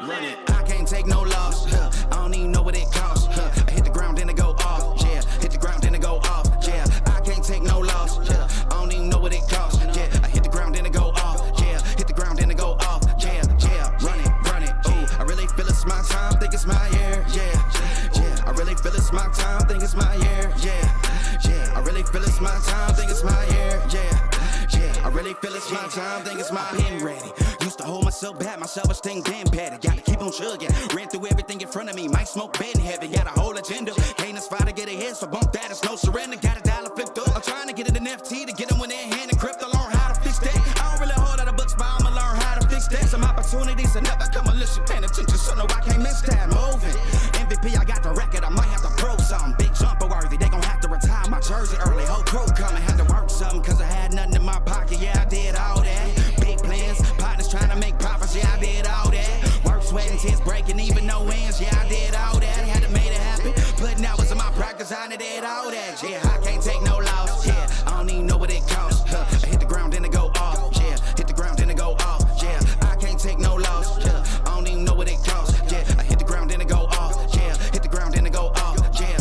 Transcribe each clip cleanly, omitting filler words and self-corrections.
Run it, I can't take no loss. I don't even know what it costs. I hit the ground then it go off. Yeah, hit the ground then it go off. Yeah, I can't take no loss. I don't even know what it costs. Yeah, I hit the ground then it go off. Yeah, hit the ground then it go off. Yeah, run it. Ooh, I really feel it's my time. Think it's my year. Yeah, I really feel it's my time. Think it's my year. Yeah, I really feel it's my time. Think it's my year. Yeah, I really feel it's my time. Think it's my pen ready. Used to hold myself back, my self-esteem damn bad. Gotta keep on chugging. Ran through everything in front of me. Might smoke bed in heaven. Got a whole agenda. Can't aspire to get ahead, so bump that. It's no surrender. Got a dollar flipped up. I'm trying to get it in FT to get them when they're in hand and crypto. Learn how to fix that. I don't really hold out of books, but I'ma learn how to fix that. Some opportunities are never come unless you paying attention. So no, I can't miss that. Moving. MVP, I got the record. I might have to prove something. Big jumper worthy. They gon' have to retire my jersey early. Whole crew coming. Had to work something cause I had nothing in my pocket. Yeah, I did all that. Big plans. Partners trying to make profits. Yeah, I did all that. Work, sweat, and tears breaking. Even no wins. Yeah, I did all that. Had to make it happen. Putting hours in my practice. I did all that. Yeah, I can't take no loss. Yeah, I don't even know what it costs. I hit the ground then it go off. Yeah, hit the ground then it go off. Yeah, I can't take no loss. Yeah, I don't even know what it costs. Yeah, I hit the ground then it go off. Yeah, hit the ground then it go off. Yeah,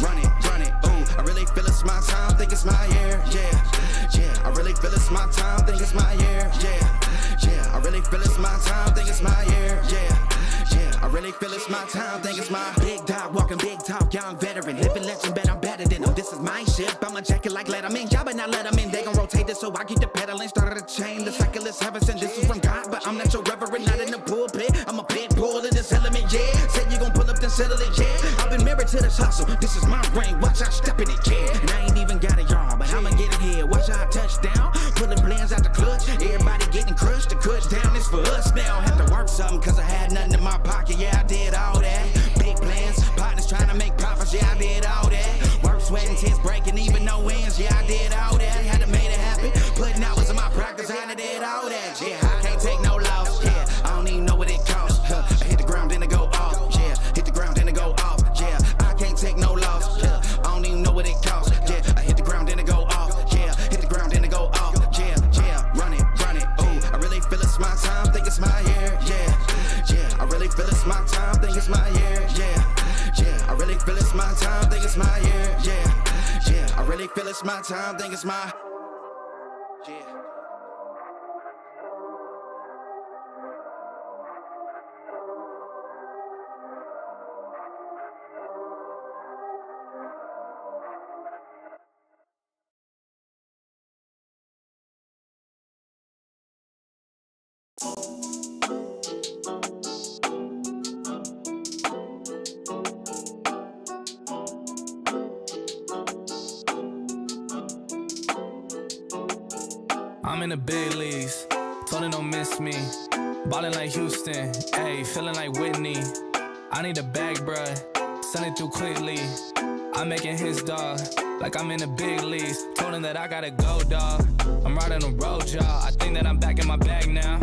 run it. Ooh, I really feel it's my time. Think it's my year. Yeah, I really feel it's my time. Think it's my year. Yeah, I really feel it's my time. Think it's my year. Yeah, I really feel it's my time. Think it's my big dog walking big talk, young veteran, living legend. Bet I'm better than them. This is my ship. I'ma jack it like Letterman. Y'all better not let them in. They gon' rotate this, so I keep the pedaling. Started a chain. The cycle is heaven sent. This is from God, but I'm not your reverend. Not in the pulpit. I'm a pit bull in this element. Yeah, said you gon' pull up then settle it. Yeah, I've been married to this hustle. This is my brain. Watch out, step in it. Yeah, and I ain't even got a yard, but I'ma get it here. Watch out, touchdown. Pulling plans out the clutch. Everybody getting crushed. The cut down is for us now. Have to work something cause I had nothing in my pocket. Yeah, I did all that. Big plans. Partners trying to make profits. Yeah, I did all that. Work, sweat, and tears breaking. Even no wins. Yeah, I did all that. Had to make it happen. Putting hours in my practice. I did all that. Yeah, I can't take no loss. Yeah, I don't even know what it costs. I hit the ground then it go off. Yeah, hit the ground then it go off. Yeah, I can't take no loss. Yeah, I don't even know what it costs. Yeah, I hit the ground then it go off. Yeah, hit the ground then it go off. Yeah, run it. Ooh, I really feel it's my time. Think it's my year. Yeah, I really feel it's my time. Think it's my year. Yeah, I really feel it's my time. Think it's my year. Yeah, I really feel it's my time. Think it's my I'm in the big leagues, told her don't miss me. Ballin' like Houston, ayy, feeling like Whitney. I need a bag, bruh, send it through quickly. I'm making his dog, like I'm in the big leagues. Told him that I gotta go, dog. I'm riding the road, y'all. I think that I'm back in my bag now.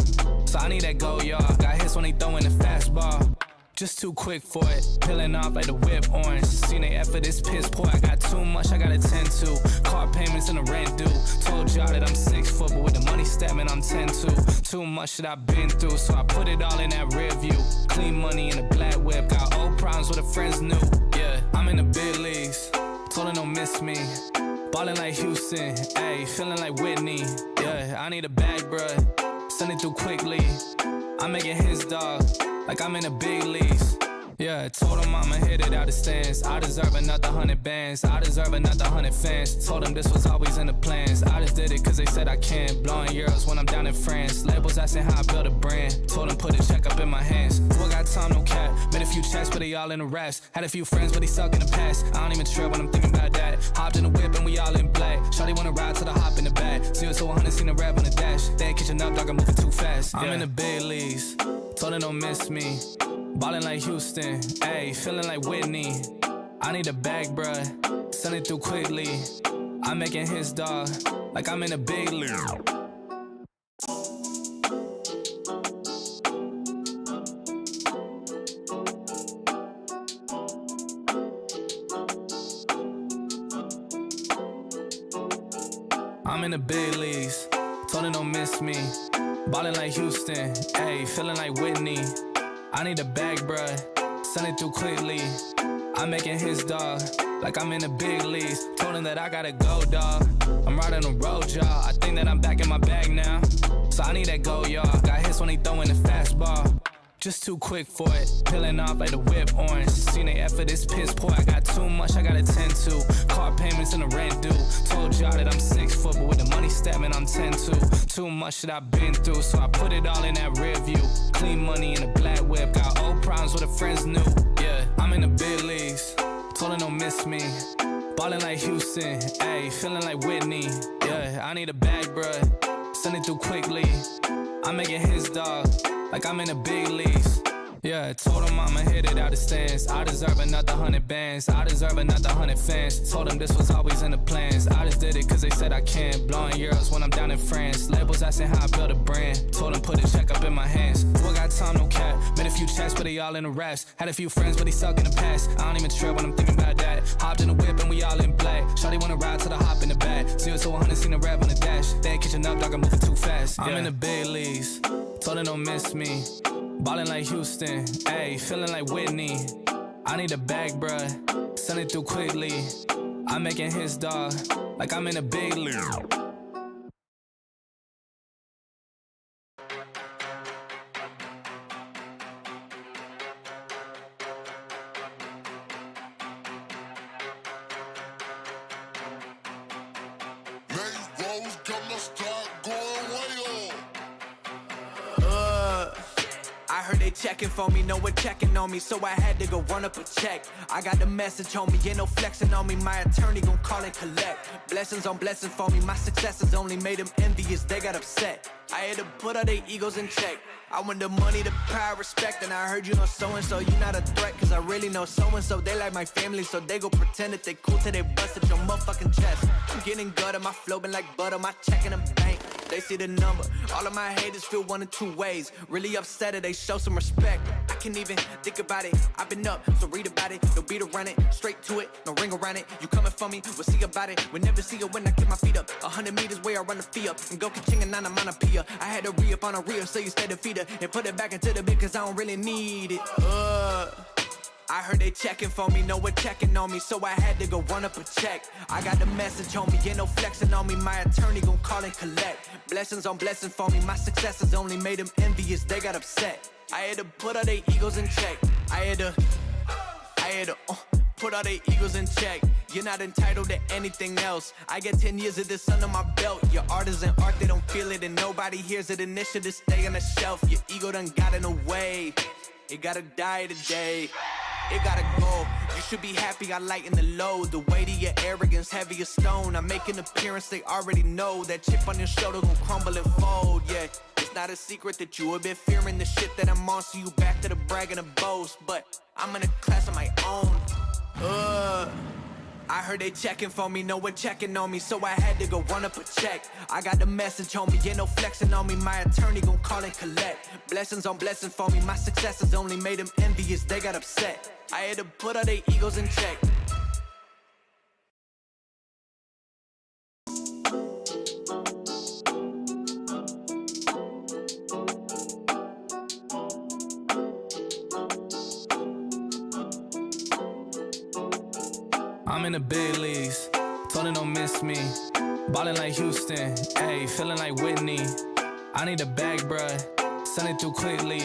So I need that go, y'all. Got hits when he throwing the fastball. Just too quick for it, peeling off like the whip orange. Seen they effort, this piss poor. I got too much I gotta tend to. Car payments and the rent due. Told y'all that I'm 6 foot, but with the money stepping, I'm 10-2. Too much that I've been through, so I put it all in that rear view. Clean money in a black whip, got old problems with the friends new. Yeah, I'm in the big leagues, told her don't miss me. Ballin' like Houston, ayy, feeling like Whitney. Yeah, I need a bag, bruh, send it through quickly. I'm making his dog, like I'm in the big leagues. Yeah, I told him I'ma hit it out the stands. I deserve another 100 bands. I deserve another 100 fans. Told them this was always in the plans. I just did it cause they said I can. Blowing euros when I'm down in France. Labels asking how I build a brand. Told them put a check up in my hands. Still got time, no cap. Made a few checks, but they all in the raps. Had a few friends, but they suck in the past. I don't even trip when I'm thinking about that. Hopped in the whip and we all in black. Shawty wanna ride to the hop in the back. 0 to 100, seen a rap on the dash. They ain't catching up, dog, I'm moving too fast. I'm in the big leagues. Told her don't miss me. Ballin' like Houston, ayy, feeling like Whitney. I need a bag, bruh, send it through quickly. I'm making his dog, like I'm in a big league. I'm in the big leagues, told her don't miss me. Ballin' like Houston, ayy, feeling like Whitney. I need a bag, bruh, send it through quickly. I'm making his dog, like I'm in the big leagues. Told him that I gotta go, dog. I'm riding the road, y'all. I think that I'm back in my bag now. So I need that go, y'all. Got hits when he throwing the fastball. Just too quick for it, peeling off like the whip orange. Seen they effort, this piss poor. I got too much, I gotta tend to. Car payments and the rent due. Told y'all that I'm 6 foot, but with the money stabbing, I'm 10-2. Too much that I've been through, so I put it all in that rear view. Clean money in a black whip, got old problems with the friends new. Yeah, I'm in the big leagues, told her don't miss me. Ballin' like Houston, ayy, feeling like Whitney. Yeah, I need a bag, bruh, send it through quickly. I'm making his dog, like I'm in the big leagues. Yeah, told him I'ma hit it out the stands. I deserve another 100 bands. I deserve another 100 fans. Told them this was always in the plans. I just did it cause they said I can. Blowing euros when I'm down in France. Labels asking how I build a brand. Told them put a check up in my hands. Boy got time, no cap. Made a few checks, but they all in the raps. Had a few friends, but they suck in the past. I don't even trip when I'm thinking about that. Hopped in the whip and we all in black. Shawty wanna ride to the hop in the back. 0 to 100, seen the rev on the dash. They ain't catching up, dog, I'm moving too fast. I'm in the big leagues. Told her don't miss me. Ballin' like Houston, ayy, feeling like Whitney. I need a bag, bruh, send it through quickly. I'm making his dog, like I'm in a big league. I heard they checking for me, no one checking on me, so I had to go run up a check. I got the message on me, ain't no flexing on me, my attorney gon' call and collect. Blessings on blessings for me, my successes only made them envious, they got upset. I had to put all their egos in check. I want the money, the power, respect, and I heard you know so-and-so, you not a threat, cause I really know so-and-so. They like my family, so they go pretend that they cool till they bust at your motherfucking chest. I'm getting gutter, my flow been like butter, my check in the bank. They see the number, all of my haters feel one of two ways. Really upset or they show some respect. I can't even think about it, I've been up, so read about it. No beat around it, straight to it, no ring around it. You coming for me, we'll see about it. We'll never see it when I get my feet up. 100 meters where I run the fee up, and go ka-ching and nana mana pia. I had to re-up on a reel, so you stay defeated. And put it back into the bit, cause I don't really need it. I heard they checking for me, no one checking on me, so I had to go run up a check. I got the message on me, ain't no flexing on me, my attorney gon' call and collect. Blessings on blessings for me, my successes only made them envious, they got upset. I had to put all their egos in check. I had to put all their egos in check. You're not entitled to anything else. I got 10 years of this under my belt. Your art is an art, they don't feel it, and nobody hears it. Initiative stay on the shelf, your ego done got in the way. It gotta die today. It gotta go. You should be happy I lighten the load. The weight of your arrogance, heavy as stone. I make an appearance, they already know. That chip on your shoulder gon' crumble and fold, yeah. It's not a secret that you have been fearing the shit that I'm on, so you back to the brag and the boast. But I'm in a class of my own. I heard they checking for me, no one checking on me, so I had to go run up a check. I got the message on me, ain't no flexing on me, my attorney gon' call and collect. Blessings on blessings for me, my successes only made them envious, they got upset. I had to put all their egos in check. I'm in the big leagues, told her don't miss me. Ballin' like Houston, ayy, feeling like Whitney. I need a bag, bruh, send it through quickly.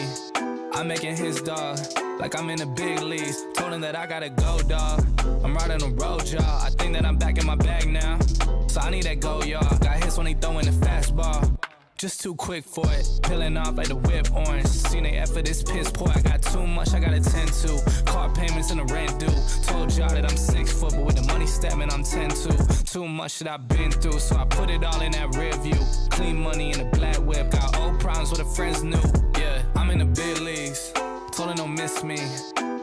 I'm making his dog, like I'm in the big leagues. Told him that I gotta go, dog. I'm riding the road, y'all. I think that I'm back in my bag now. So I need that go, y'all. Got hits when they throwing the fastball. Just too quick for it, peeling off like the whip orange. Seen they effort, this piss poor. I got too much, I gotta tend to. Car payments and the rent due. Told y'all that I'm 6 foot, but with the money stabbing, I'm 10-2. Too much that I've been through, so I put it all in that rear view. Clean money in a black whip, got old problems with the friends new. Yeah, I'm in the big leagues, told her don't miss me.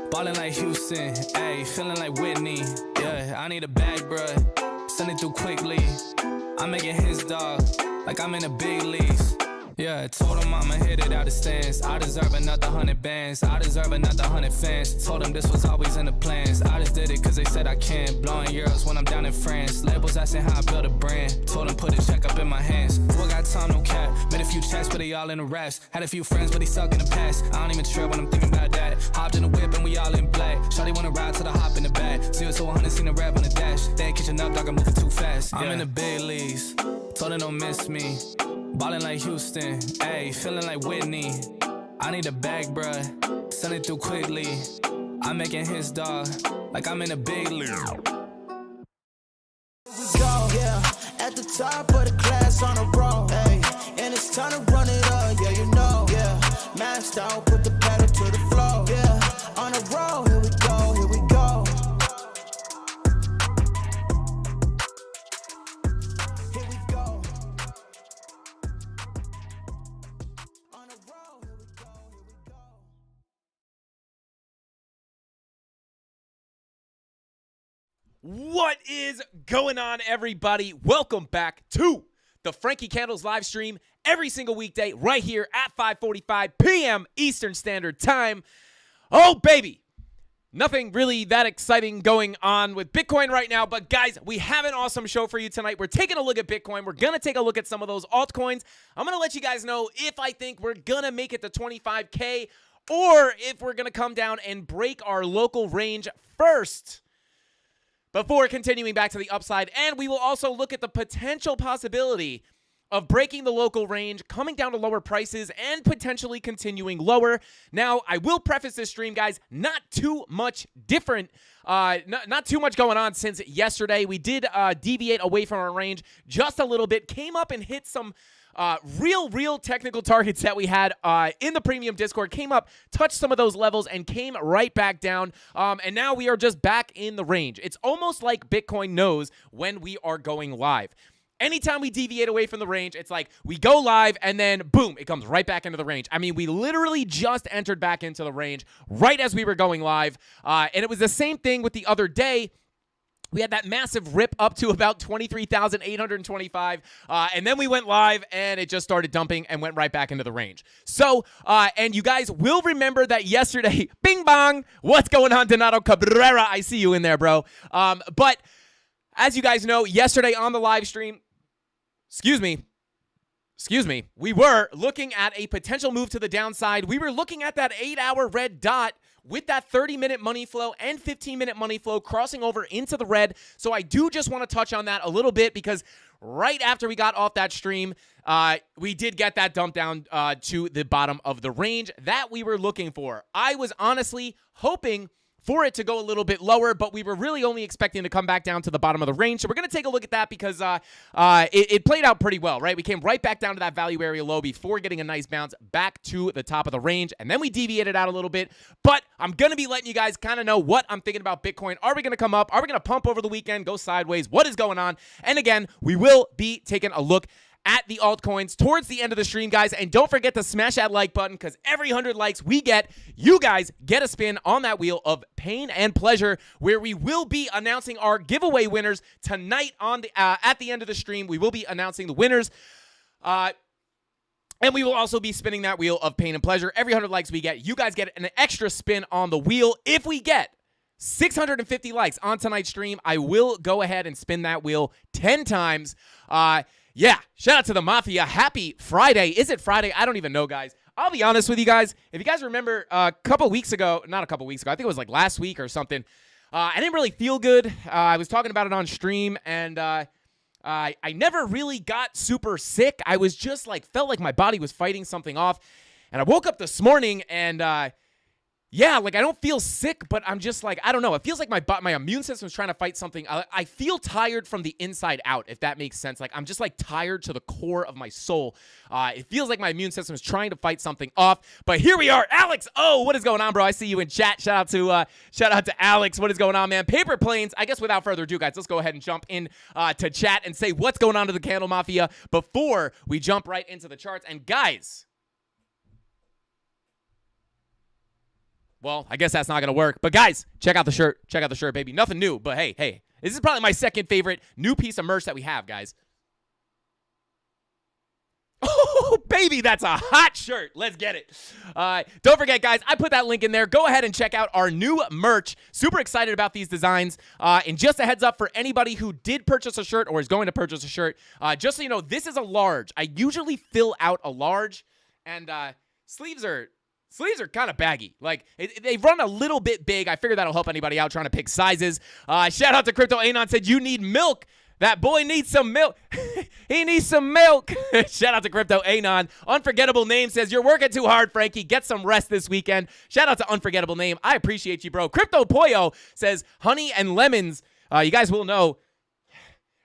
Ballin' like Houston, ayy, feeling like Whitney. Yeah, I need a bag, bruh, send it through quickly. I'm making his dog, like I'm in the big leagues. Yeah, told him I'ma hit it out of stance. I deserve another 100 bands. I deserve another 100 fans. Told them this was always in the plans. I just did it cause they said I can. Blowing euros when I'm down in France. Labels asking how I build a brand. Told them put a check up in my hands. Boy got time, no cap. Made a few checks, but they all in the rest. Had a few friends, but they stuck in the past. I don't even trip when I'm thinking about that. Hopped in the whip and we all in black. Shawty wanna ride till the hop in the back. 0 to 100, seen the rev on the dash. They ain't catching up, dog, I'm moving too fast. I'm in the big leagues. Told them don't miss me. Ballin' like Houston, ayy, feeling like Whitney. I need a bag, bruh, send it through quickly. I'm making his dog, like I'm in a big league. We go, yeah, at the top of the class on the road, ayy. And it's time to run it up, yeah, you know, yeah. Maxed out, put the pedal to the floor, yeah. On the road, here we go, here we go. Here we go. On the road, here we go, here we go. What is going on, everybody? Welcome back to the Frankie Candles live stream every single weekday right here at 5:45 p.m. Eastern Standard Time. Oh, baby. Nothing really that exciting going on with Bitcoin right now, but guys, we have an awesome show for you tonight. We're taking a look at Bitcoin. We're going to take a look at some of those altcoins. I'm going to let you guys know if I think we're going to make it to 25K or if we're going to come down and break our local range first before continuing back to the upside. And we will also look at the potential possibility of breaking the local range, coming down to lower prices, and potentially continuing lower. Now, I will preface this stream, guys, not too much different, not too much going on since yesterday. We did deviate away from our range just a little bit, came up and hit some real technical targets that we had in the premium Discord, came up, touched some of those levels, and came right back down. And now we are just back in the range. It's almost like Bitcoin knows when we are going live. Anytime we deviate away from the range, it's like we go live and then boom, it comes right back into the range. I mean, we literally just entered back into the range right as we were going live. And it was the same thing with the other day. We had that massive rip up to about 23,825, and then we went live, and it just started dumping and went right back into the range. So, and you guys will remember that yesterday, bing bong, what's going on, Donato Cabrera? I see you in there, bro. But as you guys know, yesterday on the live stream, excuse me, we were looking at a potential move to the downside. We were looking at that 8-hour red dot with that 30-minute money flow and 15-minute money flow crossing over into the red. So I do just want to touch on that a little bit because right after we got off that stream, we did get that dump down to the bottom of the range that we were looking for. I was honestly hoping for it to go a little bit lower, but we were really only expecting to come back down to the bottom of the range. So we're going to take a look at that because it played out pretty well, right? We came right back down to that value area low before getting a nice bounce back to the top of the range, and then we deviated out a little bit. But I'm going to be letting you guys kind of know what I'm thinking about Bitcoin. Are we going to come up? Are we going to pump over the weekend, go sideways? What is going on? And again, we will be taking a look at the altcoins towards the end of the stream, guys. And don't forget to smash that like button because every 100 likes we get, you guys get a spin on that wheel of pain and pleasure where we will be announcing our giveaway winners tonight on the at the end of the stream. We will be announcing the winners. And we will also be spinning that wheel of pain and pleasure. Every 100 likes we get, you guys get an extra spin on the wheel. If we get 650 likes on tonight's stream, I will go ahead and spin that wheel 10 times. Yeah, shout out to the Mafia. Happy Friday. Is it Friday? I don't even know, guys. I'll be honest with you guys. If you guys remember a couple weeks ago, not a couple weeks ago, I think it was like last week or something, I didn't really feel good. I was talking about it on stream, and I never really got super sick. I was just like, felt like my body was fighting something off. And I woke up this morning and yeah, like I don't feel sick, but I'm just like, I don't know. It feels like my immune system is trying to fight something. I feel tired from the inside out, if that makes sense. Like I'm just like tired to the core of my soul. It feels like my immune system is trying to fight something off. But here we are, Alex. Oh, what is going on, bro? I see you in chat. Shout out to Alex. What is going on, man? Paper planes. I guess without further ado, guys, let's go ahead and jump in to chat and say what's going on to the Candle Mafia before we jump right into the charts. And guys, well, I guess that's not going to work. But guys, check out the shirt. Check out the shirt, baby. Nothing new, but hey. This is probably my second favorite new piece of merch that we have, guys. Oh, baby, that's a hot shirt. Let's get it. Don't forget, guys, I put that link in there. Go ahead and check out our new merch. Super excited about these designs. And just a heads up for anybody who did purchase a shirt or is going to purchase a shirt, just so you know, this is a large. I usually fill out a large, and sleeves are kind of baggy. Like, they run a little bit big. I figured that'll help anybody out trying to pick sizes. Shout out to Crypto Anon, said, you need milk. That boy needs some milk. He needs some milk. Shout out to Crypto Anon. Unforgettable Name says, you're working too hard, Frankie. Get some rest this weekend. Shout out to Unforgettable Name. I appreciate you, bro. Crypto Pollo says, honey and lemons. You guys will know,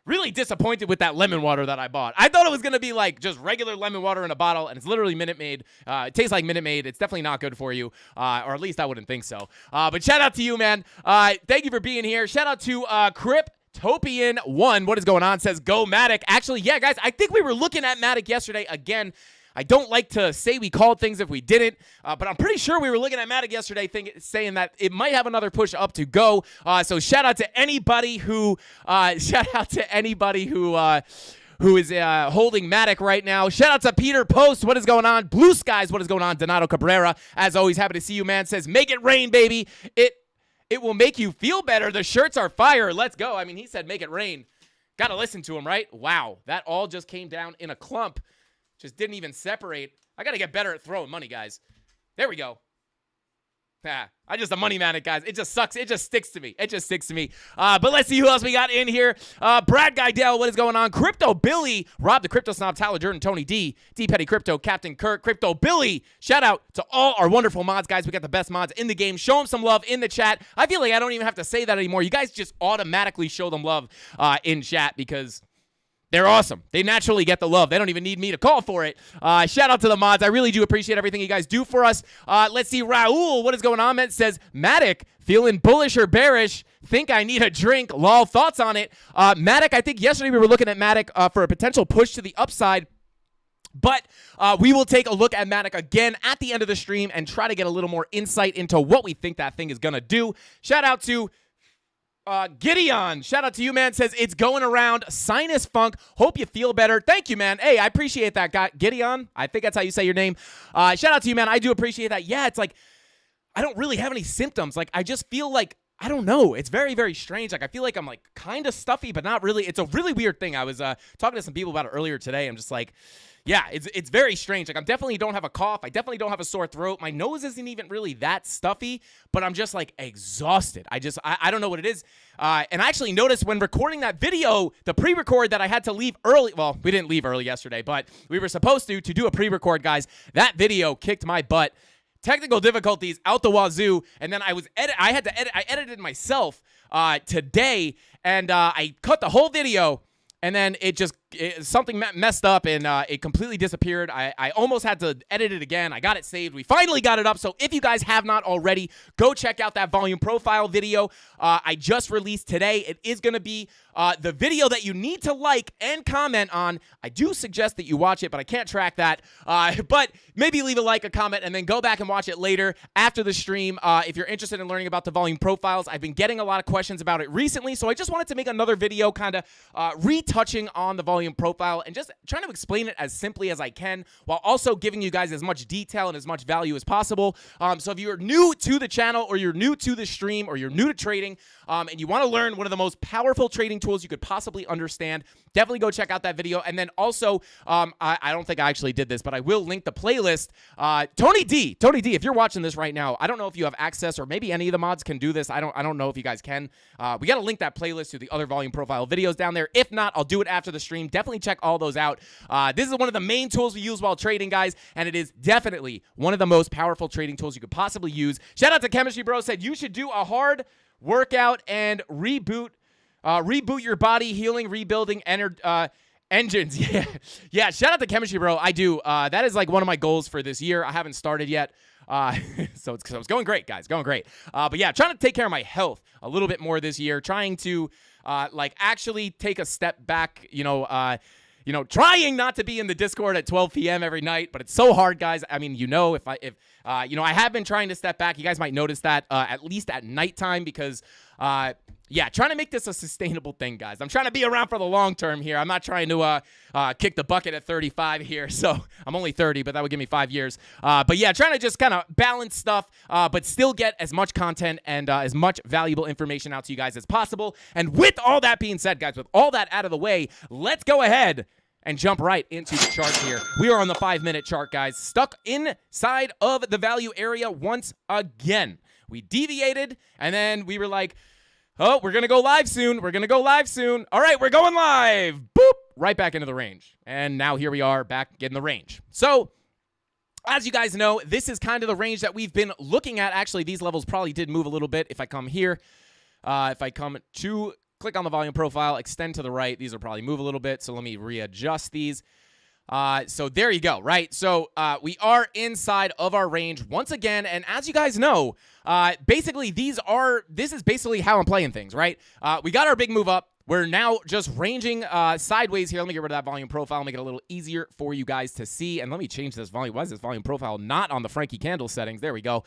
really disappointed with that lemon water that I bought. I thought it was going to be like just regular lemon water in a bottle, and it's literally Minute Maid. It tastes like Minute Maid. It's definitely not good for you, or at least I wouldn't think so. But shout out to you, man. Thank you for being here. Shout out to Cryptopian1. What is going on? Says, go Matic. Actually, yeah, guys, I think we were looking at Matic yesterday again. I don't like to say we called things if we didn't, but I'm pretty sure we were looking at Matic yesterday saying that it might have another push up to go. So shout out to anybody who is holding Matic right now. Shout out to Peter Post. What is going on? Blue Skies. What is going on? Donato Cabrera. As always, happy to see you, man. Says, make it rain, baby. It will make you feel better. The shirts are fire. Let's go. I mean, he said make it rain. Got to listen to him, right? Wow. That all just came down in a clump. Just didn't even separate. I got to get better at throwing money, guys. There we go. I'm just a money man, guys. It just sucks. It just sticks to me. But let's see who else we got in here. Brad Guidell, what is going on? Crypto Billy, Rob the Crypto Snob, Tyler Jordan, Tony D, D Petty Crypto, Captain Kirk, Crypto Billy. Shout out to all our wonderful mods, guys. We got the best mods in the game. Show them some love in the chat. I feel like I don't even have to say that anymore. You guys just automatically show them love in chat because they're awesome. They naturally get the love. They don't even need me to call for it. Shout out to the mods. I really do appreciate everything you guys do for us. Let's see. Raul, what is going on, man? Says, Matic, feeling bullish or bearish? Think I need a drink. Lol, thoughts on it? Matic, I think yesterday we were looking at Matic for a potential push to the upside. But we will take a look at Matic again at the end of the stream and try to get a little more insight into what we think that thing is going to do. Shout out to Gideon, shout out to you, man. Says, it's going around. Sinus funk. Hope you feel better. Thank you, man. Hey, I appreciate that, guy. Gideon, I think that's how you say your name. Shout out to you, man. I do appreciate that. Yeah, it's like, I don't really have any symptoms. Like, I just feel like, I don't know. It's very, very strange. Like, I feel like I'm like kind of stuffy, but not really. It's a really weird thing. I was talking to some people about it earlier today. I'm just like, yeah, it's very strange. Like, I definitely don't have a cough. I definitely don't have a sore throat. My nose isn't even really that stuffy, but I'm just like exhausted. I don't know what it is. And I actually noticed when recording that video, the pre-record that I had to leave early. Well, we didn't leave early yesterday, but we were supposed to do a pre-record, guys. That video kicked my butt. Technical difficulties out the wazoo, and then I had to edit. I edited myself today, and I cut the whole video. And then something messed up and it completely disappeared. I almost had to edit it again. I got it saved. We finally got it up. So if you guys have not already, go check out that volume profile video I just released today. It is going to be the video that you need to like and comment on. I do suggest that you watch it, but I can't track that. But maybe leave a like, a comment, and then go back and watch it later after the stream. If you're interested in learning about the volume profiles, I've been getting a lot of questions about it recently. So I just wanted to make another video kind of retouching on the volume profile and just trying to explain it as simply as I can while also giving you guys as much detail and as much value as possible. So if you're new to the channel or you're new to the stream or you're new to trading and you want to learn one of the most powerful trading tools you could possibly understand, definitely go check out that video. And then also, I don't think I actually did this, but I will link the playlist. Tony D, if you're watching this right now, I don't know if you have access or maybe any of the mods can do this. I don't know if you guys can. We got to link that playlist to the other volume profile videos down there. If not, I'll do it after the stream. Definitely check all those out. This is one of the main tools we use while trading, guys, and it is definitely one of the most powerful trading tools you could possibly use. Shout out to Chemistry Bro, said you should do a hard workout and reboot your body, healing, rebuilding engines. Yeah. Shout out to Chemistry Bro. I do. That is like one of my goals for this year. I haven't started yet. So it's going great, guys. Going great. But yeah, trying to take care of my health a little bit more this year. Trying to like actually take a step back. Trying not to be in the Discord at 12 p.m. every night, but it's so hard, guys. I mean, if I have been trying to step back. You guys might notice that at least at nighttime because yeah, trying to make this a sustainable thing, guys. I'm trying to be around for the long term here. I'm not trying to kick the bucket at 35 here. So I'm only 30, but that would give me 5 years. But yeah, trying to just kind of balance stuff, but still get as much content and as much valuable information out to you guys as possible. And with all that being said, guys, with all that out of the way, let's go ahead and jump right into the chart here. We are on the 5-minute chart, guys. Stuck inside of the value area once again. We deviated, and then we were like, oh, we're going to go live soon. We're going to go live soon. All right, we're going live. Boop. Right back into the range. And now here we are back in the range. So as you guys know, this is kind of the range that we've been looking at. Actually, these levels probably did move a little bit. If I come here, if I come to click on the volume profile, extend to the right, these will probably move a little bit. So let me readjust these. So there you go, right? So we are inside of our range once again, and as you guys know, basically this is basically how I'm playing things, right? We got our big move up. We're now just ranging sideways here. Let me get rid of that volume profile, make it a little easier for you guys to see. And let me change this volume. Why is this volume profile not on the Frankie Candle settings? There we go.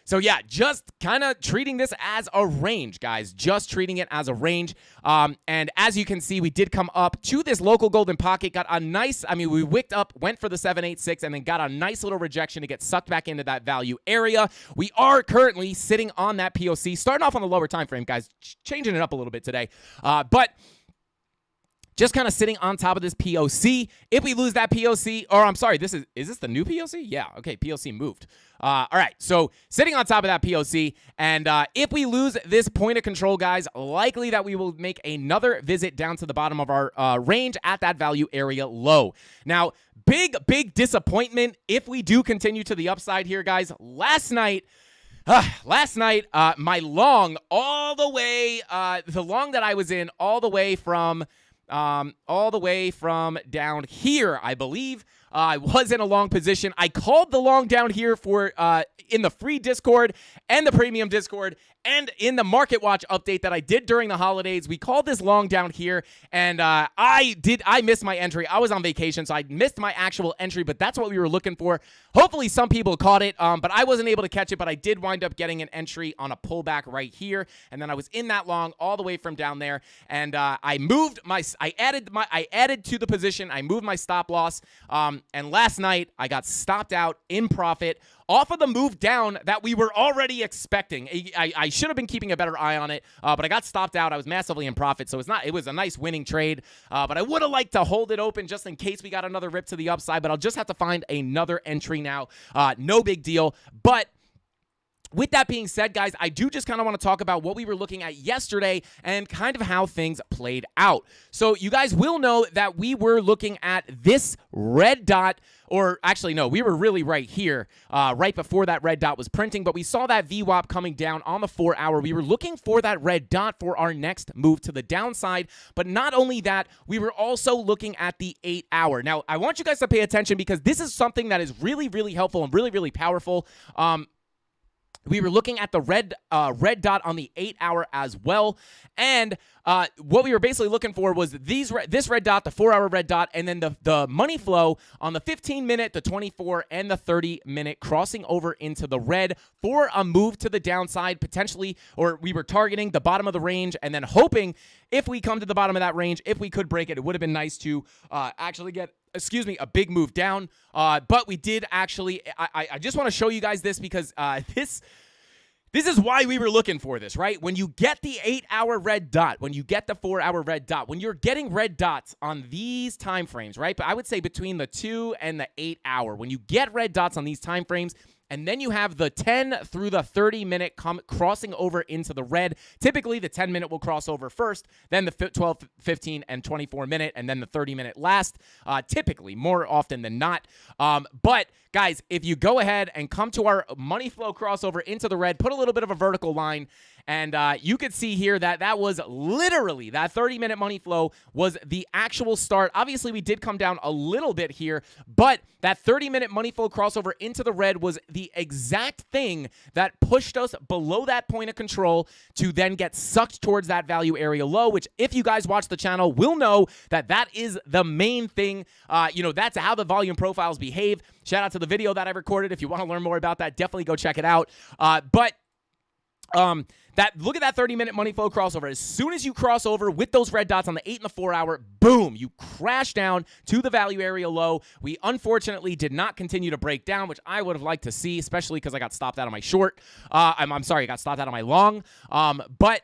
So yeah, just kind of treating this as a range, guys. Just treating it as a range. And as you can see, we did come up to this local golden pocket, got a nice, we wicked up, went for the 786, and then got a nice little rejection to get sucked back into that value area. We are currently sitting on that POC, starting off on the lower time frame, guys, changing it up a little bit today. But just kind of sitting on top of this POC. If we lose that POC, or I'm sorry, is this the new POC? Yeah, okay, POC moved. All right, so sitting on top of that POC, and if we lose this point of control, guys, likely that we will make another visit down to the bottom of our range at that value area low. Now, big disappointment if we do continue to the upside here, guys. Last night, my long all the way, the long that I was in all the way from down here, I believe. I was in a long position. I called the long down here for in the free Discord and the premium Discord and in the Market Watch update that I did during the holidays. We called this long down here, and I missed my entry. I was on vacation, so I missed my actual entry, but that's what we were looking for. Hopefully some people caught it, but I wasn't able to catch it, but I did wind up getting an entry on a pullback right here, and then I was in that long all the way from down there, and I added to the position. I moved my stop loss, and last night I got stopped out in profit off of the move down that we were already expecting. I should have been keeping a better eye on it, but I got stopped out. I was massively in profit, so it was a nice winning trade, but I would have liked to hold it open just in case we got another rip to the upside, but I'll just have to find another entry now. No big deal, but with that being said, guys, I do just kind of want to talk about what we were looking at yesterday and kind of how things played out. So you guys will know that we were looking at this red dot, or actually, no, we were really right here, right before that red dot was printing, but we saw that VWAP coming down on the 4-hour. We were looking for that red dot for our next move to the downside, but not only that, we were also looking at the 8-hour. Now, I want you guys to pay attention because this is something that is really, really helpful and really, really powerful. We were looking at the red dot on the 8-hour as well, and what we were basically looking for was this red dot, the 4-hour red dot, and then the money flow on the 15-minute, the 24, and the 30-minute crossing over into the red for a move to the downside potentially, or we were targeting the bottom of the range and then hoping if we come to the bottom of that range, if we could break it, it would have been nice to actually get a big move down, but we did actually. I just want to show you guys this because this is why we were looking for this, right? When you get the 8-hour red dot, when you get the 4-hour red dot, when you're getting red dots on these time frames, right? But I would say between the 2 and the 8-hour, when you get red dots on these time frames, and then you have the 10 through the 30-minute crossing over into the red. Typically, the 10-minute will cross over first, then the 12, 15, and 24-minute, and then the 30-minute last, typically, more often than not. But, guys, if you go ahead and come to our money flow crossover into the red, put a little bit of a vertical line, and you could see here that was literally, that 30-minute money flow was the actual start. Obviously, we did come down a little bit here, but that 30-minute money flow crossover into the red was the exact thing that pushed us below that point of control to then get sucked towards that value area low, which if you guys watch the channel will know that is the main thing. That's how the volume profiles behave. Shout out to the video that I recorded. If you want to learn more about that, definitely go check it out. Look at that 30-minute money flow crossover. As soon as you cross over with those red dots on the 8 and the 4 hour, boom, you crash down to the value area low. We unfortunately did not continue to break down, which I would have liked to see, especially because I got stopped out of my short. I'm sorry, I got stopped out of my long. But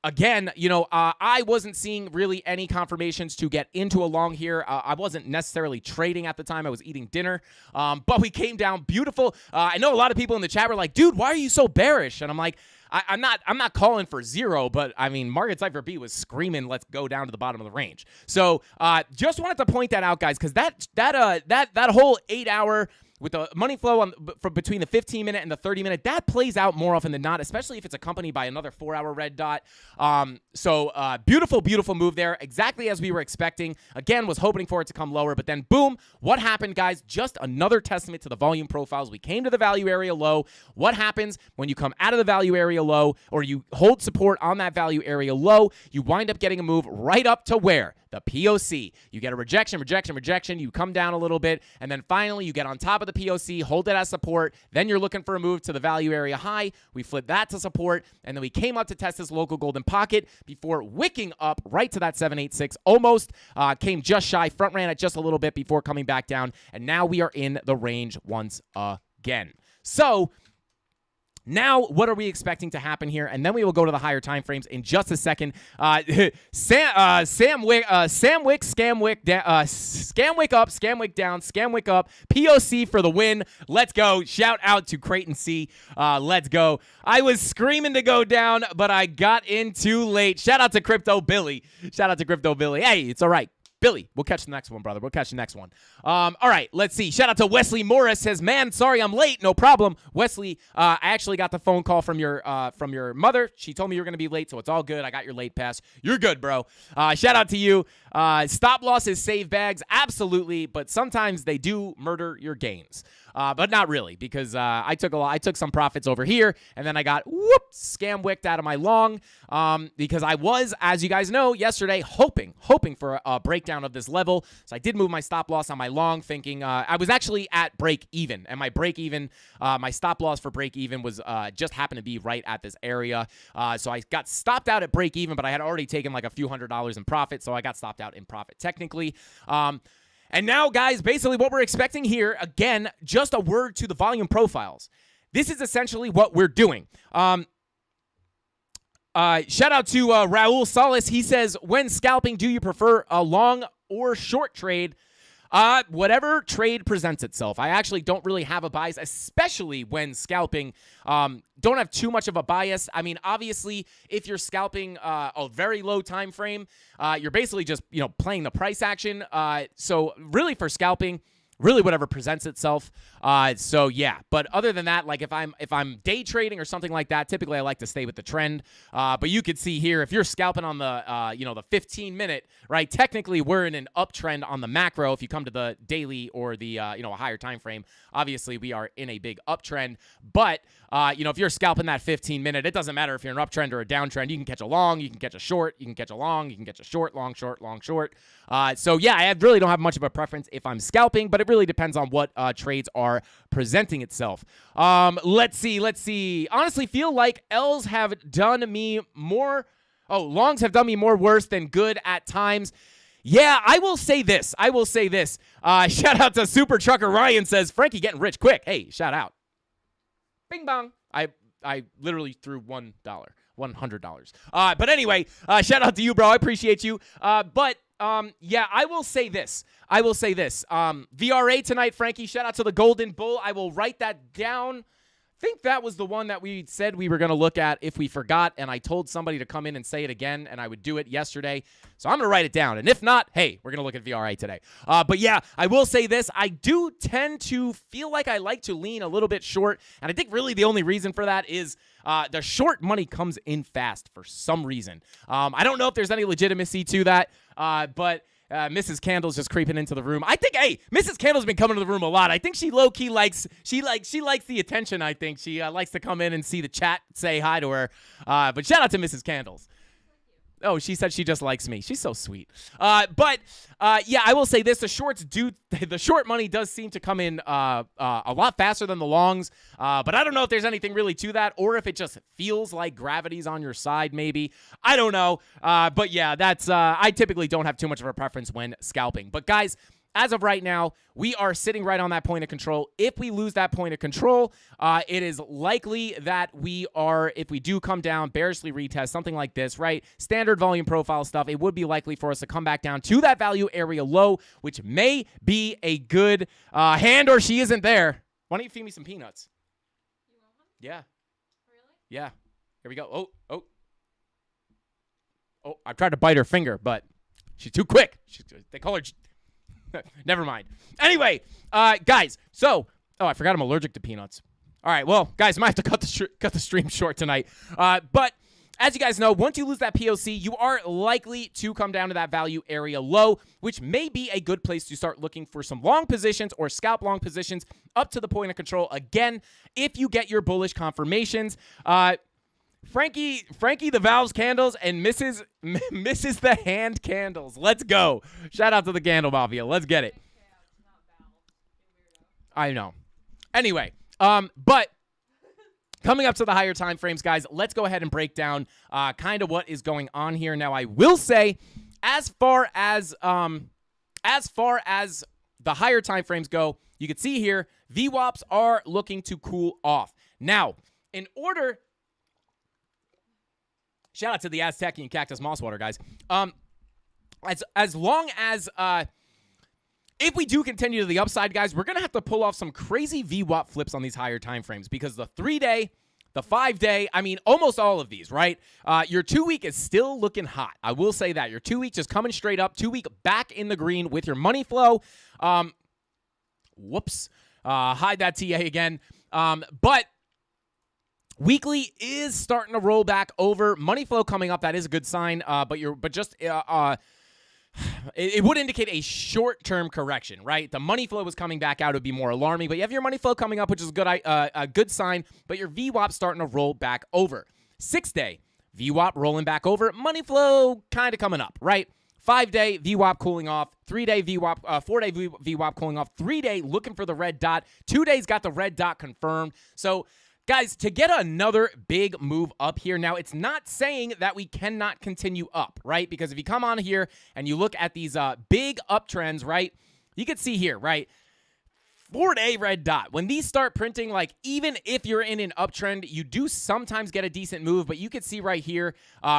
again, I wasn't seeing really any confirmations to get into a long here. I wasn't necessarily trading at the time. I was eating dinner. But we came down beautiful. I know a lot of people in the chat were like, dude, why are you so bearish? And I'm like, I'm not calling for zero, but I mean, Market Cypher B was screaming, let's go down to the bottom of the range. So just wanted to point that out, guys, because that whole 8 hour with the money flow between the 15-minute and the 30-minute, that plays out more often than not, especially if it's accompanied by another 4-hour red dot. So beautiful, beautiful move there, exactly as we were expecting. Again, was hoping for it to come lower, but then boom, what happened, guys? Just another testament to the volume profiles. We came to the value area low. What happens when you come out of the value area low, or you hold support on that value area low? You wind up getting a move right up to where? The POC. You get a rejection, rejection, rejection. You come down a little bit, and then finally you get on top of the POC, hold it as support. Then you're looking for a move to the value area high. We flipped that to support, and then we came up to test this local golden pocket before wicking up right to that 786. Almost came just shy, front ran it just a little bit before coming back down, and now we are in the range once again. So now, what are we expecting to happen here? And then we will go to the higher time frames in just a second. Sam Wick, Scam Wick down, Scam Wick up, Scam Wick down, Scam Wick up. POC for the win. Let's go. Shout out to Creighton C. Let's go. I was screaming to go down, but I got in too late. Shout out to Crypto Billy. Shout out to Crypto Billy. Hey, it's all right. Billy, we'll catch the next one, brother. We'll catch the next one. All right, let's see. Shout out to Wesley Morris. Says, man, sorry I'm late. No problem. Wesley, I actually got the phone call from your mother. She told me you're going to be late, so it's all good. I got your late pass. You're good, bro. Shout out to you. Stop losses save bags. Absolutely, but sometimes they do murder your gains. But not really, because I took some profits over here, and then I got scam wicked out of my long because I was, as you guys know, yesterday hoping for a breakdown of this level. So I did move my stop loss on my long, thinking I was actually at break even, and my break even, my stop loss for break even was just happened to be right at this area. So I got stopped out at break even, but I had already taken like a few $100s in profit, so I got stopped out in profit technically. And now, guys, basically what we're expecting here, again, just a word to the volume profiles. This is essentially what we're doing. Shout out to Raul Salas. He says, when scalping, do you prefer a long or short trade? Whatever trade presents itself. I actually don't really have a bias, especially when scalping. Don't have too much of a bias. I mean, obviously, if you're scalping a very low time frame, you're basically just playing the price action. So really, for scalping, really whatever presents itself. So yeah, but other than that, like if I'm day trading or something like that, typically I like to stay with the trend. But you could see here, if you're scalping on the the 15-minute, right? Technically we're in an uptrend on the macro. If you come to the daily or the a higher time frame, obviously we are in a big uptrend. But if you're scalping that 15-minute, it doesn't matter if you're an uptrend or a downtrend. You can catch a long, you can catch a short, you can catch a long, you can catch a short, long, short, long, short. So yeah, I really don't have much of a preference if I'm scalping, but it really depends on what trades are presenting itself. Let's see. Honestly, feel like L's have done me more. Longs have done me more worse than good at times. Yeah, I will say this. Shout out to Super Trucker Ryan says, Frankie getting rich quick. Hey, shout out. Bing bong. I literally threw $100. But anyway, shout out to you, bro. I appreciate you. Yeah, I will say this. VRA tonight, Frankie. Shout out to the Golden Bull. I will write that down. I think that was the one that we said we were going to look at if we forgot, and I told somebody to come in and say it again, and I would do it yesterday. So I'm going to write it down. And if not, hey, we're going to look at VRA today. But yeah, I will say this. I do tend to feel like I like to lean a little bit short, and I think really the only reason for that is the short money comes in fast for some reason. I don't know if there's any legitimacy to that, but Mrs. Candle's just creeping into the room. I think, hey, Mrs. Candle's been coming to the room a lot. I think she low-key likes the attention, I think. She likes to come in and see the chat, say hi to her. But shout out to Mrs. Candles. Oh, she said she just likes me. She's so sweet. But yeah, I will say this: the short money does seem to come in a lot faster than the longs. But I don't know if there's anything really to that, or if it just feels like gravity's on your side. Maybe I don't know. But yeah, that's I typically don't have too much of a preference when scalping. But guys, as of right now, we are sitting right on that point of control. If we lose that point of control, it is likely that we are, if we do come down, bearishly retest, something like this, right? Standard volume profile stuff, it would be likely for us to come back down to that value area low, which may be a good hand, or she isn't there. Why don't you feed me some peanuts? You want one? Yeah. Really? Yeah. Here we go. Oh, I tried to bite her finger, but she's too quick. They call her... Never mind. Anyway, guys, so... Oh, I forgot I'm allergic to peanuts. All right, well, guys, I might have to cut the stream short tonight. But as you guys know, once you lose that POC, you are likely to come down to that value area low, which may be a good place to start looking for some long positions or scalp long positions up to the point of control. Again, if you get your bullish confirmations... Frankie the Valves candles and misses the hand candles. Let's go. Shout out to the CandleMafia. Let's get it. I know. Anyway, but coming up to the higher time frames, guys, let's go ahead and break down kind of what is going on here. Now, I will say, as far as the higher time frames go, you can see here VWAPs are looking to cool off. Now, in order... Shout out to the Aztecian Cactus Mosswater, guys. As long as, if we do continue to the upside, guys, we're going to have to pull off some crazy VWAP flips on these higher time frames because the 3-day, the 5-day, I mean, almost all of these, right? Your 2-week is still looking hot. I will say that. Your 2-week just coming straight up. 2-week back in the green with your money flow. Whoops. Hide that TA again. But... weekly is starting to roll back over. Money flow coming up, that is a good sign. It would indicate a short-term correction, right? The money flow was coming back out, it would be more alarming. But you have your money flow coming up, which is a good sign. But your VWAP starting to roll back over. 6-day VWAP rolling back over. Money flow kind of coming up, right? 5-day VWAP cooling off. 3-day VWAP, 4-day VWAP cooling off. 3-day looking for the red dot. 2 days got the red dot confirmed. So... guys, to get another big move up here, now it's not saying that we cannot continue up, right? Because if you come on here and you look at these big uptrends, right, you can see here, right, 4-day red dot. When these start printing, like even if you're in an uptrend, you do sometimes get a decent move, but you can see right here,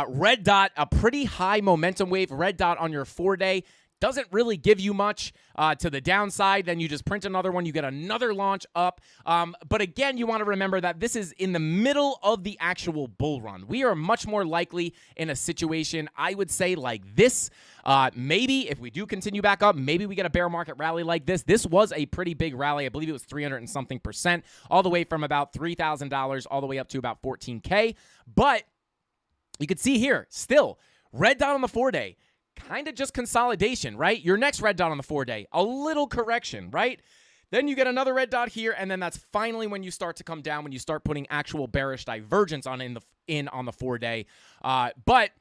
red dot, a pretty high momentum wave, red dot on your 4-day. Doesn't really give you much to the downside. Then you just print another one. You get another launch up. But again, you want to remember that this is in the middle of the actual bull run. We are much more likely in a situation, I would say, like this. Maybe if we do continue back up, maybe we get a bear market rally like this. This was a pretty big rally. I believe it was 300 and something %, all the way from about $3,000 all the way up to about 14K. But you can see here, still, red dot on the 4-day. Kind of just consolidation, right? Your next red dot on the 4-day, a little correction, right? Then you get another red dot here, and then that's finally when you start to come down, when you start putting actual bearish divergence on on the 4-day. But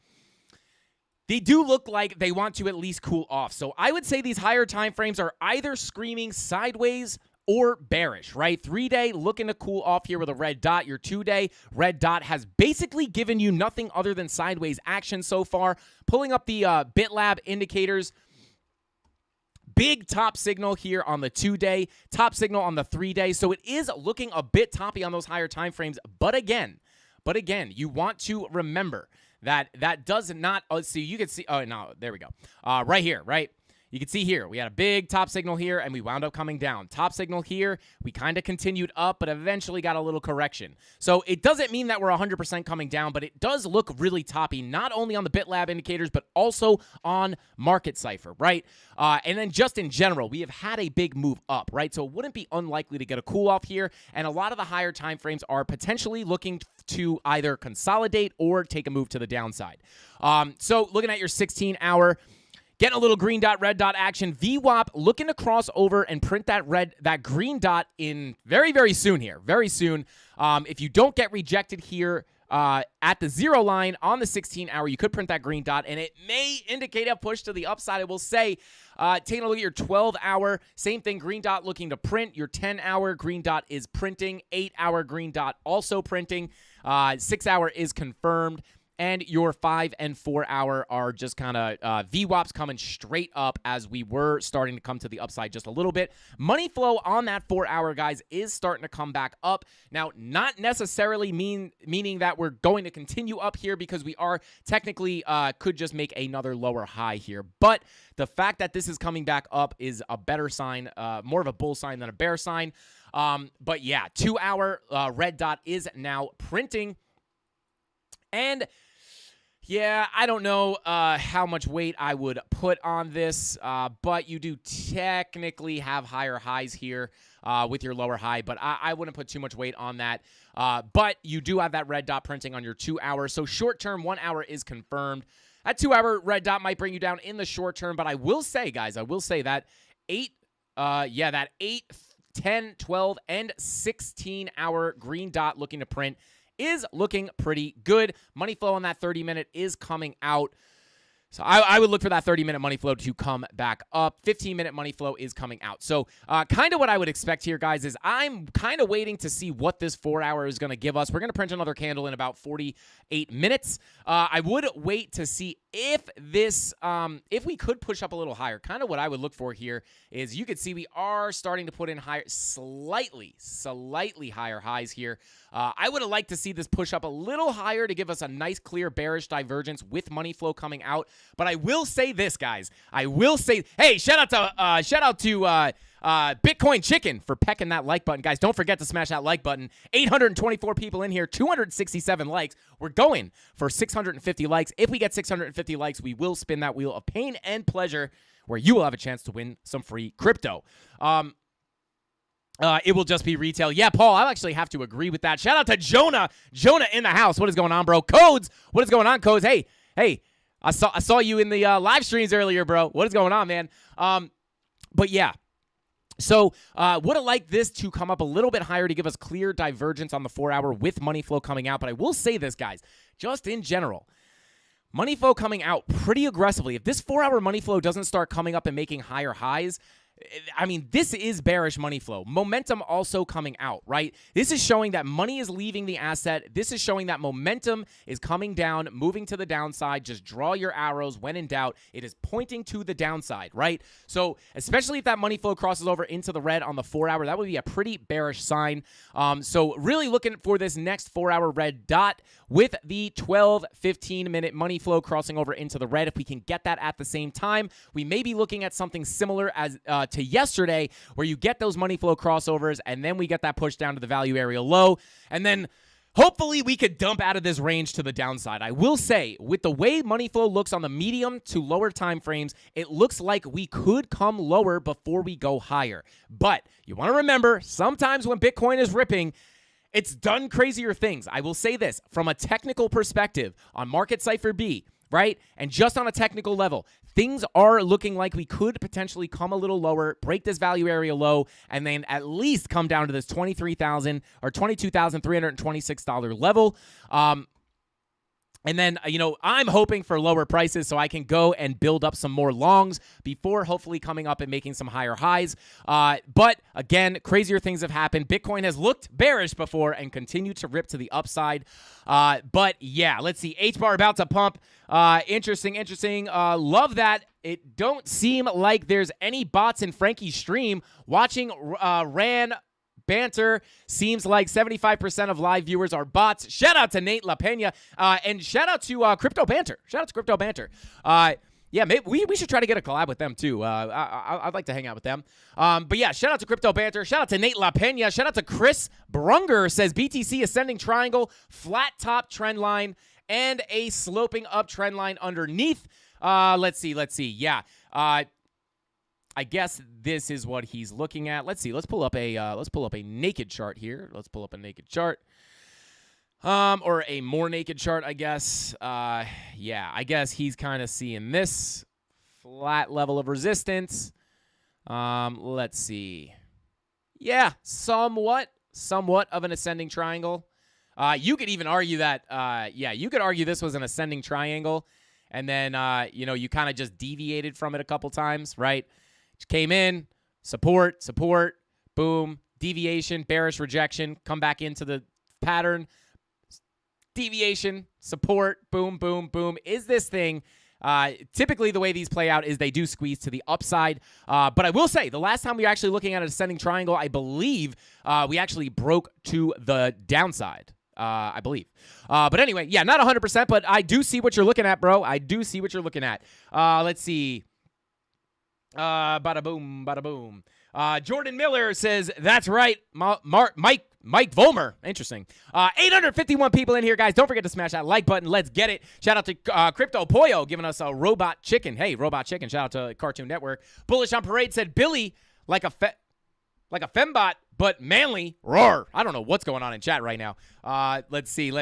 they do look like they want to at least cool off. So I would say these higher time frames are either screaming sideways or bearish, right? 3-day looking to cool off here with a red dot. Your 2-day red dot has basically given you nothing other than sideways action so far. Pulling up the BitLab indicators. Big top signal here on the 2-day, top signal on the 3-day. So it is looking a bit toppy on those higher time frames. But again, you want to remember that does not, so you can see, oh, no, there we go. Right here, right? You can see here, we had a big top signal here, and we wound up coming down. Top signal here, we kind of continued up, but eventually got a little correction. So it doesn't mean that we're 100% coming down, but it does look really toppy, not only on the BitLab indicators, but also on Market Cipher, right? And then just in general, we have had a big move up, right? So it wouldn't be unlikely to get a cool off here, and a lot of the higher time frames are potentially looking to either consolidate or take a move to the downside. So looking at your 16-hour, getting a little green dot, red dot action. VWAP looking to cross over and print that green dot in very, very soon here. Very soon. If you don't get rejected here, at the 0 line on the 16-hour, you could print that green dot, and it may indicate a push to the upside. I will say, taking a look at your 12-hour, same thing, green dot looking to print. Your 10-hour green dot is printing. 8-hour green dot also printing. 6-hour is confirmed. And your 5 and 4 hour are just kind of VWAPs coming straight up as we were starting to come to the upside just a little bit. Money flow on that 4 hour, guys, is starting to come back up. Now, not necessarily meaning that we're going to continue up here, because we are technically could just make another lower high here. But the fact that this is coming back up is a better sign, more of a bull sign than a bear sign. But yeah, 2 hour red dot is now printing. And yeah, I don't know how much weight I would put on this, but you do technically have higher highs here with your lower high, but I wouldn't put too much weight on that. But you do have that red dot printing on your 2 hour. So short term, 1 hour is confirmed. That 2 hour red dot might bring you down in the short term, but I will say, guys, that 8, 10, 12, and 16 hour green dot looking to print is looking pretty good. Money flow on that 30-minute is coming out. So I would look for that 30-minute money flow to come back up. 15-minute money flow is coming out. So kind of what I would expect here, guys, is I'm kind of waiting to see what this 4 hour is going to give us. We're going to print another candle in about 48 minutes. I would wait to see if this, if we could push up a little higher. Kind of what I would look for here is you could see we are starting to put in higher, slightly higher highs here. I would have liked to see this push up a little higher to give us a nice, clear, bearish divergence with money flow coming out. But I will say this, guys. I will say, hey, shout out to Bitcoin Chicken for pecking that like button. Guys, don't forget to smash that like button. 824 people in here, 267 likes. We're going for 650 likes. If we get 650 likes, we will spin that wheel of pain and pleasure where you will have a chance to win some free crypto. It will just be retail. Yeah, Paul, I actually have to agree with that. Shout out to Jonah. Jonah in the house. What is going on, bro? Codes. What is going on, Codes? Hey. I saw you in the live streams earlier, bro. What is going on, man? But yeah. So would have liked this to come up a little bit higher to give us clear divergence on the 4 hour with money flow coming out. But I will say this, guys, just in general, money flow coming out pretty aggressively. If this 4 hour money flow doesn't start coming up and making higher highs, I mean, this is bearish money flow. Momentum also coming out, right? This is showing that money is leaving the asset. This is showing that momentum is coming down, moving to the downside. Just draw your arrows when in doubt. It is pointing to the downside, right? So especially if that money flow crosses over into the red on the 4 hour, that would be a pretty bearish sign. So really looking for this next 4 hour red dot with the 12, 15-minute money flow crossing over into the red. If we can get that at the same time, we may be looking at something similar as to yesterday, where you get those money flow crossovers, and then we get that push down to the value area low, and then hopefully we could dump out of this range to the downside. I will say, with the way money flow looks on the medium to lower time frames, it looks like we could come lower before we go higher. But you want to remember, sometimes when Bitcoin is ripping, it's done crazier things. I will say this, from a technical perspective, on Market Cypher B, right? And just on a technical level, things are looking like we could potentially come a little lower, break this value area low, and then at least come down to this $23,000 or $22,326 level. And then, I'm hoping for lower prices so I can go and build up some more longs before hopefully coming up and making some higher highs. But again, crazier things have happened. Bitcoin has looked bearish before and continued to rip to the upside. But yeah, let's see. H-bar about to pump. Interesting. Love that. It don't seem like there's any bots in Frankie's stream. Watching Ran Banter, seems like 75% of live viewers are bots. Shout out to Nate LaPena, and shout out to Crypto Banter. Yeah, maybe we should try to get a collab with them too. I'd like to hang out with them. But yeah, shout out to Crypto Banter. Shout out to Nate LaPena. Shout out to Chris Brunger, says BTC ascending triangle, flat top trend line, and a sloping up trend line underneath. Let's see. Yeah. I guess this is what he's looking at. Let's see. Let's pull up a naked chart here. Let's pull up a naked chart. Or a more naked chart, I guess. Yeah, I guess he's kind of seeing this flat level of resistance. Let's see. Yeah, somewhat of an ascending triangle. You could even argue that, you could argue this was an ascending triangle, and then, you kind of just deviated from it a couple times, right? Just came in, support, boom, deviation, bearish rejection, come back into the pattern, deviation, support, boom, boom, boom. Is this thing, typically the way these play out is they do squeeze to the upside. But I will say, the last time we were actually looking at an ascending triangle, I believe we actually broke to the downside. I believe. But anyway, yeah, not 100%, but I do see what you're looking at, bro. I do see what you're looking at. Let's see. Bada boom, bada boom. Jordan Miller says, that's right, Mike Volmer. Interesting. 851 people in here, guys. Don't forget to smash that like button. Let's get it. Shout out to Crypto Pollo giving us a robot chicken. Hey, robot chicken. Shout out to Cartoon Network. Bullish on Parade said, Billy, like a fembot, but manly. Roar. I don't know what's going on in chat right now. Let's see.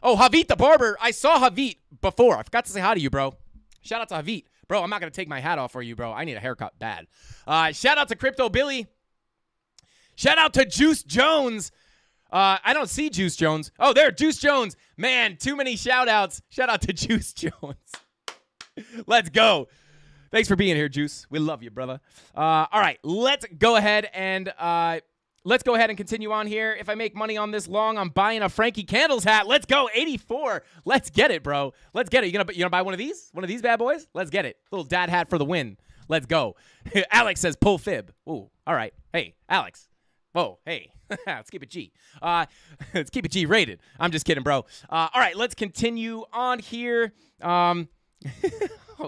Oh, Havit the Barber. I saw Havit before. I forgot to say hi to you, bro. Shout out to Havit. Bro, I'm not going to take my hat off for you, bro. I need a haircut bad. Shout out to Crypto Billy. Shout out to Juice Jones. I don't see Juice Jones. Oh, there, Juice Jones. Man, too many shout outs. Shout out to Juice Jones. Let's go. Thanks for being here, Juice. We love you, brother. All right, let's go ahead and continue on here. If I make money on this long, I'm buying a Frankie Candles hat. Let's go, 84. Let's get it, bro. Let's get it. You gonna buy one of these? One of these bad boys? Let's get it. Little dad hat for the win. Let's go. Alex says pull fib. Ooh, all right. Hey, Alex. Whoa, hey. Let's keep it G. Let's keep it G rated. I'm just kidding, bro. All right, let's continue on here. Oh,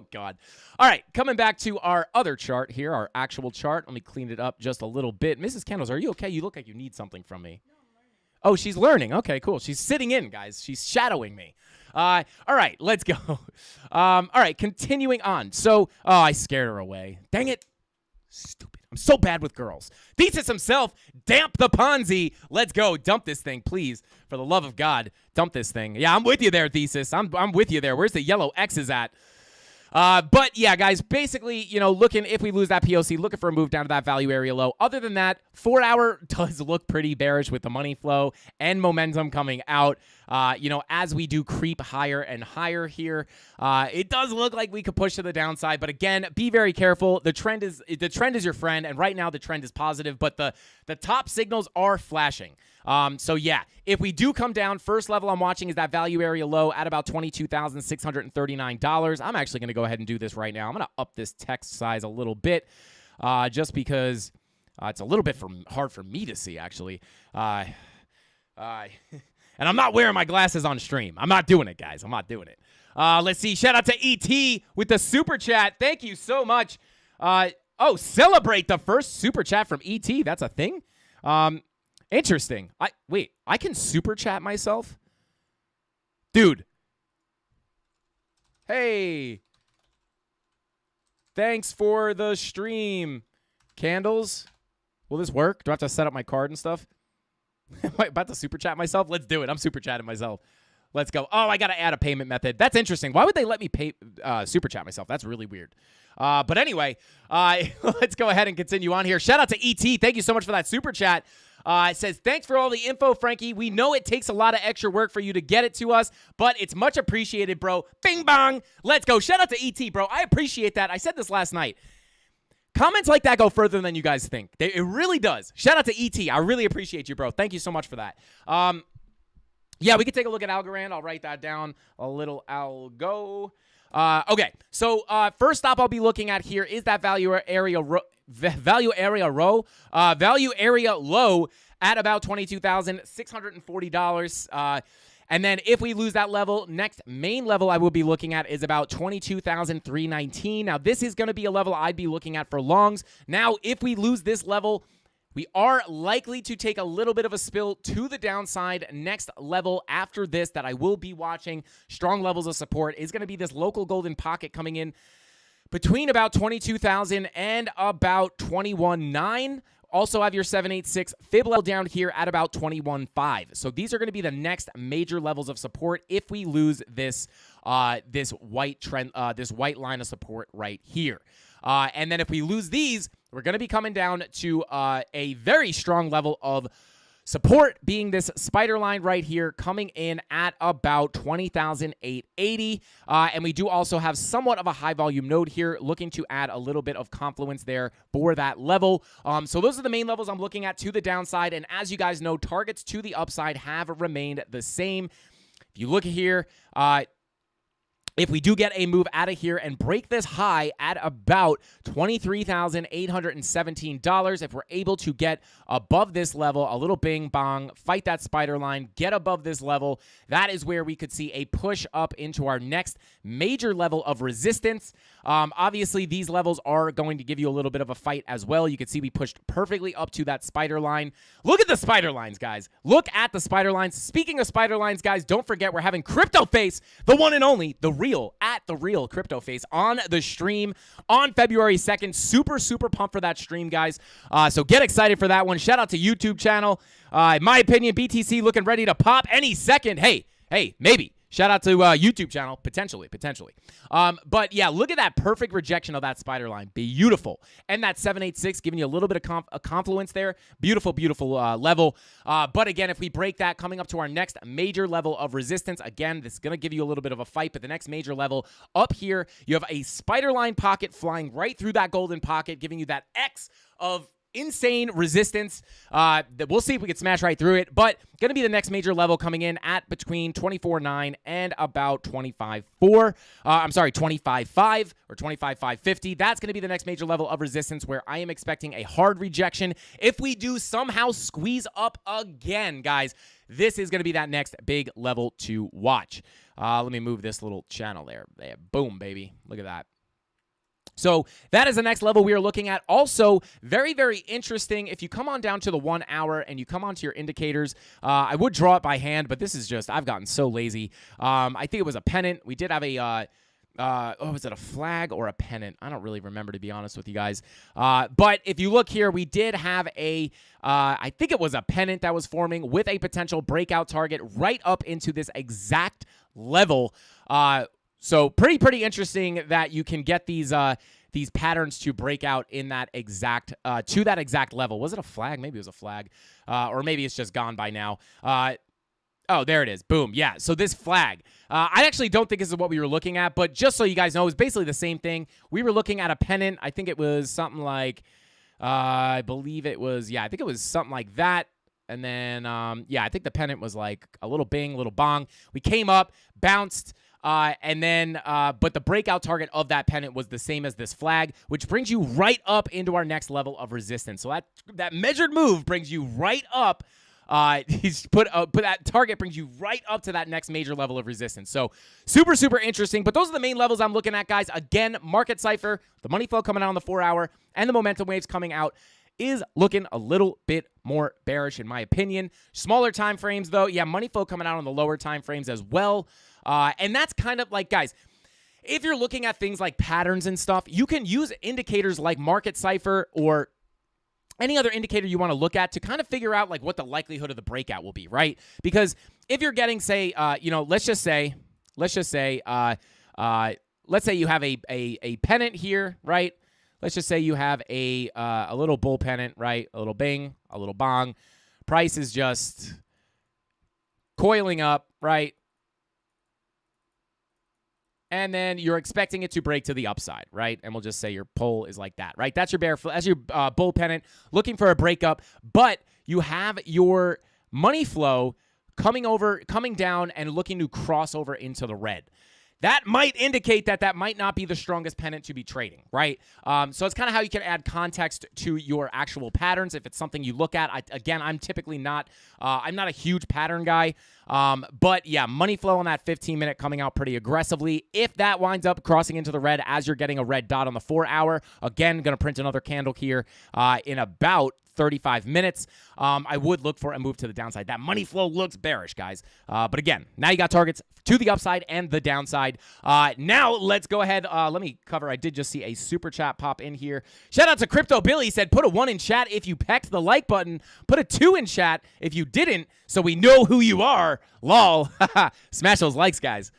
God. All right, coming back to our other chart here, our actual chart. Let me clean it up just a little bit. Mrs. Candles, are you okay? You look like you need something from me. No, I'm learning. Oh, she's learning. Okay, cool. She's sitting in, guys. She's shadowing me. All right, let's go. All right, continuing on. So, I scared her away. Dang it. Stupid. I'm so bad with girls. Thesis himself, damp the Ponzi. Let's go. Dump this thing, please. For the love of God, dump this thing. Yeah, I'm with you there, Thesis. I'm with you there. Where's the yellow X's at? But yeah, guys, basically, looking, if we lose that POC, looking for a move down to that value area low. Other than that, 4 hour does look pretty bearish with the money flow and momentum coming out. As we do creep higher and higher here, it does look like we could push to the downside. But again, be very careful. The trend is your friend, and right now the trend is positive, but the top signals are flashing. So yeah, if we do come down, first level I'm watching is that value area low at about $22,639. I'm actually going to go ahead and do this right now. I'm going to up this text size a little bit, just because it's a little bit hard for me to see, actually. And I'm not wearing my glasses on stream. I'm not doing it, guys. I'm not doing it. Let's see. Shout out to ET with the super chat. Thank you so much. Celebrate the first super chat from ET. That's a thing. Interesting. I can super chat myself? Dude. Hey. Thanks for the stream. Candles. Will this work? Do I have to set up my card and stuff? Am I about to super chat myself? Let's do it. I'm super chatting myself. Let's go. Oh, I got to add a payment method. That's interesting. Why would they let me pay super chat myself? That's really weird. But anyway, let's go ahead and continue on here. Shout out to ET. Thank you so much for that super chat. It says, thanks for all the info, Frankie. We know it takes a lot of extra work for you to get it to us, but it's much appreciated, bro. Bing bong. Let's go. Shout out to ET, bro. I appreciate that. I said this last night. Comments like that go further than you guys think. It really does. Shout out to ET. I really appreciate you, bro. Thank you so much for that. Yeah, we could take a look at Algorand. I'll write that down. A little algo. Okay, so first stop I'll be looking at here is that value area low at about $22,640. And then if we lose that level, next main level I will be looking at is about $22,319. Now, this is going to be a level I'd be looking at for longs. Now, if we lose this level, we are likely to take a little bit of a spill to the downside. Next level after this that I will be watching, strong levels of support, is going to be this local golden pocket coming in between about 22,000 and about 21.9. Also have your 786 fib level down here at about 21.5. So these are going to be the next major levels of support if we lose this white trend, this white line of support right here. And then if we lose these, we're going to be coming down to a very strong level of Support being this spider line right here, coming in at about 20,880. And we do also have somewhat of a high volume node here, looking to add a little bit of confluence there for that level. So those are the main levels I'm looking at to the downside. And as you guys know, targets to the upside have remained the same. If you look here, if we do get a move out of here and break this high at about $23,817, if we're able to get above this level, a little bing bong, fight that spider line, get above this level, that is where we could see a push up into our next major level of resistance. Obviously, these levels are going to give you a little bit of a fight as well. You can see we pushed perfectly up to that spider line. Look at the spider lines, guys. Look at the spider lines. Speaking of spider lines, guys, don't forget we're having Crypto Face, the one and only, the real Crypto Face on the stream on February 2nd. Super pumped for that stream, guys. So get excited for that one. Shout out to YouTube channel. In my opinion, BTC looking ready to pop any second. Hey, maybe. Shout out to YouTube channel, potentially. But yeah, look at that perfect rejection of that spider line. Beautiful. And that 786 giving you a little bit of confluence there. Beautiful level. But again, if we break that, coming up to our next major level of resistance, again, this is going to give you a little bit of a fight, but the next major level up here, you have a spider line pocket flying right through that golden pocket, giving you that X of insane resistance. We'll see if we can smash right through it, but going to be the next major level coming in at between 24.9 and about 25.4. I'm sorry, 25.5 or 25.550. That's going to be the next major level of resistance where I am expecting a hard rejection. If we do somehow squeeze up again, guys, this is going to be that next big level to watch. Let me move this little channel there. Boom, baby. Look at that. So that is the next level we are looking at. Also, very interesting. If you come on down to the 1 hour and you come onto your indicators, I would draw it by hand, but this is just, I've gotten so lazy. I think it was a pennant. We did have a, was it a flag or a pennant? I don't really remember, to be honest with you guys. But if you look here, we did have I think it was a pennant that was forming with a potential breakout target right up into this exact level. So pretty interesting that you can get these patterns to break out in that exact to that exact level. Was it a flag? Maybe it was a flag, or maybe it's just gone by now. Oh, there it is. Boom. Yeah. So this flag, I actually don't think this is what we were looking at, but just so you guys know, it's basically the same thing. We were looking at a pennant. I think it was something like, I believe it was, yeah, I think it was something like that. And then, yeah, I think the pennant was like a little bing, little bong. We came up, bounced. And then, but the breakout target of that pennant was the same as this flag, which brings you right up into our next level of resistance. So that measured move brings you right up. He's put that target brings you right up to that next major level of resistance. So super interesting. But those are the main levels I'm looking at, guys. Again, market cipher, the money flow coming out on the 4 hour, and the momentum waves coming out is looking a little bit more bearish in my opinion. Smaller time frames though, yeah, money flow coming out on the lower time frames as well. And that's kind of like, guys, if you're looking at things like patterns and stuff, you can use indicators like market cipher or any other indicator you want to look at to kind of figure out like what the likelihood of the breakout will be, right? Because if you're getting, say, let's just say you have a pennant here, right? Let's just say you have a little bull pennant, right? A little bing, a little bong. Price is just coiling up, right? And then you're expecting it to break to the upside, right? And we'll just say your pull is like that, right? That's your bull pennant, looking for a breakup, but you have your money flow coming down and looking to cross over into the red. That might indicate that might not be the strongest pennant to be trading, right? So it's kind of how you can add context to your actual patterns if it's something you look at. I'm typically not, I'm not a huge pattern guy, but yeah, money flow on that 15-minute coming out pretty aggressively. If that winds up crossing into the red as you're getting a red dot on the 4 hour, again, going to print another candle here in about 35 minutes. I would look for a move to the downside. That money flow looks bearish, guys. But again, now you got targets to the upside and the downside. Now let's go ahead. Let me cover. I did just see a super chat pop in here. Shout out to Crypto Billy. He said, put a 1 in chat if you pecked the like button. Put a 2 in chat if you didn't, so we know who you are. Lol. Smash those likes, guys.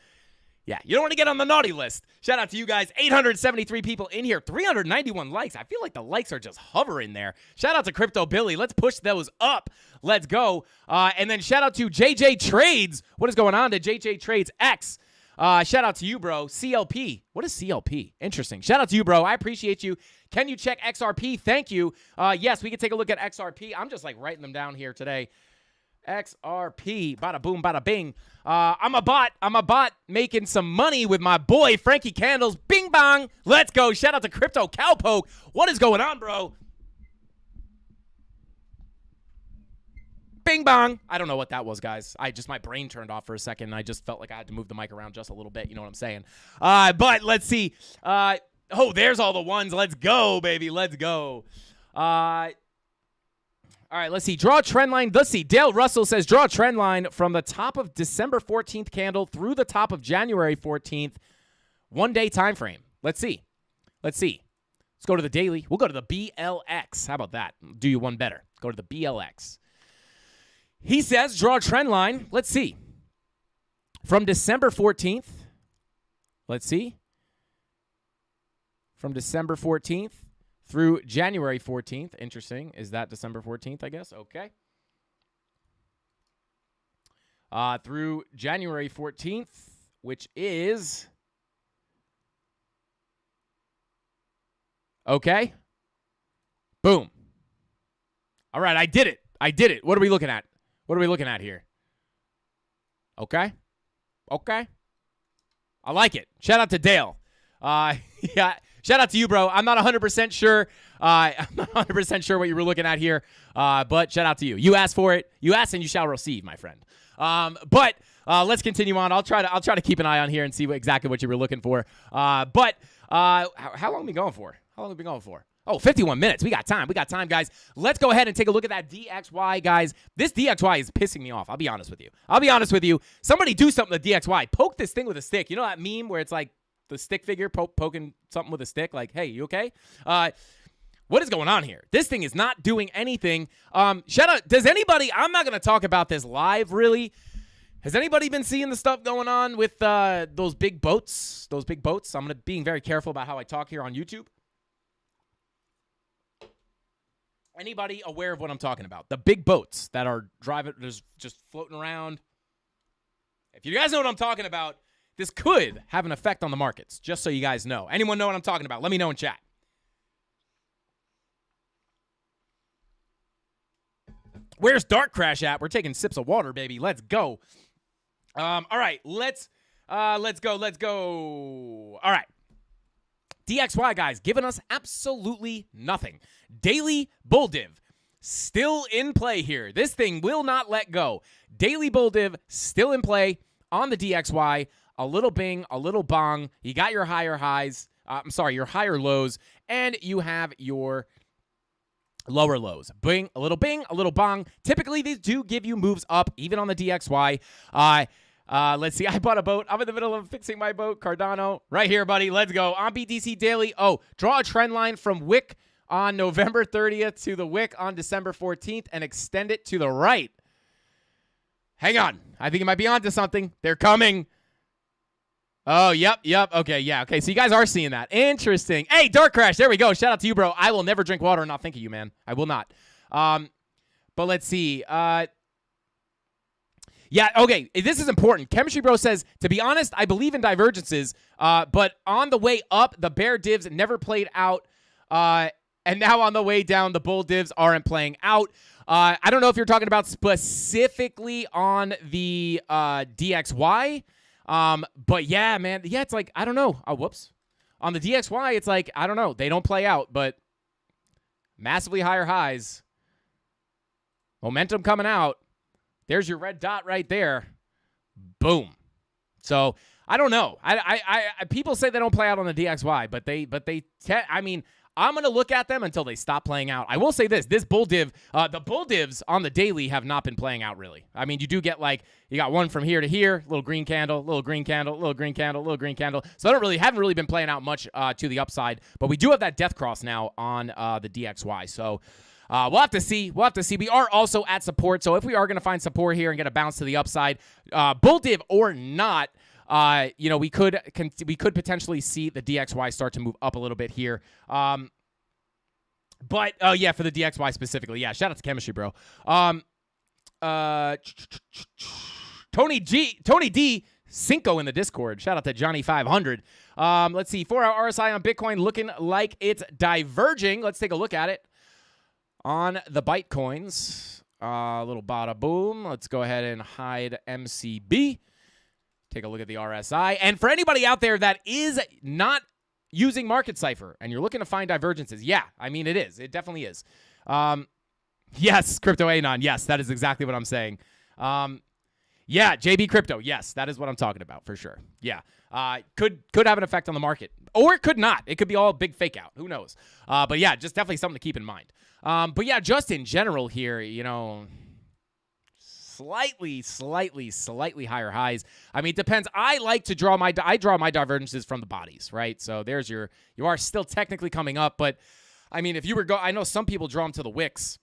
Yeah, you don't want to get on the naughty list. Shout out to you guys. 873 people in here. 391 likes. I feel like the likes are just hovering there. Shout out to Crypto Billy. Let's push those up. Let's go. And then shout out to JJ Trades. What is going on to JJ Trades X? Shout out to you, bro. CLP. What is CLP? Interesting. Shout out to you, bro. I appreciate you. Can you check XRP? Thank you. Yes, we can take a look at XRP. I'm just like writing them down here today. XRP, bada boom, bada bing. I'm a bot making some money with my boy Frankie Candles. Bing bong. Let's go. Shout out to Crypto Cowpoke. What is going on, bro? Bing bong. I don't know what that was, guys. My brain turned off for a second, and I just felt like I had to move the mic around just a little bit. You know what I'm saying? But let's see. There's all the ones. Let's go, baby. Let's go. All right, let's see. Draw a trend line. Let's see. Dale Russell says, draw a trend line from the top of December 14th candle through the top of January 14th. 1 day time frame. Let's see. Let's go to the daily. We'll go to the BLX. How about that? Do you one better. Go to the BLX. He says, draw a trend line. Let's see. From December 14th. Let's see. From December 14th. Through January 14th. Interesting. Is that December 14th, I guess? Okay. Through January 14th, which is... Okay. Boom. All right, I did it. What are we looking at? What are we looking at here? Okay. I like it. Shout out to Dale. Yeah. Shout out to you, bro. I'm not 100% sure. I'm not 100% sure what you were looking at here, but shout out to you. You asked for it. You asked and you shall receive, my friend. But let's continue on. I'll try to keep an eye on here and see exactly what you were looking for. But how long have we going for? Oh, 51 minutes. We got time, guys. Let's go ahead and take a look at that DXY, guys. This DXY is pissing me off. I'll be honest with you. Somebody do something to DXY. Poke this thing with a stick. You know that meme where it's like the stick figure poking something with a stick? Like, hey, you okay? What is going on here? This thing is not doing anything. Shout out. Does anybody, I'm not going to talk about this live, really. Has anybody been seeing the stuff going on with those big boats? I'm being very careful about how I talk here on YouTube. Anybody aware of what I'm talking about? The big boats that are driving, just floating around. If you guys know what I'm talking about, this could have an effect on the markets, just so you guys know. Anyone know what I'm talking about? Let me know in chat. Where's Dark Crash at? We're taking sips of water, baby. Let's go. All right, let's go. All right. DXY, guys, giving us absolutely nothing. Daily bull div still in play here. This thing will not let go. Daily bull div still in play on the DXY. A little bing, a little bong. You got your higher highs. Your higher lows, and you have your lower lows. Bing, a little bong. Typically, these do give you moves up, even on the DXY. Let's see. I bought a boat. I'm in the middle of fixing my boat. Cardano. Right here, buddy. Let's go. On BTC Daily. Oh, draw a trend line from wick on November 30th to the wick on December 14th and extend it to the right. Hang on. I think it might be onto something. They're coming. Oh, yep. Okay, yeah. Okay, so you guys are seeing that. Interesting. Hey, Dark Crash. There we go. Shout out to you, bro. I will never drink water and not think of you, man. I will not. But let's see. Yeah, okay, this is important. Chemistry Bro says, to be honest, I believe in divergences, but on the way up, the bear divs never played out, and now on the way down, the bull divs aren't playing out. I don't know if you're talking about specifically on the DXY, but yeah, man, yeah, it's like, I don't know. Oh, whoops. On the DXY, it's like, I don't know. They don't play out, but massively higher highs. Momentum coming out. There's your red dot right there. Boom. So I don't know. I people say they don't play out on the DXY, but I mean, I'm gonna look at them until they stop playing out. I will say this bull div, the bull divs on the daily have not been playing out really. I mean, you do get like you got one from here to here, little green candle, little green candle, little green candle, little green candle. So I haven't really been playing out much to the upside, but we do have that death cross now on the DXY. So. We'll have to see. We are also at support, so if we are going to find support here and get a bounce to the upside, bull div or not, we could potentially see the DXY start to move up a little bit here. But yeah, for the DXY specifically, yeah. Shout out to Chemistry, bro. Tony D. Cinco in the Discord. Shout out to Johnny 500. Let's see. 4-hour RSI on Bitcoin looking like it's diverging. Let's take a look at it on the Bytecoins. Little bada boom. Let's go ahead and hide MCB. Take a look at the RSI. And for anybody out there that is not using Market Cipher and you're looking to find divergences, yeah, I mean, it is. It definitely is. Yes, Crypto Anon. Yes, that is exactly what I'm saying. Yeah, JB Crypto. Yes, that is what I'm talking about for sure. Yeah, could have an effect on the market, or it could not. It could be all a big fake out. Who knows? But yeah, just definitely something to keep in mind. But yeah, just in general here, slightly higher highs. I mean, it depends. I like to draw my divergences from the bodies, right? So there's you are still technically coming up, but I mean, if you were I know some people draw them to the wicks.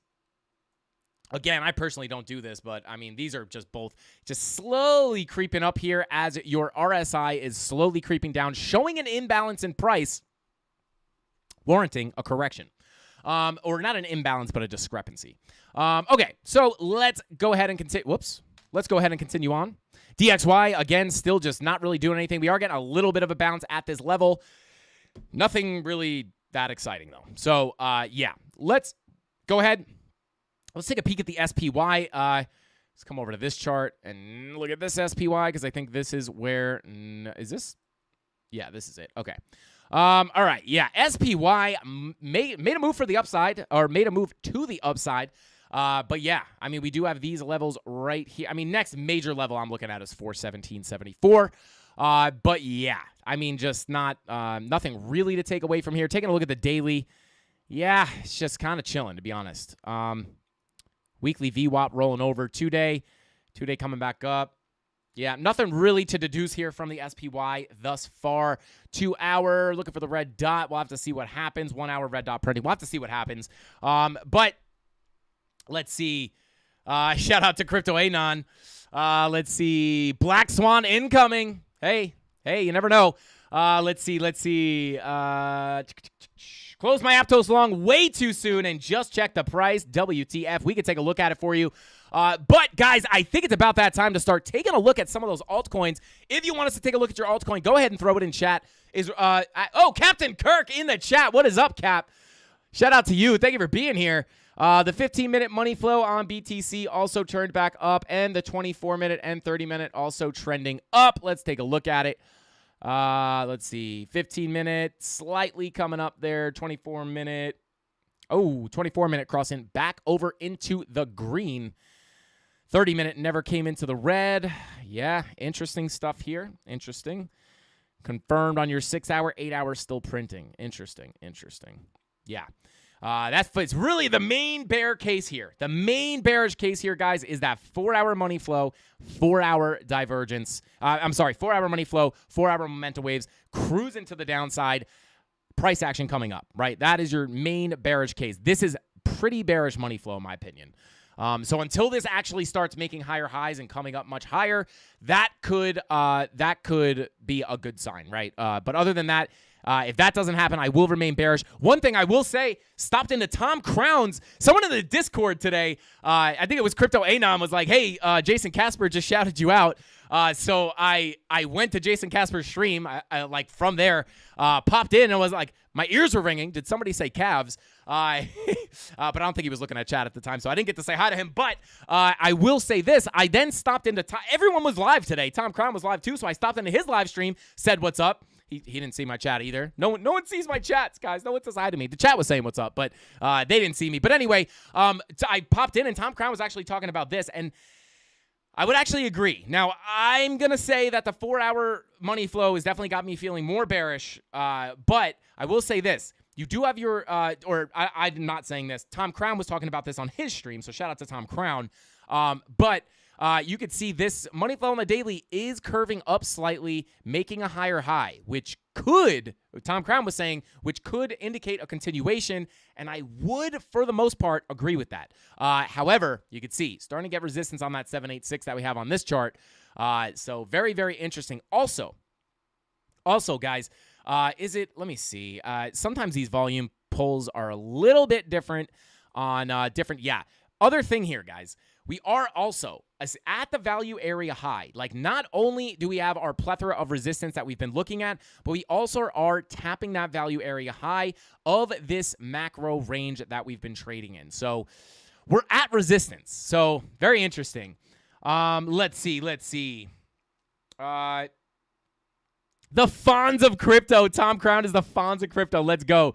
Again, I personally don't do this, but I mean, these are just both just slowly creeping up here as your RSI is slowly creeping down, showing an imbalance in price, warranting a correction. Or not an imbalance, but a discrepancy. Okay, so let's go ahead and continue. Let's go ahead and continue on. DXY, again, still just not really doing anything. We are getting a little bit of a bounce at this level. Nothing really that exciting, though. So, yeah, let's go ahead. Let's take a peek at the SPY. Let's come over to this chart and look at this SPY because I think this is where is this? Yeah, this is it. Okay. All right. Yeah, SPY made a move for the upside, or made a move to the upside. But yeah, I mean, we do have these levels right here. I mean, next major level I'm looking at is 417.74. But yeah, I mean, just nothing really to take away from here. Taking a look at the daily. Yeah, it's just kind of chilling, to be honest. Weekly VWAP rolling over 2-day coming back up. Yeah, nothing really to deduce here from the SPY thus far. 2 hour, looking for the red dot. We'll have to see what happens. 1 hour red dot printing. We'll have to see what happens. But let's see. Shout out to Crypto Anon. Let's see. Black Swan incoming. Hey, you never know. Let's see. Close my Aptos long way too soon and just check the price. WTF. We could take a look at it for you. But, guys, I think it's about that time to start taking a look at some of those altcoins. If you want us to take a look at your altcoin, go ahead and throw it in chat. Captain Kirk in the chat. What is up, Cap? Shout out to you. Thank you for being here. The 15-minute money flow on BTC also turned back up, and the 24-minute and 30-minute also trending up. Let's take a look at it. Let's see. 15-minute, slightly coming up there. 24-minute. Oh, 24-minute crossing back over into the green. 30-minute never came into the red. Yeah, interesting stuff here. Interesting. Confirmed on your 6-hour, 8-hour still printing. Interesting. Yeah. It's really the main bear case here. The main bearish case here, guys, is that 4-hour money flow, 4-hour divergence. 4-hour money flow, 4-hour momentum waves, cruising to the downside, price action coming up, right? That is your main bearish case. This is pretty bearish money flow, in my opinion. So until this actually starts making higher highs and coming up much higher, that could be a good sign, right? But other than that, if that doesn't happen, I will remain bearish. One thing I will say, stopped into Tom Crown's. Someone in the Discord today, I think it was Crypto Anon, was like, hey, Jason Casper just shouted you out. So I went to Jason Casper's stream, I from there, popped in and was like, my ears were ringing. Did somebody say Cavs? But I don't think he was looking at chat at the time, so I didn't get to say hi to him. But I will say this. I then stopped into everyone was live today. Tom Crown was live too, so I stopped into his live stream, said what's up. He didn't see my chat either. No one sees my chats, guys. No one says hi to me. The chat was saying what's up, but they didn't see me. But anyway, I popped in, and Tom Crown was actually talking about this, and I would actually agree. Now, I'm going to say that the 4-hour money flow has definitely got me feeling more bearish, but I will say this. You do have your, I'm not saying this. Tom Crown was talking about this on his stream, so shout out to Tom Crown. But you could see this money flow on the daily is curving up slightly, making a higher high, which Tom Crown was saying, which could indicate a continuation, and I would, for the most part, agree with that. However, you can see, starting to get resistance on that 786 that we have on this chart. So very, very interesting. Also, guys, let me see. Sometimes these volume pulls are a little bit different on other thing here, guys. We are also at the value area high. Like, not only do we have our plethora of resistance that we've been looking at, but we also are tapping that value area high of this macro range that we've been trading in. So we're at resistance. So very interesting. Let's see. The Fonz of crypto. Tom Crown is the Fonz of crypto. Let's go.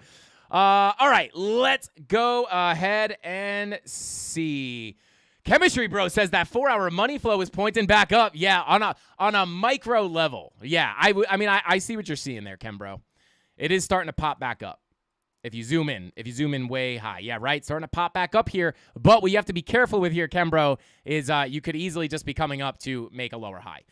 All right, let's go ahead and see. Chemistry Bro says that 4-hour money flow is pointing back up. Yeah, on a micro level. Yeah, I see what you're seeing there, Chem Bro. It is starting to pop back up. If you zoom in way high. Yeah, right? Starting to pop back up here. But what you have to be careful with here, Kembro, is you could easily just be coming up to make a lower high,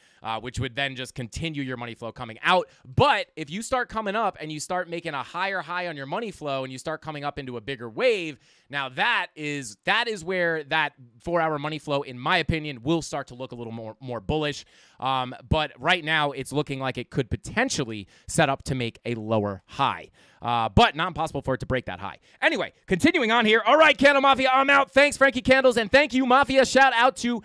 which would then just continue your money flow coming out. But if you start coming up and you start making a higher high on your money flow and you start coming up into a bigger wave, now that is where that 4-hour money flow, in my opinion, will start to look a little more bullish. But right now, it's looking like it could potentially set up to make a lower high. But not impossible for it to break that high. Anyway, continuing on here. All right, Candle Mafia, I'm out. Thanks, Frankie Candles, and thank you, Mafia. Shout out to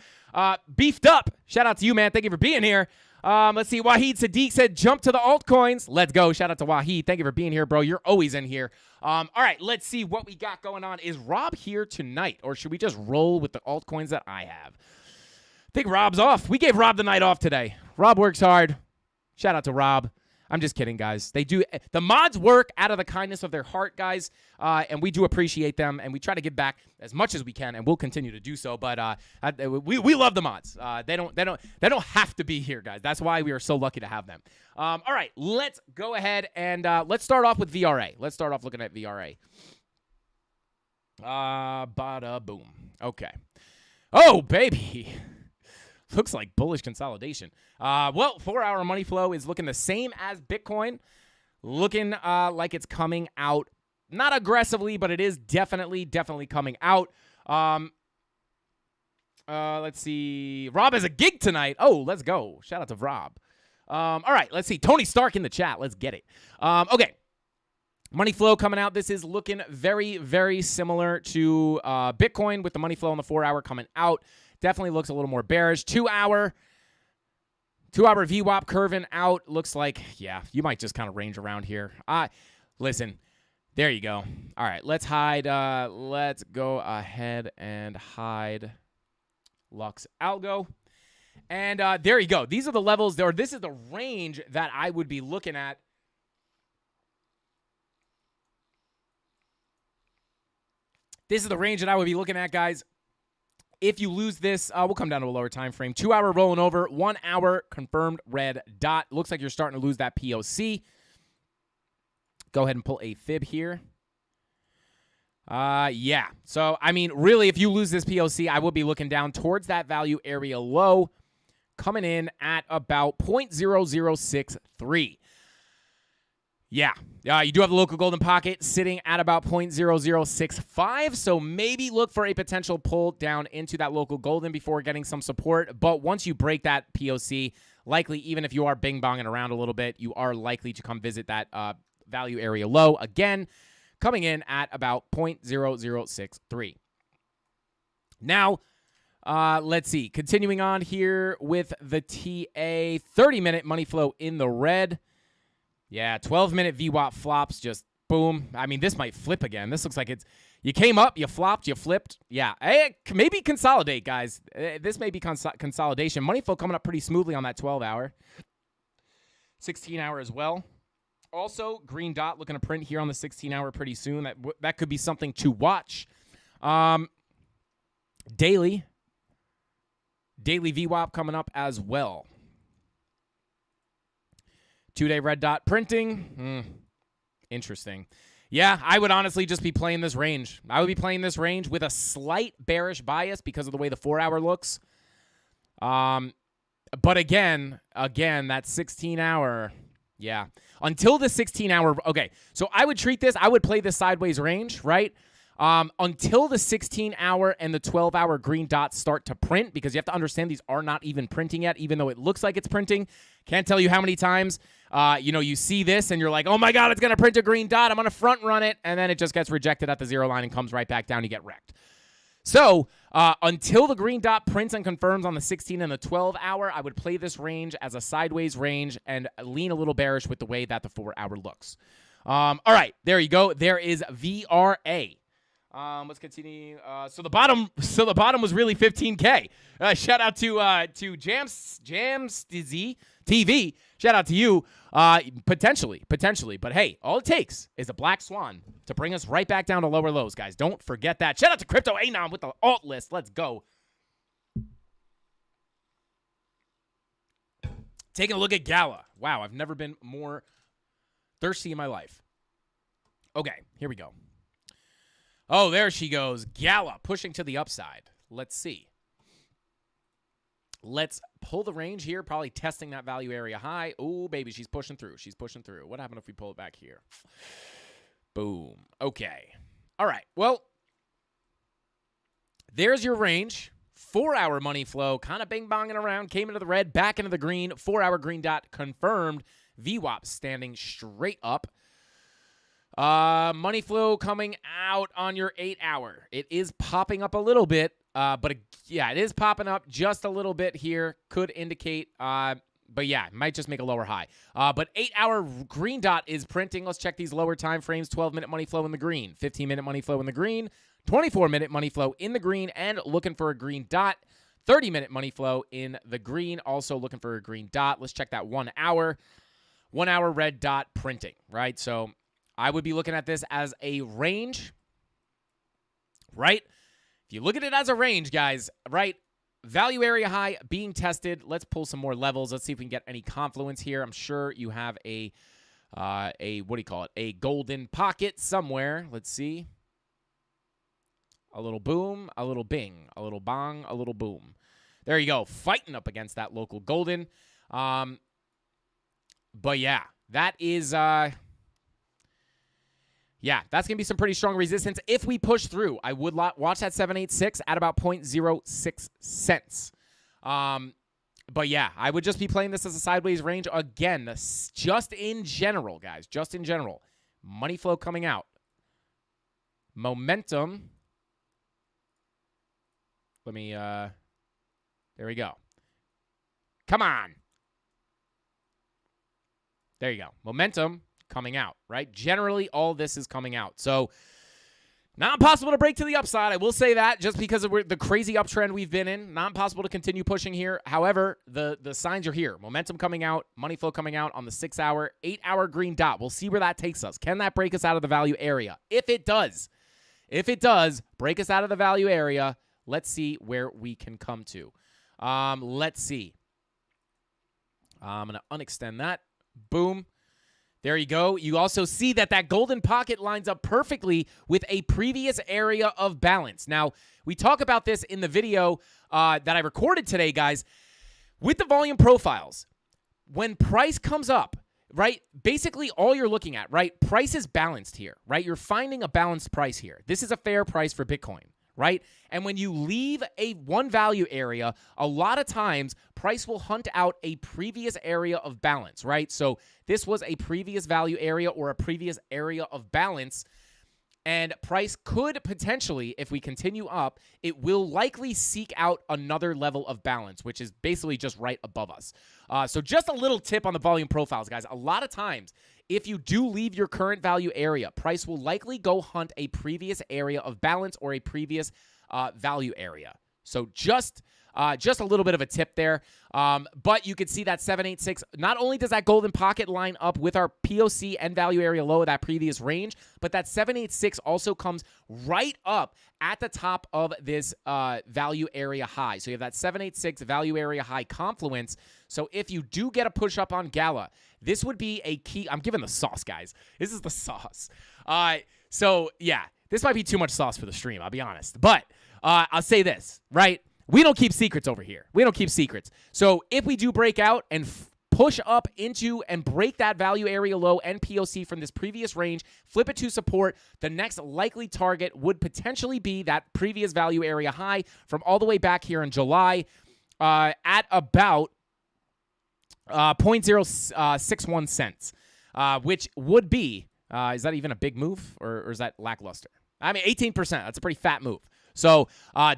Beefed Up. Shout out to you, man. Thank you for being here. Let's see. Wahid Sadiq said, jump to the altcoins. Let's go. Shout out to Wahid. Thank you for being here, bro. You're always in here. All right, let's see what we got going on. Is Rob here tonight, or should we just roll with the altcoins that I have? I think Rob's off. We gave Rob the night off today. Rob works hard. Shout out to Rob. I'm just kidding, guys. They do. The mods work out of the kindness of their heart, guys, and we do appreciate them, and we try to give back as much as we can, and we'll continue to do so. But we love the mods. They don't have to be here, guys. That's why we are so lucky to have them. All right, let's go ahead and let's start off with VRA. Let's start off looking at VRA. Bada boom. Okay. Oh, baby. Looks like bullish consolidation. Well, 4-hour money flow is looking the same as Bitcoin. Looking like it's coming out, not aggressively, but it is definitely coming out. Let's see. Rob has a gig tonight. Oh, let's go. Shout out to Rob. All right, let's see. Tony Stark in the chat. Let's get it. Okay. Money flow coming out. This is looking very, very similar to Bitcoin with the money flow on the 4-hour coming out. Definitely looks a little more bearish. 2-hour VWAP curving out. Looks like, yeah, you might just kind of range around here. Listen, there you go. All right, let's hide. Let's go ahead and hide Lux Algo. And there you go. These are the levels, or this is the range that I would be looking at. This is the range that I would be looking at, guys. If you lose this, we'll come down to a lower time frame. 2-hour rolling over, 1-hour confirmed red dot. Looks like you're starting to lose that POC. Go ahead and pull a fib here. Yeah. So, I mean, really, if you lose this POC, I will be looking down towards that value area low, coming in at about 0.0063. Yeah. You do have the local golden pocket sitting at about 0.0065, so maybe look for a potential pull down into that local golden before getting some support. But once you break that POC, likely, even if you are bing-bonging around a little bit, you are likely to come visit that value area low again, coming in at about 0.0063. Now, let's see. Continuing on here with the TA, 30-minute money flow in the red. Yeah, 12-minute VWAP flops, just boom. I mean, this might flip again. This looks like it's, you came up, you flopped, you flipped. Yeah, maybe consolidate, guys. This may be consolidation. Money flow coming up pretty smoothly on that 12-hour. 16-hour as well. Also, green dot looking to print here on the 16-hour pretty soon. That could be something to watch. Daily VWAP coming up as well. 2-day red dot printing. Interesting. Yeah, I would honestly just be playing this range. I would be playing this range with a slight bearish bias because of the way the 4-hour looks. But again, that 16-hour, Yeah. Until the 16-hour. Okay. So I would treat this. I would play this sideways range, right? Until the 16-hour and the 12-hour green dots start to print, because you have to understand these are not even printing yet, even though it looks like it's printing. Can't tell you how many times, you see this and you're like, oh my God, it's going to print a green dot. I'm going to front run it. And then it just gets rejected at the 0 line and comes right back down. You get wrecked. So until the green dot prints and confirms on the 16 and the 12-hour, I would play this range as a sideways range and lean a little bearish with the way that the 4-hour looks. All right, there you go. There is VRA. Let's continue. So the bottom was really 15K. Shout out to Jams TV. Shout out to you. Potentially. But hey, all it takes is a black swan to bring us right back down to lower lows, guys. Don't forget that. Shout out to Crypto Anon with the alt list. Let's go. Taking a look at Gala. Wow, I've never been more thirsty in my life. Okay, here we go. Oh, there she goes. Gala pushing to the upside. Let's see. Let's pull the range here, probably testing that value area high. Oh, baby, she's pushing through. What happened if we pull it back here? Boom. Okay. All right. Well, there's your range. 4-hour money flow, kind of bing-bonging around, came into the red, back into the green. 4-hour green dot confirmed. VWAP standing straight up. Money flow coming out on your 8-hour. It is popping up a little bit, but it is popping up just a little bit here. Could indicate, but yeah, might just make a lower high. But 8-hour green dot is printing. Let's check these lower time frames. 12-minute money flow in the green, 15-minute money flow in the green, 24-minute money flow in the green, and looking for a green dot. 30-minute money flow in the green, also looking for a green dot. Let's check that 1 hour. 1 hour red dot printing, right? So I would be looking at this as a range, right? If you look at it as a range, guys, right? Value area high being tested. Let's pull some more levels. Let's see if we can get any confluence here. I'm sure you have a what do you call it? A golden pocket somewhere. Let's see. A little boom, a little bing, a little bong, a little boom. There you go. Fighting up against that local golden. But yeah, that is yeah, that's going to be some pretty strong resistance. If we push through, I would watch that 786 at about 0.06 cents. But yeah, I would just be playing this as a sideways range. Again, just in general, guys, just in general. Money flow coming out. Momentum. Let me, there we go. Come on. There you go. Momentum coming out, right? Generally, all this is coming out. So, not impossible to break to the upside. I will say that just because of the crazy uptrend we've been in. Not impossible to continue pushing here. However, the signs are here. Momentum coming out, money flow coming out on the 6-hour, 8-hour green dot. We'll see where that takes us. Can that break us out of the value area? If it does, break us out of the value area, let's see where we can come to. Let's see. I'm going to unextend that. Boom. There you go. You also see that golden pocket lines up perfectly with a previous area of balance. Now, we talk about this in the video that I recorded today, guys. With the volume profiles, when price comes up, right, basically all you're looking at, right, price is balanced here, right? You're finding a balanced price here. This is a fair price for Bitcoin, right? And when you leave one value area, a lot of times price will hunt out a previous area of balance, right? So this was a previous value area or a previous area of balance, and price could potentially, if we continue up, it will likely seek out another level of balance, which is basically just right above us. So just a little tip on the volume profiles, guys. A lot of times, if you do leave your current value area, price will likely go hunt a previous area of balance or a previous value area. So just a little bit of a tip there. But you can see that 786, not only does that golden pocket line up with our POC and value area low of that previous range, but that 786 also comes right up at the top of this value area high. So you have that 786 value area high confluence. So if you do get a push up on Gala, this would be a key. I'm giving the sauce, guys. This is the sauce. So yeah, this might be too much sauce for the stream, I'll be honest. But I'll say this, right? We don't keep secrets over here. We don't keep secrets. So if we do break out and push up into and break that value area low and POC from this previous range, flip it to support, the next likely target would potentially be that previous value area high from all the way back here in July at about 0.061 cents, which would be, is that even a big move or is that lackluster? I mean, 18%. That's a pretty fat move. So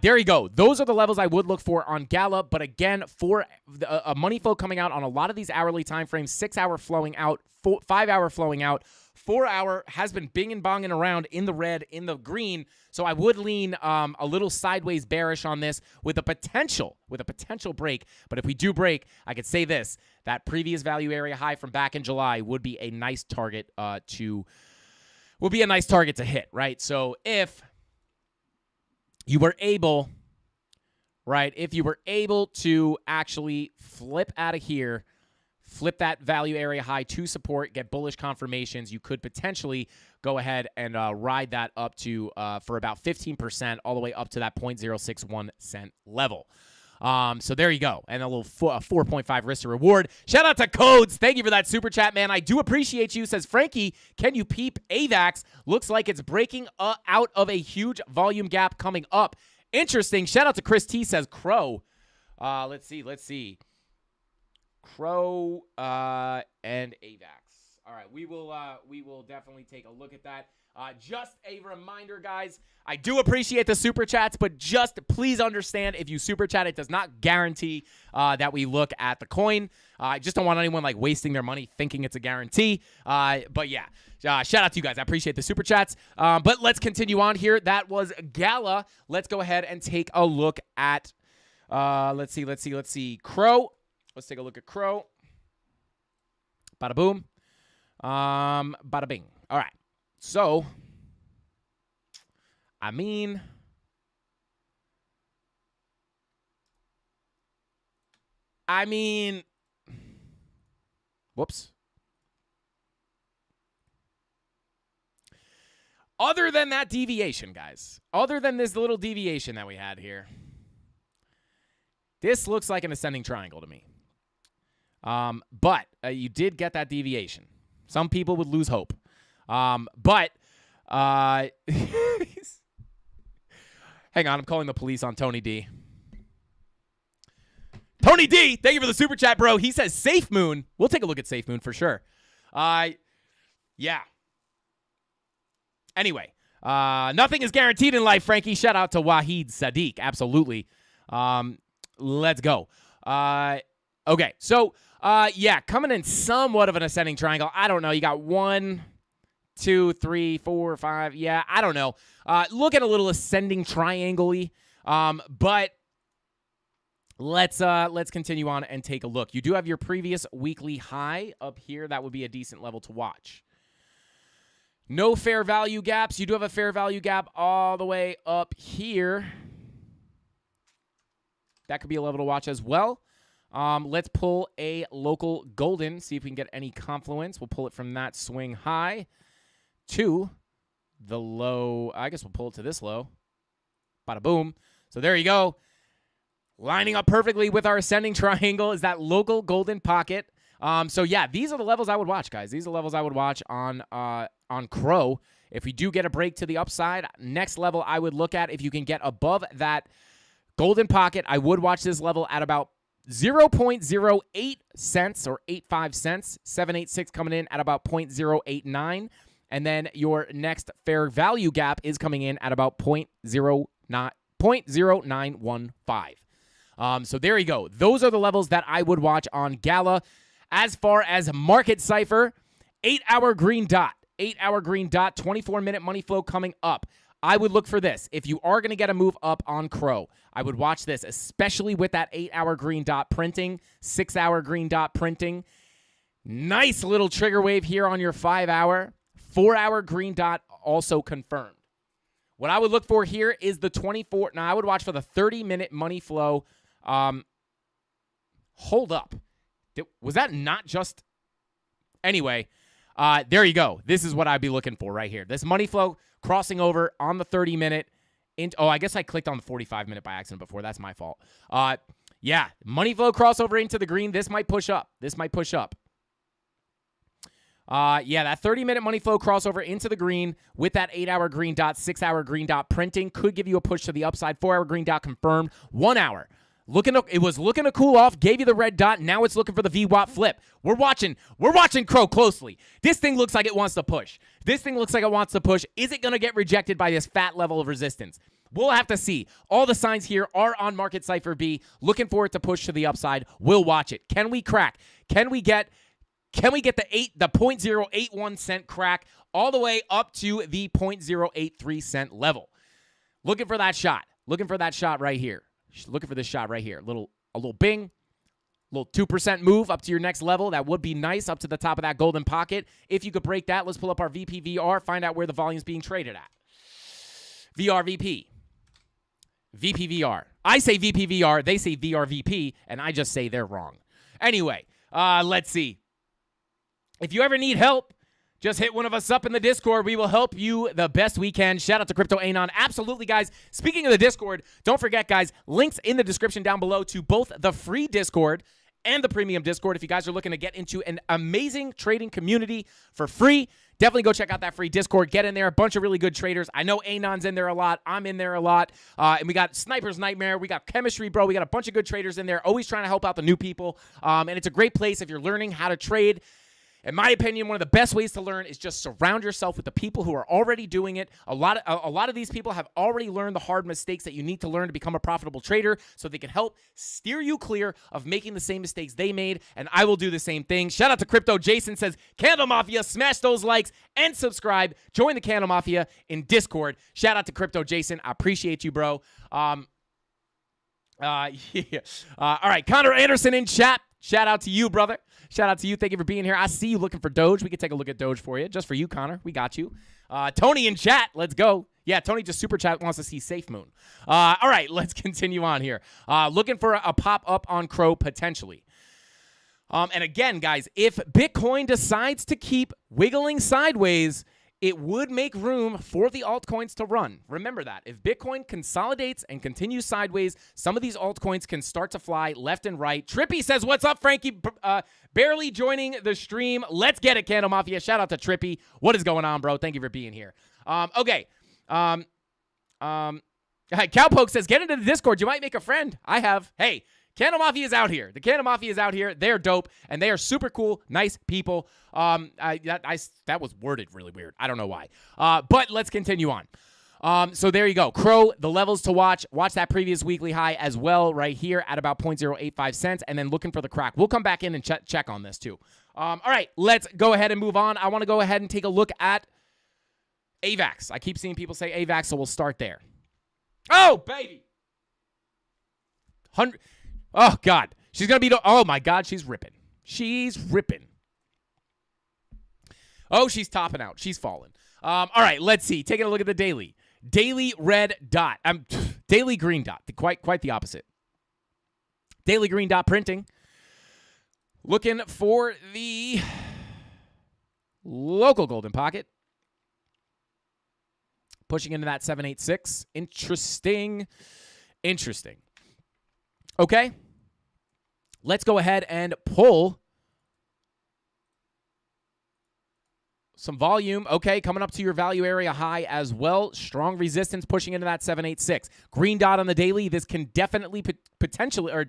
there you go. Those are the levels I would look for on Gala. But again, for a money flow coming out on a lot of these hourly time frames, 6 hour flowing out, 5 hour flowing out, 4 hour has been bing and bonging around in the red, in the green. So I would lean a little sideways bearish on this with a potential break. But if we do break, I could say this: that previous value area high from back in July would be a nice target to hit, right? So if you were able, right, if you were able to actually flip out of here, flip that value area high to support, get bullish confirmations, you could potentially go ahead and ride that up to for about 15%, all the way up to that 0.061 cent level. So there you go. And a little 4.5 risk to reward. Shout out to Codes. Thank you for that super chat, man. I do appreciate you. Says, Frankie, can you peep AVAX? Looks like it's breaking out of a huge volume gap coming up. Interesting. Shout out to Chris T. Says, Crow. Let's see. Crow and AVAX. All right, we will definitely take a look at that. Just a reminder, guys, I do appreciate the super chats, but just please understand, if you super chat, it does not guarantee that we look at the coin. I just don't want anyone like wasting their money thinking it's a guarantee. But yeah, shout out to you guys. I appreciate the super chats. But let's continue on here. That was Gala. Let's go ahead and take a look at, let's see, Crow. Let's take a look at Crow. Bada boom. Bada bing. All right. So, I mean, whoops. Other than that deviation, guys, other than this little deviation that we had here, this looks like an ascending triangle to me. But you did get that deviation. Some people would lose hope. But hang on, I'm calling the police on Tony D. Tony D, thank you for the super chat, bro. He says Safe Moon. We'll take a look at Safe Moon for sure. Yeah. Anyway, nothing is guaranteed in life, Frankie. Shout out to Wahid Sadiq. Absolutely. Let's go. Okay, so yeah, coming in somewhat of an ascending triangle. I don't know. You got 1, 2, 3, 4, 5. Yeah, I don't know. Look at a little ascending triangle-y. But let's continue on and take a look. You do have your previous weekly high up here. That would be a decent level to watch. No fair value gaps. You do have a fair value gap all the way up here. That could be a level to watch as well. Let's pull a local golden, see if we can get any confluence. We'll pull it from that swing high to the low. I guess we'll pull it to this low. Bada boom. So there you go. Lining up perfectly with our ascending triangle is that local golden pocket. So yeah, these are the levels I would watch, guys. These are the levels I would watch on Crow. If we do get a break to the upside, next level I would look at, if you can get above that golden pocket, I would watch this level at about 0.08 cents or 85 cents. 786 coming in at about 0.089. And then your next fair value gap is coming in at about 0.0915. So there you go. Those are the levels that I would watch on Gala. As far as Market Cipher, 8-hour green dot. 8-hour green dot, 24-minute money flow coming up. I would look for this. If you are going to get a move up on Crow, I would watch this, especially with that 8-hour green dot printing, 6-hour green dot printing. Nice little trigger wave here on your 5-hour. 4-hour green dot also confirmed. What I would look for here is the 24. Now, I would watch for the 30-minute money flow. Hold up. Was that not just... Anyway, there you go. This is what I'd be looking for right here. This money flow crossing over on the 30-minute. Oh, I guess I clicked on the 45-minute by accident before. That's my fault. Yeah, money flow crossover into the green. This might push up. Yeah, that 30-minute money flow crossover into the green with that 8-hour green dot, 6-hour green dot printing could give you a push to the upside. 4-hour green dot confirmed. 1 hour. It was looking to cool off, gave you the red dot. Now it's looking for the VWAP flip. We're watching Crow closely. This thing looks like it wants to push. Is it going to get rejected by this fat level of resistance? We'll have to see. All the signs here are on Market Cipher B. Looking for it to push to the upside. We'll watch it. Can we crack? Can we get the 0.081 cent crack all the way up to the 0.083 cent level? Looking for that shot. Right here. Looking for this shot right here. A little bing. Little 2% move up to your next level. That would be nice, up to the top of that golden pocket. If you could break that, let's pull up our VPVR, find out where the volume's being traded at. VRVP. VPVR. I say VPVR, they say VRVP, and I just say they're wrong. Anyway, let's see. If you ever need help, just hit one of us up in the Discord. We will help you the best we can. Shout out to Crypto Anon. Absolutely, guys. Speaking of the Discord, don't forget, guys, links in the description down below to both the free Discord and the premium Discord. If you guys are looking to get into an amazing trading community for free, definitely go check out that free Discord. Get in there. A bunch of really good traders. I know Anon's in there a lot. I'm in there a lot. And we got Sniper's Nightmare. We got Chemistry Bro. We got a bunch of good traders in there, always trying to help out the new people. And it's a great place if you're learning how to trade. In my opinion, one of the best ways to learn is just surround yourself with the people who are already doing it. A lot of these people have already learned the hard mistakes that you need to learn to become a profitable trader, so they can help steer you clear of making the same mistakes they made, and I will do the same thing. Shout out to Crypto Jason, says, Candle Mafia, smash those likes and subscribe. Join the Candle Mafia in Discord. Shout out to Crypto Jason. I appreciate you, bro. Yeah. All right, Connor Anderson in chat. Shout out to you, brother. Shout out to you. Thank you for being here. I see you looking for Doge. We can take a look at Doge for you. Just for you, Connor. We got you. Tony in chat. Let's go. Yeah, Tony just super chat wants to see Safe Moon. All right, let's continue on here. Looking for a pop-up on Crow potentially. And again, guys, if Bitcoin decides to keep wiggling sideways, it would make room for the altcoins to run. Remember that. If Bitcoin consolidates and continues sideways, some of these altcoins can start to fly left and right. Trippy says, what's up, Frankie? Barely joining the stream. Let's get it, Candle Mafia. Shout out to Trippy. What is going on, bro? Thank you for being here. Okay. Cowpoke says, get into the Discord. You might make a friend. I have. Hey, Candle Mafia is out here. The Candle Mafia is out here. They're dope, and they are super cool, nice people. That was worded really weird. I don't know why. But let's continue on. So there you go. Crow, the levels to watch. Watch that previous weekly high as well right here at about 0.085 cents, and then looking for the crack. We'll come back in and check on this too. All right, let's go ahead and move on. I want to go ahead and take a look at AVAX. I keep seeing people say AVAX, so we'll start there. Oh, baby. Oh, God. She's going to be... Oh, my God. She's ripping. Oh, she's topping out. She's falling. All right, let's see. Taking a look at the daily. Daily red dot. Daily green dot. Quite the opposite. Daily green dot printing. Looking for the local golden pocket. Pushing into that 786. Interesting. Okay. Let's go ahead and pull some volume. Okay, coming up to your value area high as well. Strong resistance pushing into that 786. Green dot on the daily. This can definitely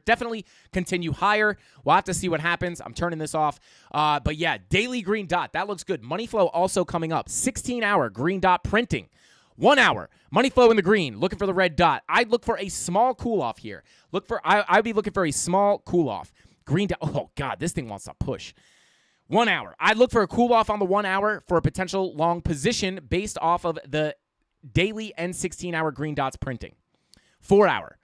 definitely continue higher. We'll have to see what happens. I'm turning this off. But yeah, daily green dot. That looks good. Money flow also coming up. 16-hour green dot printing. 1 hour. Money flow in the green. Looking for the red dot. I'd look for a small cool-off here. I'd be looking for a small cool-off. Green dot. Oh, God, this thing wants to push. 1 hour. I'd look for a cool-off on the 1 hour for a potential long position based off of the daily and 16-hour green dots printing. 4 hour.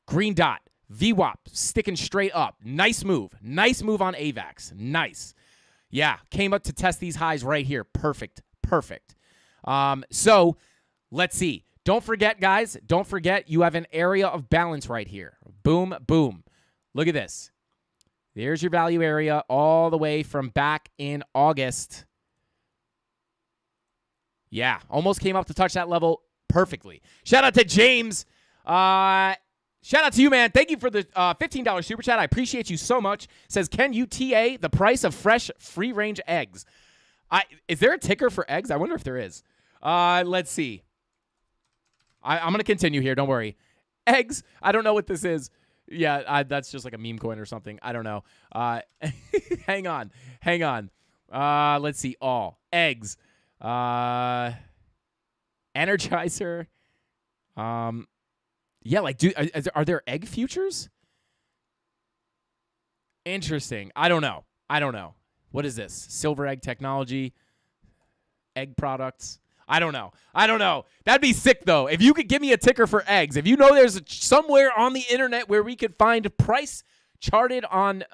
Green dot. VWAP. Sticking straight up. Nice move. Nice move on AVAX. Nice. Yeah. Came up to test these highs right here. Perfect. So... let's see. Don't forget, guys. Don't forget, you have an area of balance right here. Boom, boom. Look at this. There's your value area all the way from back in August. Yeah, almost came up to touch that level perfectly. Shout out to James. Shout out to you, man. Thank you for the $15 super chat. I appreciate you so much. Says, can you TA the price of fresh free-range eggs? Is there a ticker for eggs? I wonder if there is. Let's see. I'm going to continue here. Don't worry. Eggs. I don't know what this is. Yeah, that's just like a meme coin or something. I don't know. Hang on. Let's see. All. Eggs. Energizer. Yeah, like, are there egg futures? Interesting. I don't know. What is this? Silver egg technology? Egg products? I don't know. That'd be sick, though. If you could give me a ticker for eggs, if you know there's somewhere on the internet where we could find price charted on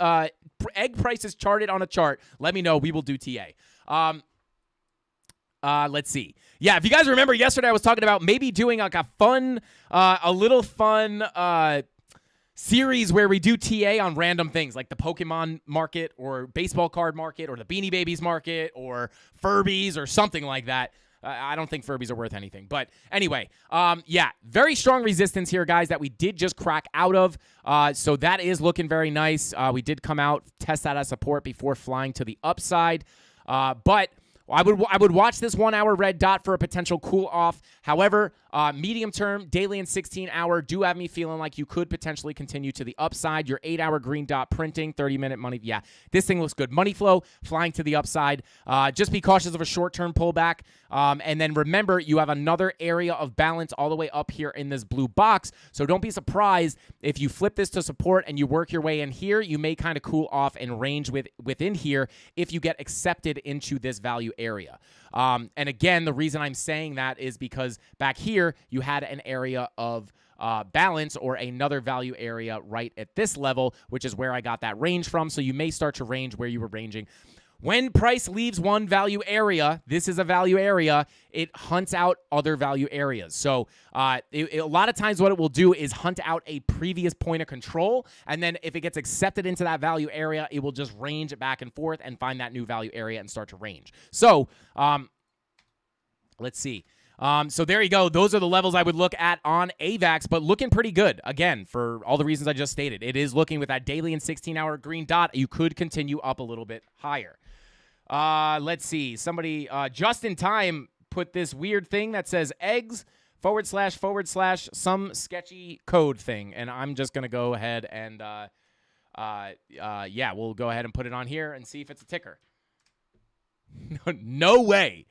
egg prices charted on a chart, let me know. We will do TA. Let's see. Yeah, if you guys remember yesterday, I was talking about maybe doing like a little fun series where we do TA on random things like the Pokemon market or baseball card market or the Beanie Babies market or Furbies or something like that. I don't think Furbies are worth anything. But anyway, yeah, very strong resistance here, guys, that we did just crack out of. So that is looking very nice. We did come out, test that as support before flying to the upside. But I would watch this 1 hour red dot for a potential cool off. However, medium term, daily and 16 hour do have me feeling like you could potentially continue to the upside. Your 8 hour green dot printing, 30-minute money. Yeah, this thing looks good. Money flow flying to the upside. Just be cautious of a short term pullback. And then remember, you have another area of balance all the way up here in this blue box. So don't be surprised if you flip this to support and you work your way in here. You may kind of cool off and range within here if you get accepted into this value area. And again, the reason I'm saying that is because back here, you had an area of balance or another value area right at this level, which is where I got that range from. So you may start to range where you were ranging. When price leaves one value area, this is a value area, it hunts out other value areas. So a lot of times what it will do is hunt out a previous point of control, and then if it gets accepted into that value area, it will just range it back and forth and find that new value area and start to range. So let's see. So there you go. Those are the levels I would look at on AVAX, but looking pretty good. Again, for all the reasons I just stated, it is looking with that daily and 16-hour green dot. You could continue up a little bit higher. Let's see. Somebody, just in time, put this weird thing that says eggs / some sketchy code thing. And I'm just going to go ahead and, yeah, we'll go ahead and put it on here and see if it's a ticker. No way.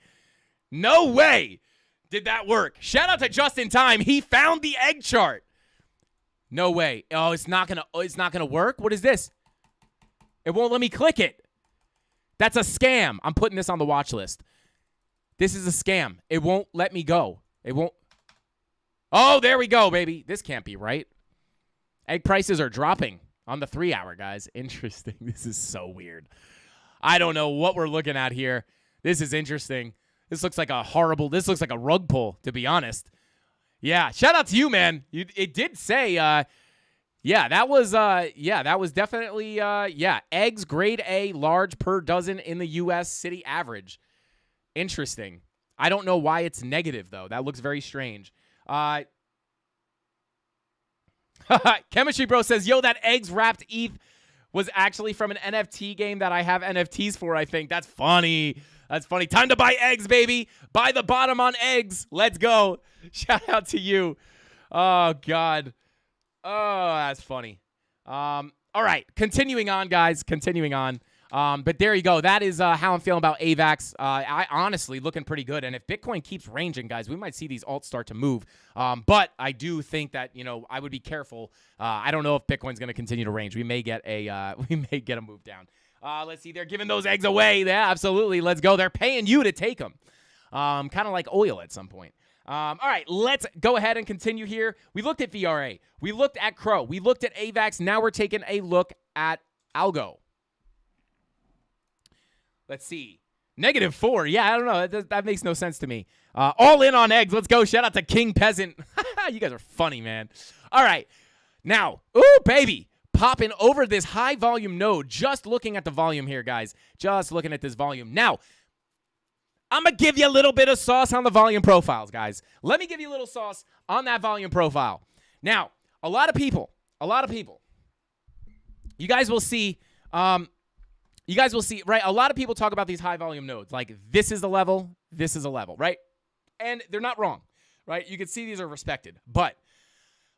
No way did that work. Shout out to Just in Time. He found the egg chart. No way. Oh, it's not gonna work? What is this? It won't let me click it. That's a scam. I'm putting this on the watch list. This is a scam. It won't let me go. It won't. Oh, there we go, baby. This can't be right. Egg prices are dropping on the 3 hour, guys. Interesting. This is so weird. I don't know what we're looking at here. This is interesting. This looks like this looks like a rug pull, to be honest. Yeah, shout out to you, man. It did say, yeah, that was definitely, yeah, eggs grade A large per dozen in the U.S. city average. Interesting. I don't know why it's negative, though. That looks very strange. Chemistry Bro says, yo, that eggs wrapped ETH was actually from an NFT game that I have NFTs for, I think. That's funny. That's funny. Time to buy eggs, baby. Buy the bottom on eggs. Let's go. Shout out to you. Oh, God. Oh, that's funny. All right. Continuing on, guys. Continuing on. But there you go. That is how I'm feeling about AVAX. I honestly looking pretty good. And if Bitcoin keeps ranging, guys, we might see these alts start to move. But I do think that, I would be careful. I don't know if Bitcoin's going to continue to range. We may get a move down. Let's see. They're giving those eggs away. Yeah, absolutely. Let's go. They're paying you to take them. Kind of like oil at some point. All right, let's go ahead and continue here. We looked at VRA. We looked at Crow. We looked at AVAX. Now we're taking a look at Algo. Let's see. -4. Yeah, I don't know. That makes no sense to me. All in on eggs. Let's go. Shout out to King Peasant. You guys are funny, man. All right. Now, ooh, baby. Popping over this high volume node. Just looking at the volume here, guys. Just looking at this volume. Now, I'm going to give you a little bit of sauce on the volume profiles, guys. Let me give you a little sauce on that volume profile. Now, a lot of people, you guys will see, right? A lot of people talk about these high volume nodes. Like this is the level, this is a level, right? And they're not wrong, right? You can see these are respected. But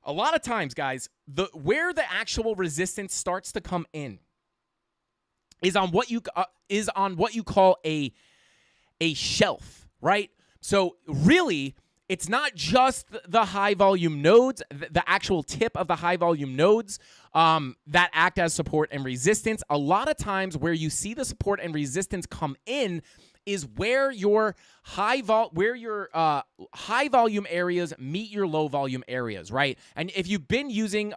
a lot of times, guys, where the actual resistance starts to come in is on what you call a shelf, right? So really, it's not just the high volume nodes, the actual tip of the high volume nodes that act as support and resistance. A lot of times where you see the support and resistance come in is where your high volume areas meet your low volume areas, right? And if you've been using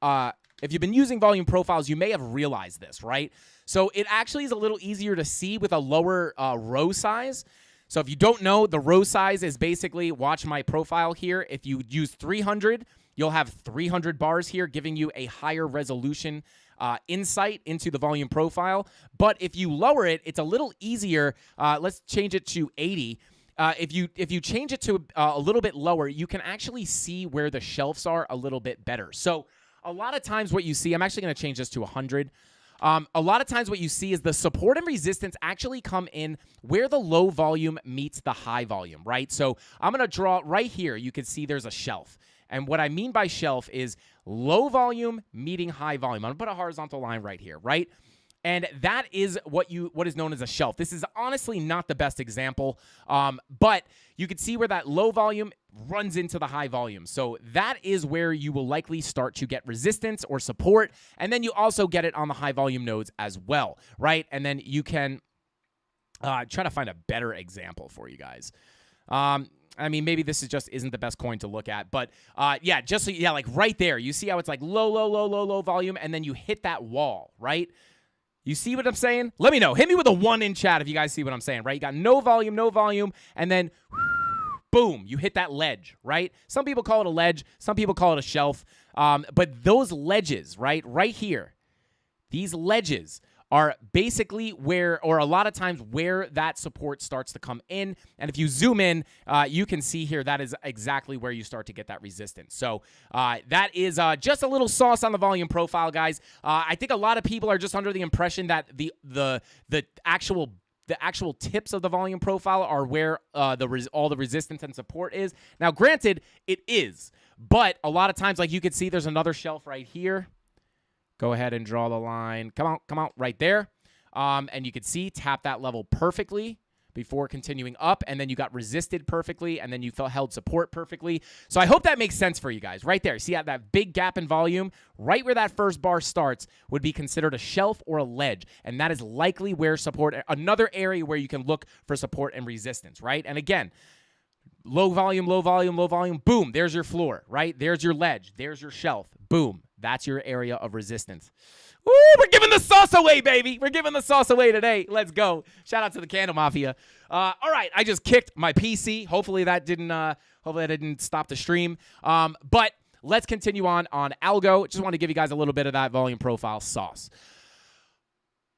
volume profiles, you may have realized this, right? So it actually is a little easier to see with a lower row size. So if you don't know, the row size is basically, watch my profile here. If you use 300, you'll have 300 bars here, giving you a higher resolution insight into the volume profile. But if you lower it, it's a little easier. Let's change it to 80. If you change it to a little bit lower, you can actually see where the shelves are a little bit better. So a lot of times what you see, I'm actually going to change this to 100. A lot of times what you see is the support and resistance actually come in where the low volume meets the high volume, right? So I'm going to draw right here. You can see there's a shelf. And what I mean by shelf is low volume meeting high volume. I'm going to put a horizontal line right here, right? And that is what is known as a shelf. This is honestly not the best example, but you can see where that low volume runs into the high volume. So that is where you will likely start to get resistance or support, and then you also get it on the high volume nodes as well, right? And then you can try to find a better example for you guys. I mean, maybe this isn't the best coin to look at, but yeah, like right there, you see how it's like low volume, and then you hit that wall, right? You see what I'm saying? Let me know. Hit me with a 1 in chat if you guys see what I'm saying, right? You got no volume, and then boom, you hit that ledge, right? Some people call it a ledge. Some people call it a shelf. But those ledges, right here, these ledges are basically where, or a lot of times where that support starts to come in. And if you zoom in, you can see here that is exactly where you start to get that resistance. So that is just a little sauce on the volume profile, guys. I think a lot of people are just under the impression that the actual tips of the volume profile are where all the resistance and support is. Now, granted, it is, but a lot of times, like you can see, there's another shelf right here. Go ahead and draw the line. Come on, right there. And you can see, tap that level perfectly before continuing up, and then you got resisted perfectly, and then you held support perfectly. So I hope that makes sense for you guys. Right there, see that big gap in volume? Right where that first bar starts would be considered a shelf or a ledge, and that is likely where support, another area where you can look for support and resistance, right? And again, low volume, boom, there's your floor, right? There's your ledge, there's your shelf, boom. That's your area of resistance. Woo, we're giving the sauce away, baby. We're giving the sauce away today. Let's go. Shout out to the CandleMafia. All right, I just kicked my PC. Hopefully that didn't stop the stream. But let's continue on algo. Just want to give you guys a little bit of that volume profile sauce.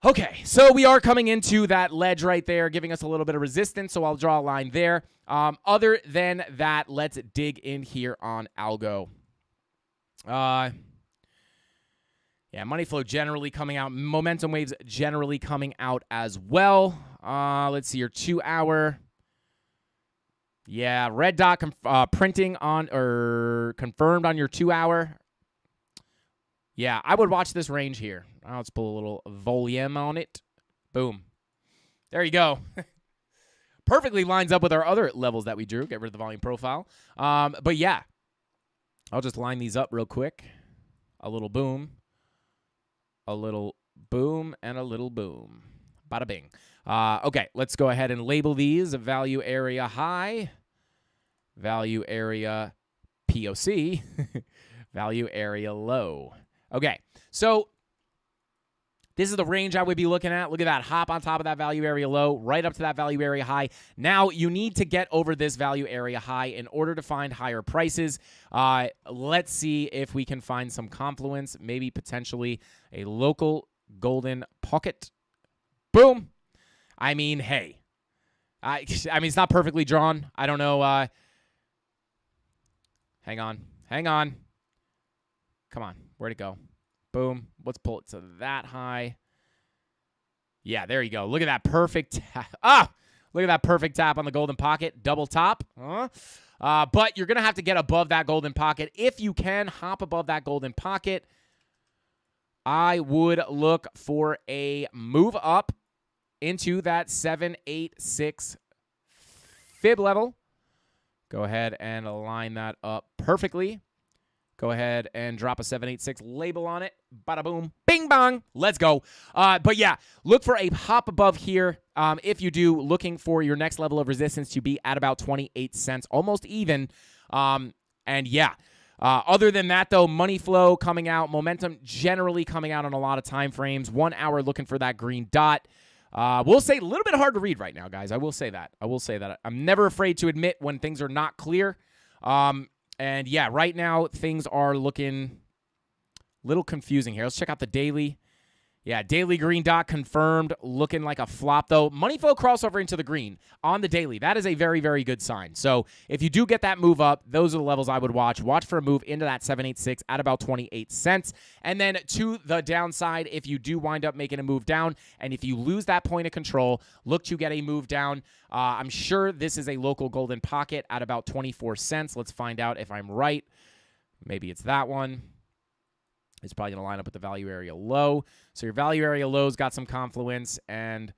Okay, so we are coming into that ledge right there, giving us a little bit of resistance, so I'll draw a line there. Other than that, let's dig in here on algo. Yeah, money flow generally coming out. Momentum waves generally coming out as well. Let's see your 2 hour. Yeah, red dot printing on or confirmed on your 2 hour. Yeah, I would watch this range here. Let's pull a little volume on it. Boom. There you go. Perfectly lines up with our other levels that we drew. Get rid of the volume profile. But yeah, I'll just line these up real quick. A little boom. A little boom and a little boom. Bada bing. Okay, let's go ahead and label these. Value area high, value area POC, value area low. Okay, so this is the range I would be looking at. Look at that hop on top of that value area low, right up to that value area high. Now, you need to get over this value area high in order to find higher prices. Let's see if we can find some confluence, maybe potentially a local golden pocket. Boom. I mean, hey. I mean, it's not perfectly drawn. I don't know. Hang on. Come on. Where'd it go? Boom. Let's pull it to that high. Yeah, there you go. Look at that perfect look at that perfect tap on the golden pocket. Double top. But you're going to have to get above that golden pocket. If you can hop above that golden pocket, I would look for a move up into that 786 fib level. Go ahead and line that up perfectly. Go ahead and drop a 786 label on it. Bada boom. Bing bong. Let's go. But yeah, look for a hop above here. If you do, looking for your next level of resistance to be at about 28 cents, almost even. And yeah, other than that, though, money flow coming out, momentum generally coming out on a lot of time frames. 1 hour looking for that green dot. We'll say a little bit hard to read right now, guys. I will say that. I'm never afraid to admit when things are not clear. And yeah, right now things are looking a little confusing here. Let's check out the daily. Yeah, daily green dot confirmed, looking like a flop, though. Money flow crossover into the green on the daily. That is a very, very good sign. So if you do get that move up, those are the levels I would watch. Watch for a move into that 786 at about 28 cents. And then to the downside, if you do wind up making a move down, and if you lose that point of control, look to get a move down. I'm sure this is a local golden pocket at about 24 cents. Let's find out if I'm right. Maybe it's that one. It's probably going to line up with the value area low. So your value area low's got some confluence. And,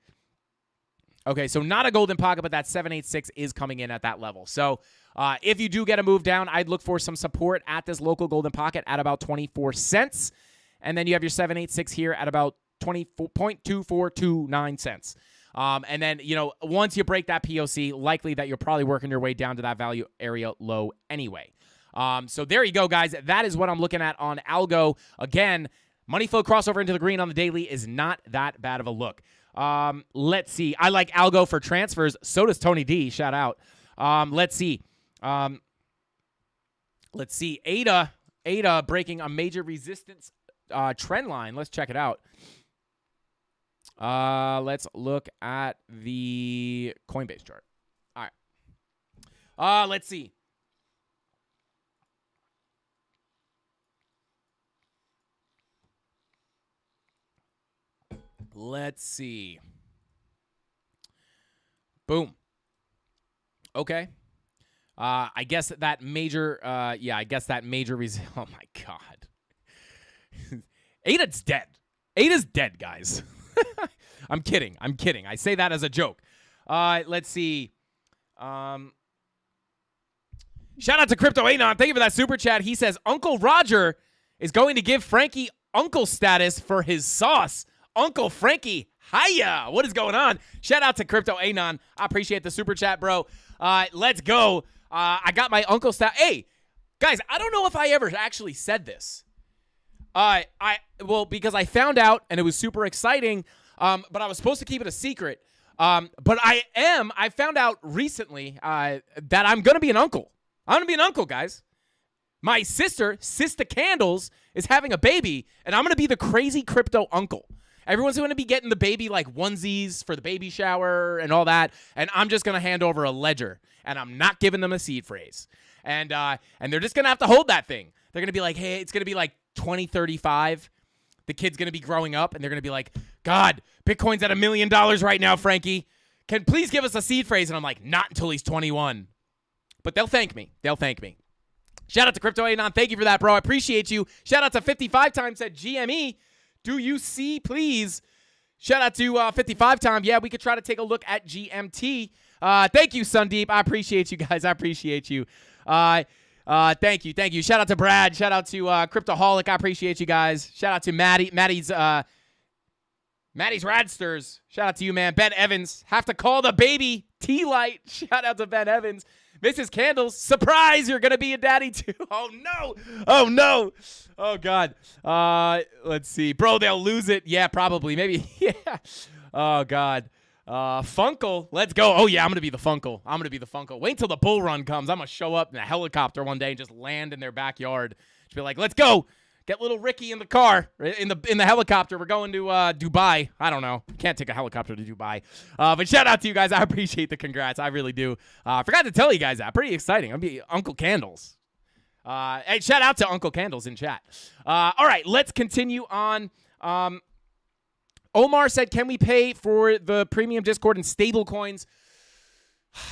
okay, so not a golden pocket, but that 786 is coming in at that level. So if you do get a move down, I'd look for some support at this local golden pocket at about 24 cents. And then you have your 786 here at about 20.2429 cents. And then, you know, once you break that POC, likely that you're probably working your way down to that value area low anyway. So there you go, guys. That is what I'm looking at on Algo. Again, money flow crossover into the green on the daily is not that bad of a look. Let's see. I like Algo for transfers. So does Tony D. Shout out. Let's see. ADA breaking a major resistance trend line. Let's check it out. Let's look at the Coinbase chart. All right. Let's see. Let's see. Boom. Okay. I guess that major, oh my God. Ada's dead. Ada's dead, guys. I'm kidding. I say that as a joke. Let's see. Shout out to Crypto Anon. Thank you for that super chat. He says, Uncle Roger is going to give Frankie uncle status for his sauce. Uncle Frankie, hiya. What is going on? Shout out to Crypto Anon. I appreciate the super chat, bro. Let's go. I got my uncle stat. Hey, guys, I don't know if I ever actually said this. Because I found out and it was super exciting, but I was supposed to keep it a secret. But I found out recently that I'm going to be an uncle. I'm going to be an uncle, guys. My sister Candles, is having a baby, and I'm going to be the crazy crypto uncle. Everyone's going to be getting the baby like onesies for the baby shower and all that, and I'm just going to hand over a ledger, and I'm not giving them a seed phrase. And they're just going to have to hold that thing. They're going to be like, hey, it's going to be like 2035. The kid's going to be growing up, and they're going to be like, God, Bitcoin's at $1 million right now, Frankie. Can please give us a seed phrase? And I'm like, not until he's 21. But they'll thank me. Shout out to Crypto Anon. Thank you for that, bro. I appreciate you. Shout out to 55 times at GME. Do you see, please? Shout out to 55 time. Yeah, we could try to take a look at GMT. Thank you, Sundeep. I appreciate you guys. I appreciate you. Thank you. Shout out to Brad. Shout out to Cryptoholic. I appreciate you guys. Shout out to Maddie's Radsters. Shout out to you, man. Ben Evans. Have to call the baby T-Light. Shout out to Ben Evans. Mrs. Candles, surprise, you're going to be a daddy too. Oh, no. Oh, God. Let's see. Bro, they'll lose it. Yeah, probably. Maybe. Yeah. Oh, God. Funkle, let's go. Oh, yeah, I'm going to be the Funkle. Wait till the bull run comes. I'm going to show up in a helicopter one day and just land in their backyard. Just be like, let's go. Get little Ricky in the car, in the helicopter. We're going to Dubai. I don't know. Can't take a helicopter to Dubai. But shout out to you guys. I appreciate the congrats. I really do. I forgot to tell you guys that. Pretty exciting. I'm be Uncle Candles. Hey, shout out to Uncle Candles in chat. All right, let's continue on. Omar said, can we pay for the premium Discord in stable coins?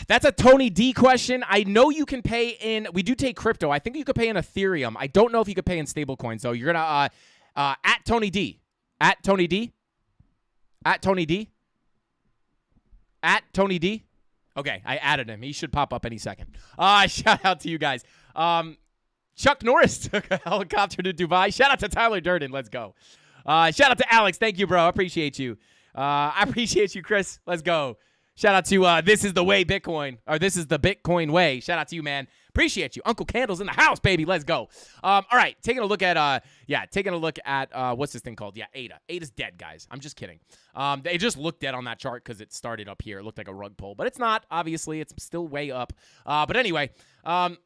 That's a Tony D question. I know you can pay in, we do take crypto. I think you could pay in Ethereum. I don't know if you could pay in stable coins, though. You're going to, at Tony D. At Tony D. At Tony D. At Tony D. Okay, I added him. He should pop up any second. Shout out to you guys. Chuck Norris took a helicopter to Dubai. Shout out to Tyler Durden. Let's go. Shout out to Alex. Thank you, bro. I appreciate you. I appreciate you, Chris. Let's go. Shout out to This is the Way Bitcoin, or This is the Bitcoin Way. Shout out to you, man. Appreciate you. Uncle Candles in the house, baby. Let's go. All right, taking a look at what's this thing called? Yeah, ADA. ADA's dead, guys. I'm just kidding. They just looked dead on that chart because it started up here. It looked like a rug pull, but it's not. Obviously, it's still way up. But anyway, oh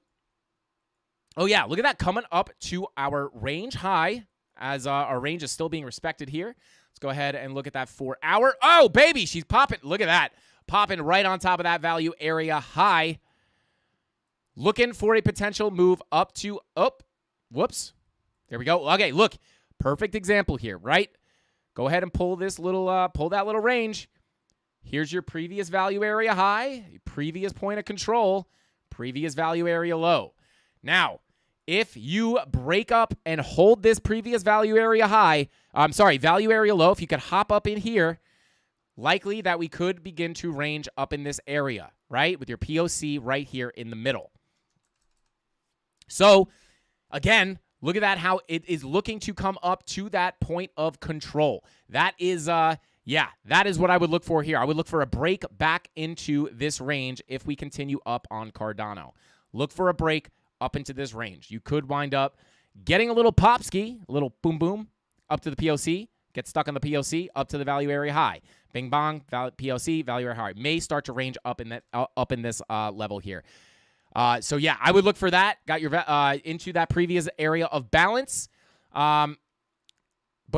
yeah, look at that coming up to our range high as our range is still being respected here. Let's go ahead and look at that 4 hour. Oh, baby, she's popping. Look at that. Popping right on top of that value area high. Looking for a potential move up to, whoops. There we go. Okay, look. Perfect example here, right? Go ahead and pull this little, pull that little range. Here's your previous value area high, previous point of control, previous value area low. Now, if you break up and hold this previous value area high, value area low, if you could hop up in here, likely that we could begin to range up in this area, right? With your POC right here in the middle. So, again, look at that, how it is looking to come up to that point of control. That is, that is what I would look for here. I would look for a break back into this range if we continue up on Cardano. Look for a break up into this range. You could wind up getting a little pop ski, a little boom boom, up to the POC, get stuck on the POC, up to the value area high. Bing bong, POC, value area high. May start to range up in that up in this level here. So yeah, I would look for that. Got your into that previous area of balance. But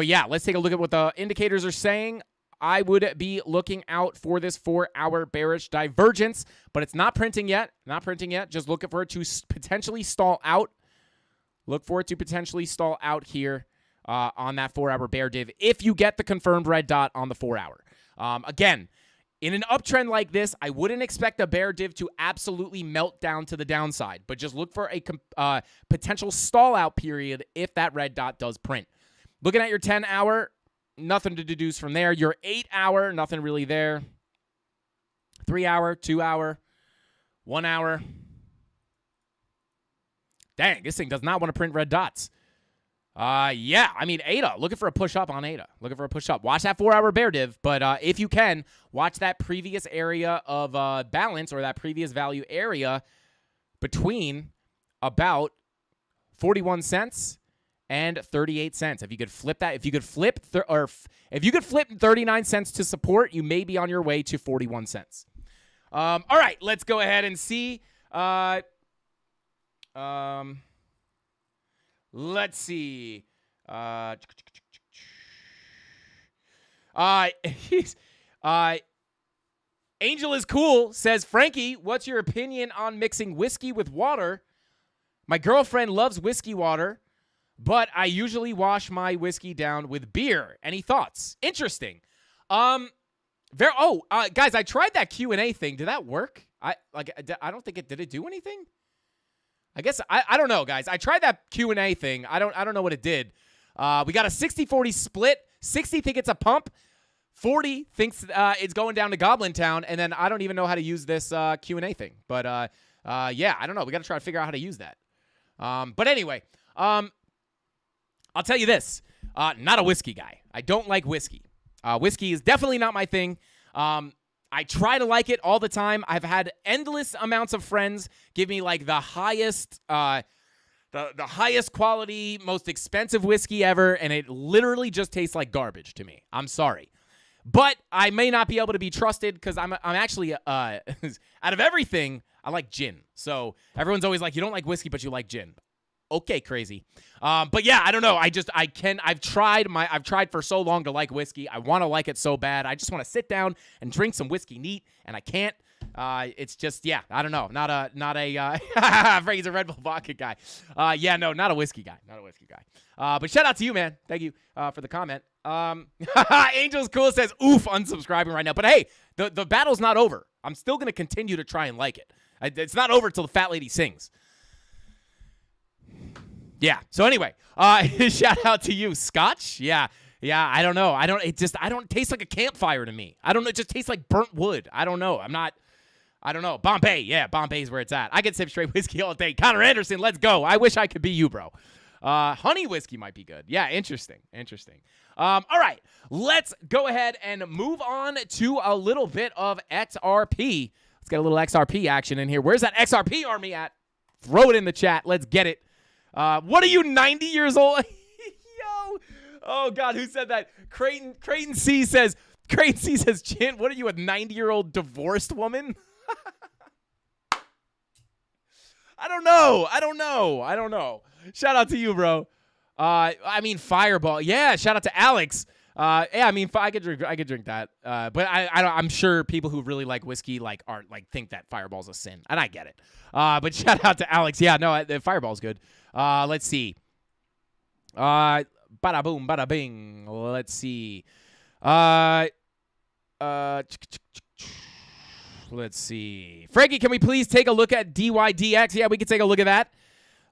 yeah, let's take a look at what the indicators are saying. I would be looking out for this 4 hour bearish divergence, but it's not printing yet. Not printing yet. Just looking for it to potentially stall out. Look for it to potentially stall out here on that 4 hour bear div if you get the confirmed red dot on the 4 hour. Again, in an uptrend like this, I wouldn't expect a bear div to absolutely melt down to the downside, but just look for a potential stall out period if that red dot does print. Looking at your 10 hour, nothing to deduce from there. Your 8 hour, nothing really there. 3 hour, 2 hour, 1 hour. Dang, this thing does not want to print red dots. Yeah, I mean, ADA, looking for a push up on ADA. Looking for a push up. Watch that 4 hour bear div, but if you can, watch that previous area of balance or that previous value area between about 41 cents and 38 cents. If you could flip that, if you could flip 39 cents to support, you may be on your way to 41 cents. All right, let's go ahead and see. Let's see. Angel is cool says, Frankie, what's your opinion on mixing whiskey with water? My girlfriend loves whiskey water, but I usually wash my whiskey down with beer. Any thoughts? Interesting. Guys, I tried that Q&A thing. Did that work? I don't think it did. It do anything? I guess I don't know, guys. I tried that Q&A thing. I don't know what it did. We got a 60-40 split. 60 think it's a pump. 40 thinks it's going down to Goblin Town, and then I don't even know how to use this Q&A thing. But yeah, I don't know. We got to try to figure out how to use that. But anyway, I'll tell you this. Not a whiskey guy. I don't like whiskey. Whiskey is definitely not my thing. I try to like it all the time. I've had endless amounts of friends give me like the highest highest quality, most expensive whiskey ever, and it literally just tastes like garbage to me. I'm sorry. But I may not be able to be trusted because I'm actually, out of everything, I like gin. So everyone's always like, you don't like whiskey, but you like gin. Okay, crazy. But yeah, I don't know. I've tried for so long to like whiskey. I want to like it so bad. I just want to sit down and drink some whiskey neat, and I can't. It's just, yeah, I don't know. Not a Frankie's a Red Bull vodka guy. Yeah, no, not a whiskey guy. But shout out to you, man. Thank you for the comment. Angel's Cool says, oof, unsubscribing right now. But hey, the battle's not over. I'm still going to continue to try and like it. It's not over till the fat lady sings. Yeah. So anyway, shout out to you, Scotch. Yeah. I don't know. I don't taste like a campfire to me. I don't know. It just tastes like burnt wood. I don't know. I don't know. Bombay. Yeah, Bombay's where it's at. I can sip straight whiskey all day. Connor Anderson, let's go. I wish I could be you, bro. Honey whiskey might be good. Yeah, interesting. All right, let's go ahead and move on to a little bit of XRP. Let's get a little XRP action in here. Where's that XRP army at? Throw it in the chat. Let's get it. What are you, 90 years old? Yo. Oh, God, who said that? Creighton C says, Chin, what are you, a 90-year-old divorced woman? I don't know. Shout out to you, bro. I mean, Fireball. Yeah, shout out to Alex. Yeah, I mean, I could drink that. But I'm sure people who really like whiskey think that Fireball's a sin, and I get it. But shout out to Alex. Yeah, no, the Fireball's good. Let's see. Bada boom, bada bing. Let's see. Let's see. Frankie, can we please take a look at DYDX? Yeah, we can take a look at that.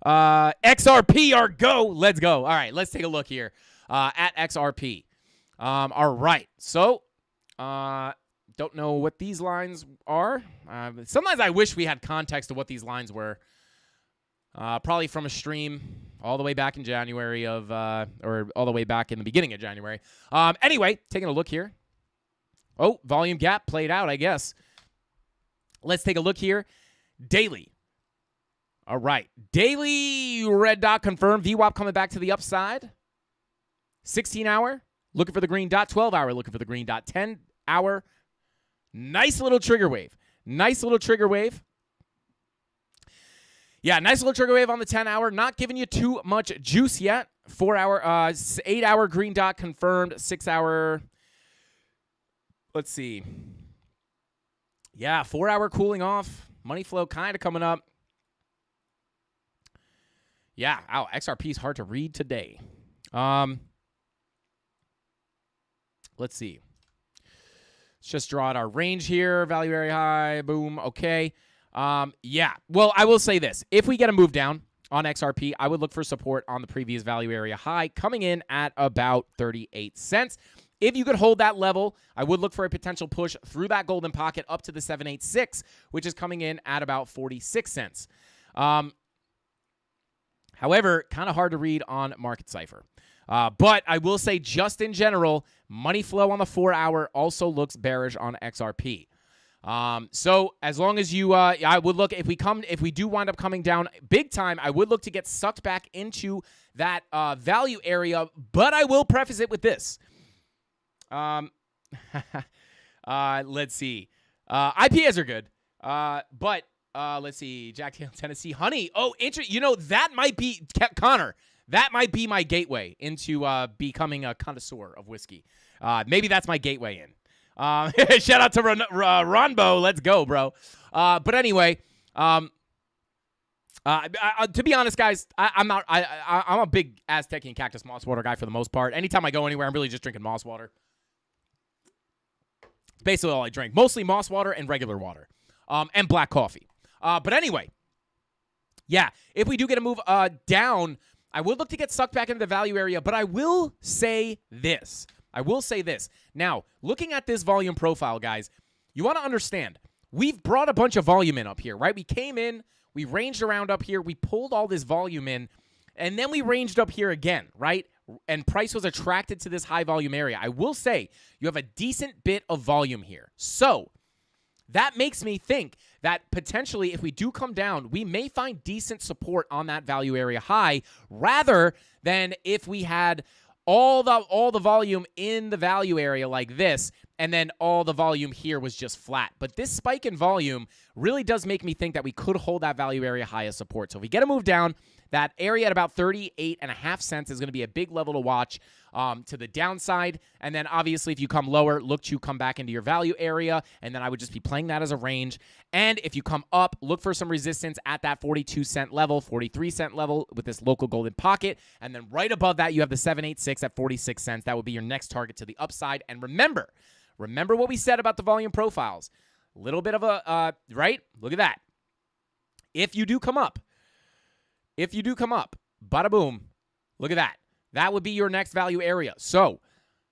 XRP, our go. Let's go. All right, let's take a look here at XRP. All right. So, don't know what these lines are. Sometimes I wish we had context of what these lines were. Probably from a stream all the way back in January or all the way back in the beginning of January. Anyway, taking a look here. Oh, volume gap played out, I guess. Let's take a look here. Daily. All right. Daily red dot confirmed. VWAP coming back to the upside. 16-hour. Looking for the green dot. 12-hour. Looking for the green dot. 10-hour. Nice little trigger wave. Yeah, nice little trigger wave on the 10-hour. Not giving you too much juice yet. 4-hour, 8-hour green dot confirmed. 6-hour. Let's see. Yeah, 4-hour cooling off. Money flow kind of coming up. Yeah, ow, XRP is hard to read today. Let's see. Let's just draw out our range here. Value area high, boom, okay. Yeah, well, I will say this. If we get a move down on XRP, I would look for support on the previous value area high, coming in at about 38 cents. If you could hold that level, I would look for a potential push through that golden pocket up to the 786, which is coming in at about 46 cents. However, kind of hard to read on Market Cypher. But I will say, just in general, money flow on the 4-hour also looks bearish on XRP. So as long as you, I would look, if we do wind up coming down big time, I would look to get sucked back into that value area. But I will preface it with this. Let's see. IPAs are good. But let's see. Jacktail, Tennessee, honey. Oh, interesting. That might be Connor. That might be my gateway into becoming a connoisseur of whiskey. Maybe that's my gateway in. Shout out to Ronbo. Let's go, bro. But anyway, to be honest, guys, I'm a big Aztec and Cactus moss water guy for the most part. Anytime I go anywhere, I'm really just drinking moss water. It's basically all I drink. Mostly moss water and regular water, and black coffee. But anyway, yeah, if we do get a move down, I would look to get sucked back into the value area. But I will say this. Now, looking at this volume profile, guys, you want to understand, we've brought a bunch of volume in up here, right? We came in, we ranged around up here, we pulled all this volume in, and then we ranged up here again, right? And price was attracted to this high volume area. I will say you have a decent bit of volume here. So that makes me think that potentially if we do come down, we may find decent support on that value area high rather than if we had all the volume in the value area like this, and then all the volume here was just flat. But this spike in volume really does make me think that we could hold that value area high as support. So if we get a move down, that area at about 38.5 cents is going to be a big level to watch to the downside. And then obviously if you come lower, look to come back into your value area. And then I would just be playing that as a range. And if you come up, look for some resistance at that 42-cent level, 43-cent level with this local golden pocket. And then right above that, you have the 786 at 46 cents. That would be your next target to the upside. And remember what we said about the volume profiles. A little bit of a, right? Look at that. If you do come up, bada boom, look at that. That would be your next value area. So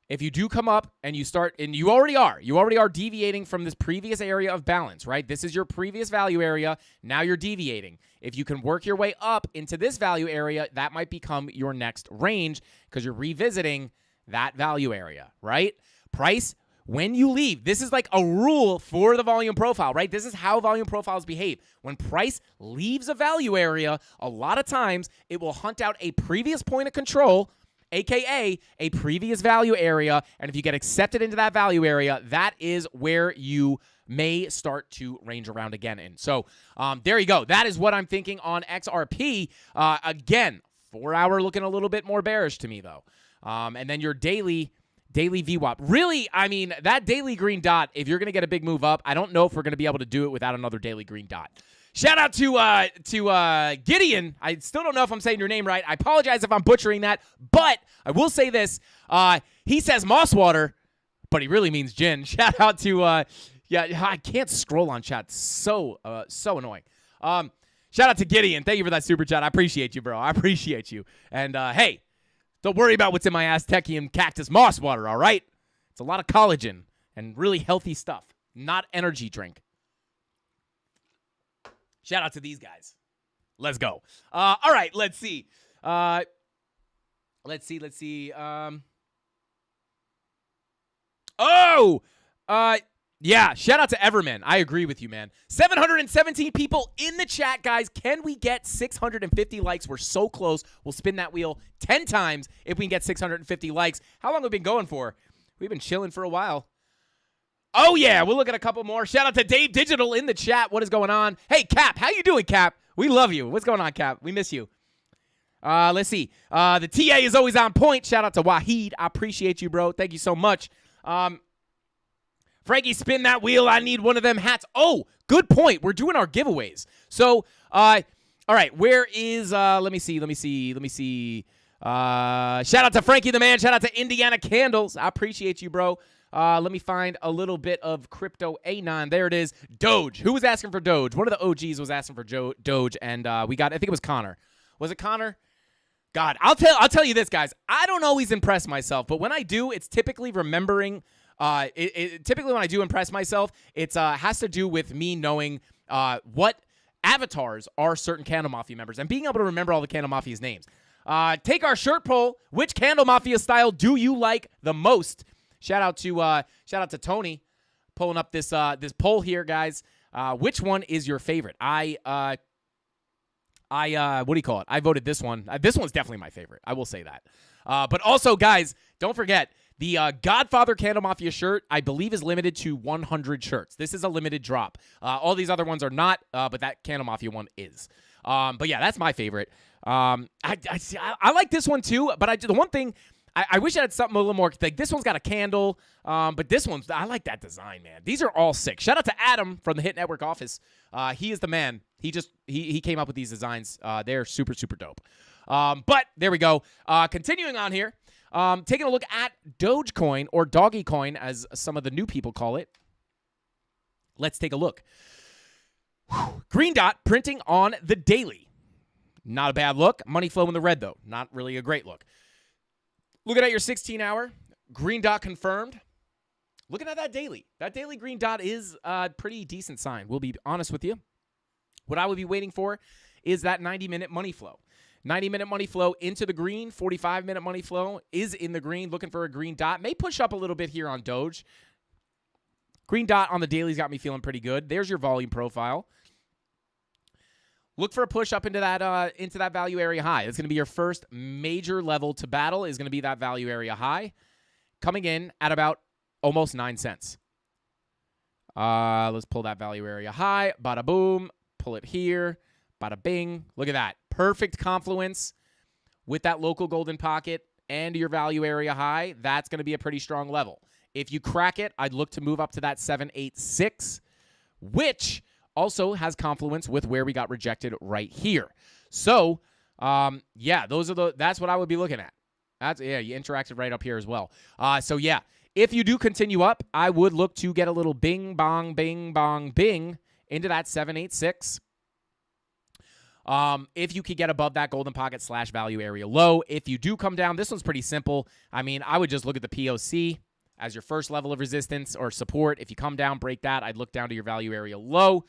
if you do come up and you start, and you already are deviating from this previous area of balance, right? This is your previous value area. Now you're deviating. If you can work your way up into this value area, that might become your next range because you're revisiting that value area, right? Price, when you leave, this is like a rule for the volume profile, right? This is how volume profiles behave. When price leaves a value area, a lot of times it will hunt out a previous point of control, aka a previous value area, and if you get accepted into that value area, that is where you may start to range around again in. So there you go. That is what I'm thinking on XRP. Again, 4 hour looking a little bit more bearish to me though. And then your daily VWAP. Really, I mean, that daily green dot, if you're going to get a big move up, I don't know if we're going to be able to do it without another daily green dot. Shout out to Gideon. I still don't know if I'm saying your name right. I apologize if I'm butchering that, but I will say this. He says moss water, but he really means gin. Shout out to, I can't scroll on chat. So annoying. Shout out to Gideon. Thank you for that super chat. I appreciate you, bro. I appreciate you. And, hey, don't worry about what's in my Aztecian cactus moss water, all right? It's a lot of collagen and really healthy stuff, not energy drink. Shout out to these guys. Let's go. All right, let's see. Let's see. Yeah, shout out to Everman. I agree with you, man. 717 people in the chat, guys. Can we get 650 likes? We're so close. We'll spin that wheel 10 times if we can get 650 likes. How long have we been going for? We've been chilling for a while. Oh, yeah, we'll look at a couple more. Shout out to Dave Digital in the chat. What is going on? Hey, Cap, how you doing, Cap? We love you. What's going on, Cap? We miss you. Let's see. The TA is always on point. Shout out to Wahid. I appreciate you, bro. Thank you so much. Frankie, spin that wheel. I need one of them hats. Oh, good point. We're doing our giveaways. So, all right, where is, let me see. Shout out to Frankie the man. Shout out to Indiana Candles. I appreciate you, bro. Let me find a little bit of crypto anon. There it is. Doge. Who was asking for Doge? One of the OGs was asking for Doge, and we got, I think it was Connor. Was it Connor? God, I'll tell you this, guys. I don't always impress myself, but when I do, it's typically remembering. Typically when I do impress myself, it's has to do with me knowing what avatars are certain CandleMafia members and being able to remember all the CandleMafia's names. Take our shirt poll. Which CandleMafia style do you like the most? Shout out to Tony pulling up this poll here, guys. Which one is your favorite? I what do you call it? I voted this one. This one's definitely my favorite. I will say that. But also, guys, don't forget, the Godfather CandleMafia shirt, I believe, is limited to 100 shirts. This is a limited drop. All these other ones are not, but that CandleMafia one is. But yeah, that's my favorite. I like this one too, but the one thing, I wish I had something a little more, like this one's got a candle, but this one's, I like that design, man. These are all sick. Shout out to Adam from the Hit Network office. He is the man. He came up with these designs. They're super, super dope. But there we go. Continuing on here. Taking a look at Dogecoin, or Doggy Coin, as some of the new people call it. Let's take a look. Green dot printing on the daily. Not a bad look. Money flow in the red, though. Not really a great look. Looking at your 16-hour. Green dot confirmed. Looking at that daily. That daily green dot is a pretty decent sign. We'll be honest with you. What I would be waiting for is that 90-minute money flow. 90-minute money flow into the green. 45-minute money flow is in the green. Looking for a green dot. May push up a little bit here on Doge. Green dot on the daily's got me feeling pretty good. There's your volume profile. Look for a push up into that value area high. It's going to be your first major level to battle. Is going to be that value area high. Coming in at about almost 9 cents. Let's pull that value area high. Bada boom. Pull it here. Bada bing. Look at that. Perfect confluence with that local golden pocket and your value area high. That's going to be a pretty strong level. If you crack it, I'd look to move up to that 786, which also has confluence with where we got rejected right here. So, yeah, that's what I would be looking at. You interacted right up here as well. So yeah, if you do continue up, I would look to get a little bing bong bing into that 786. If you could get above that golden pocket / value area low. If you do come down, this one's pretty simple. I mean, I would just look at the POC as your first level of resistance or support. If you come down, break that, I'd look down to your value area low.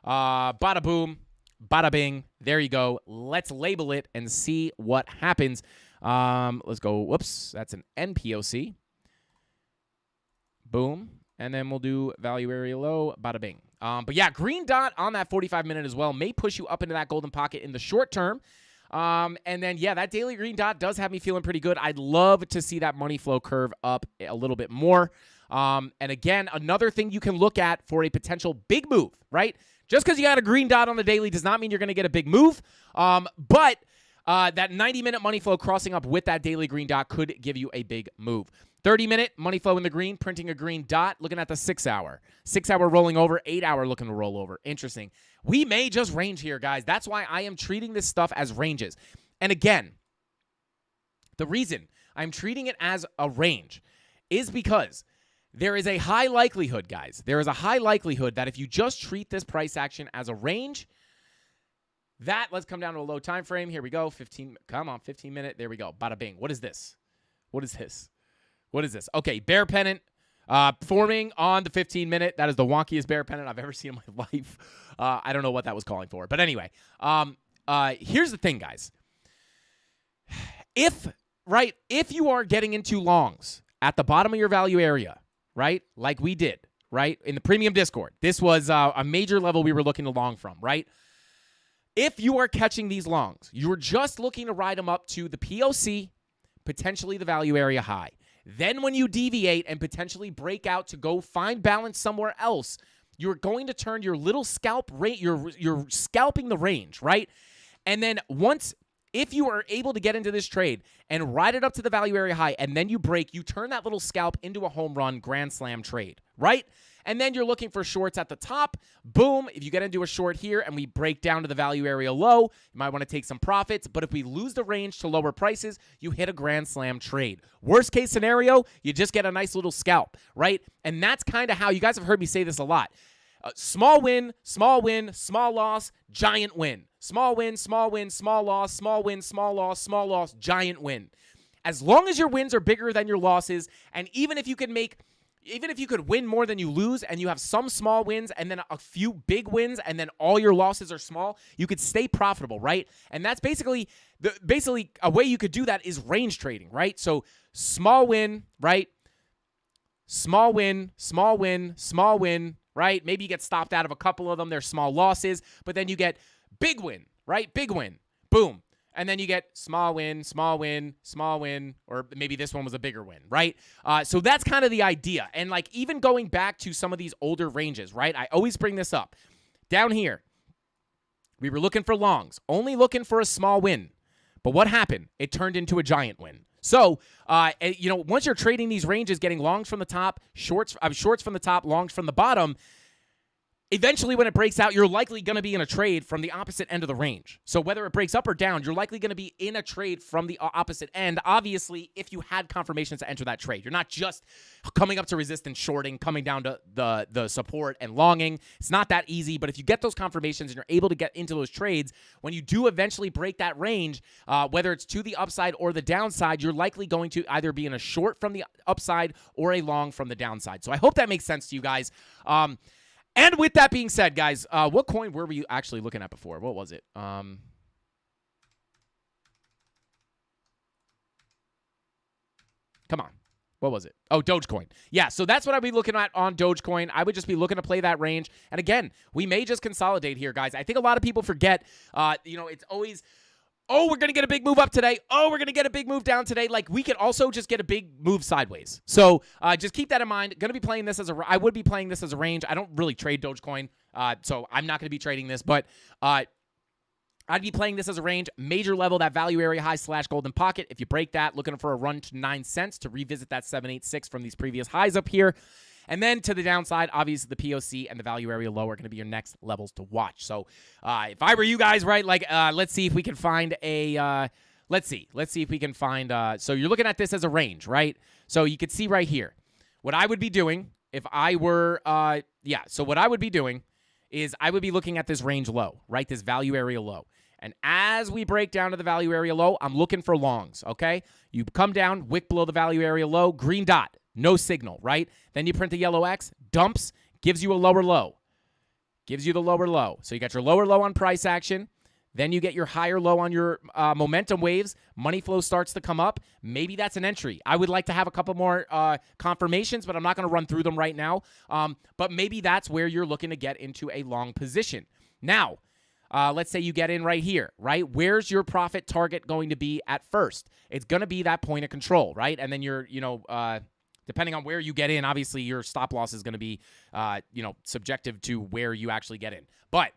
Bada boom, bada bing. There you go. Let's label it and see what happens. Let's go. Whoops, that's an NPOC. Boom. And then we'll do value area low, bada bing. But yeah, green dot on that 45-minute as well may push you up into that golden pocket in the short term. And then, yeah, that daily green dot does have me feeling pretty good. I'd love to see that money flow curve up a little bit more. And again, another thing you can look at for a potential big move, right? Just because you got a green dot on the daily does not mean you're going to get a big move. But that 90-minute money flow crossing up with that daily green dot could give you a big move. 30-minute money flow in the green, printing a green dot, looking at the 6-hour. 6-hour rolling over, 8-hour looking to roll over. Interesting. We may just range here, guys. That's why I am treating this stuff as ranges. And again, the reason I'm treating it as a range is because there is a high likelihood, guys. There is a high likelihood that if you just treat this price action as a range, let's come down to a low time frame. Here we go. 15 minute. There we go. Bada bing. What is this? What is this? What is this? Okay, bear pennant forming on the 15-minute. That is the wonkiest bear pennant I've ever seen in my life. I don't know what that was calling for. But anyway, here's the thing, guys. If you are getting into longs at the bottom of your value area, right, like we did, right, in the premium Discord, this was a major level we were looking to long from, right? If you are catching these longs, you're just looking to ride them up to the POC, potentially the value area high. Then when you deviate and potentially break out to go find balance somewhere else, you're going to turn your little scalp rate, you're scalping the range, right? And then if you are able to get into this trade and ride it up to the value area high and then you break, you turn that little scalp into a home run grand slam trade, right? And then you're looking for shorts at the top. Boom. If you get into a short here and we break down to the value area low, you might want to take some profits. But if we lose the range to lower prices, you hit a grand slam trade. Worst case scenario, you just get a nice little scalp, right? And that's kind of how you guys have heard me say this a lot. Small win, small loss, giant win. Small win, small win, small loss, small win, small loss, giant win. As long as your wins are bigger than your losses, and even if you could win more than you lose and you have some small wins and then a few big wins and then all your losses are small, you could stay profitable, right? And that's basically a way you could do that is range trading, right? So small win, right? Small win, small win, small win, right? Maybe you get stopped out of a couple of them. They're small losses, but then you get big win, right? Big win. Boom. And then you get small win, small win, small win, or maybe this one was a bigger win, right? So that's kind of the idea. And like even going back to some of these older ranges, right? I always bring this up. Down here, we were looking for longs, only looking for a small win. But what happened? It turned into a giant win. So, once you're trading these ranges, getting longs from the top, shorts from the top, longs from the bottom, eventually when it breaks out, you're likely going to be in a trade from the opposite end of the range. So whether it breaks up or down, you're likely going to be in a trade from the opposite end. Obviously, if you had confirmations to enter that trade, you're not just coming up to resistance shorting, coming down to the support and longing. It's not that easy, but if you get those confirmations and you're able to get into those trades, when you do eventually break that range, whether it's to the upside or the downside, you're likely going to either be in a short from the upside or a long from the downside. So I hope that makes sense to you guys. And with that being said, guys, what coin were we actually looking at before? What was it? Come on. What was it? Oh, Dogecoin. Yeah, so that's what I'd be looking at on Dogecoin. I would just be looking to play that range. And again, we may just consolidate here, guys. I think a lot of people forget, it's always Oh, we're going to get a big move up today. Oh, we're going to get a big move down today. Like, we could also just get a big move sideways. So just keep that in mind. Going to be playing this I would be playing this as a range. I don't really trade Dogecoin, so I'm not going to be trading this. But I'd be playing this as a range. Major level, that value area high / golden pocket. If you break that, looking for a run to 9 cents to revisit that 786 from these previous highs up here. And then to the downside, obviously the POC and the value area low are going to be your next levels to watch. So if I were you guys, right, like let's see if we can find a let's see if we can find so you're looking at this as a range, right? So you could see right here. What I would be doing if I were so what I would be doing is I would be looking at this range low, right? This value area low. And as we break down to the value area low, I'm looking for longs, okay? You come down, wick below the value area low, green dot. No signal, right? Then you print the yellow X, dumps, gives you a lower low. Gives you the lower low. So you got your lower low on price action. Then you get your higher low on your momentum waves. Money flow starts to come up. Maybe that's an entry. I would like to have a couple more confirmations, but I'm not going to run through them right now. But maybe that's where you're looking to get into a long position. Now, let's say you get in right here, right? Where's your profit target going to be at first? It's going to be that point of control, right? And then you're, depending on where you get in, obviously your stop loss is going to be, subjective to where you actually get in. But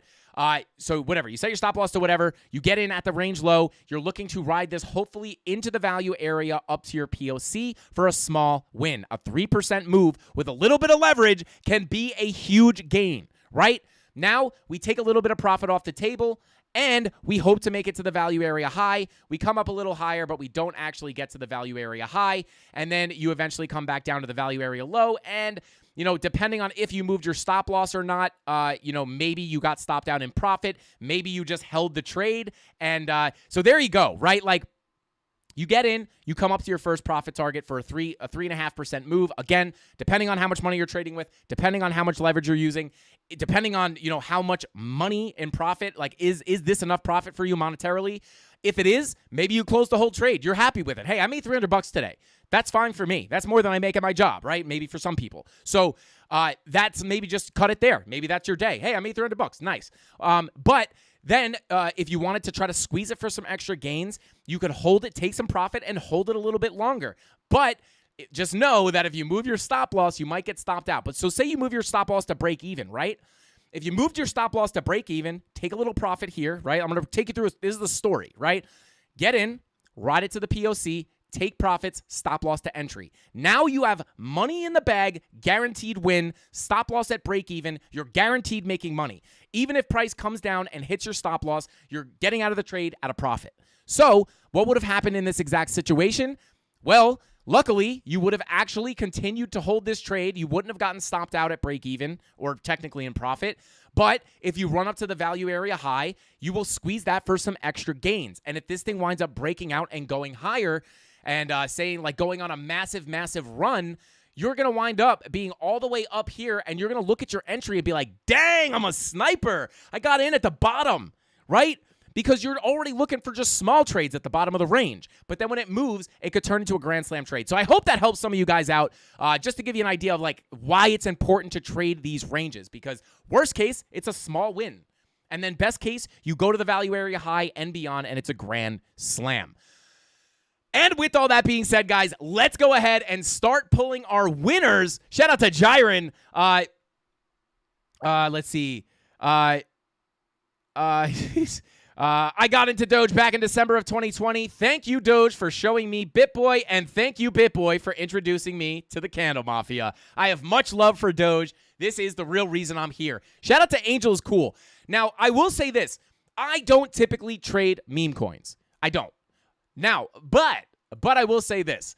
so whatever, you set your stop loss to whatever, you get in at the range low, you're looking to ride this hopefully into the value area up to your POC for a small win. A 3% move with a little bit of leverage can be a huge gain, right? Now we take a little bit of profit off the table, and we hope to make it to the value area high. We come up a little higher, but we don't actually get to the value area high. And then you eventually come back down to the value area low. And, depending on if you moved your stop loss or not, maybe you got stopped out in profit. Maybe you just held the trade. And so there you go, right? Like, you get in, you come up to your first profit target for a 3.5% move. Again, depending on how much money you're trading with, depending on how much leverage you're using, depending on how much money in profit, like is this enough profit for you monetarily? If it is, maybe you close the whole trade. You're happy with it. Hey, I made $300 today. That's fine for me. That's more than I make at my job, right? Maybe for some people. So that's maybe just cut it there. Maybe that's your day. Hey, I made $300. Nice. But then if you wanted to try to squeeze it for some extra gains, you could hold it, take some profit, and hold it a little bit longer. But just know that if you move your stop loss, you might get stopped out. But so say you move your stop loss to break even, right? If you moved your stop loss to break even, take a little profit here, right? I'm going to take you through, this is the story, right? Get in, ride it to the POC, take profits, stop loss to entry. Now you have money in the bag, guaranteed win, stop loss at break even, you're guaranteed making money. Even if price comes down and hits your stop loss, you're getting out of the trade at a profit. So what would have happened in this exact situation? Well, luckily, you would have actually continued to hold this trade. You wouldn't have gotten stopped out at break even or technically in profit. But if you run up to the value area high, you will squeeze that for some extra gains. And if this thing winds up breaking out and going higher and saying like going on a massive, massive run, you're going to wind up being all the way up here and you're going to look at your entry and be like, dang, I'm a sniper. I got in at the bottom, right? Because you're already looking for just small trades at the bottom of the range. But then when it moves, it could turn into a grand slam trade. So I hope that helps some of you guys out, just to give you an idea of like why it's important to trade these ranges. Because worst case, it's a small win. And then best case, you go to the value area high and beyond, and it's a grand slam. And with all that being said, guys, let's go ahead and start pulling our winners. Shout out to Jiren. Let's see. I got into Doge back in December of 2020. Thank you, Doge, for showing me BitBoy, and thank you, BitBoy, for introducing me to the CandleMafia. I have much love for Doge. This is the real reason I'm here. Shout out to Angel is cool. Now, I will say this. I don't typically trade meme coins. I don't. Now, but I will say this.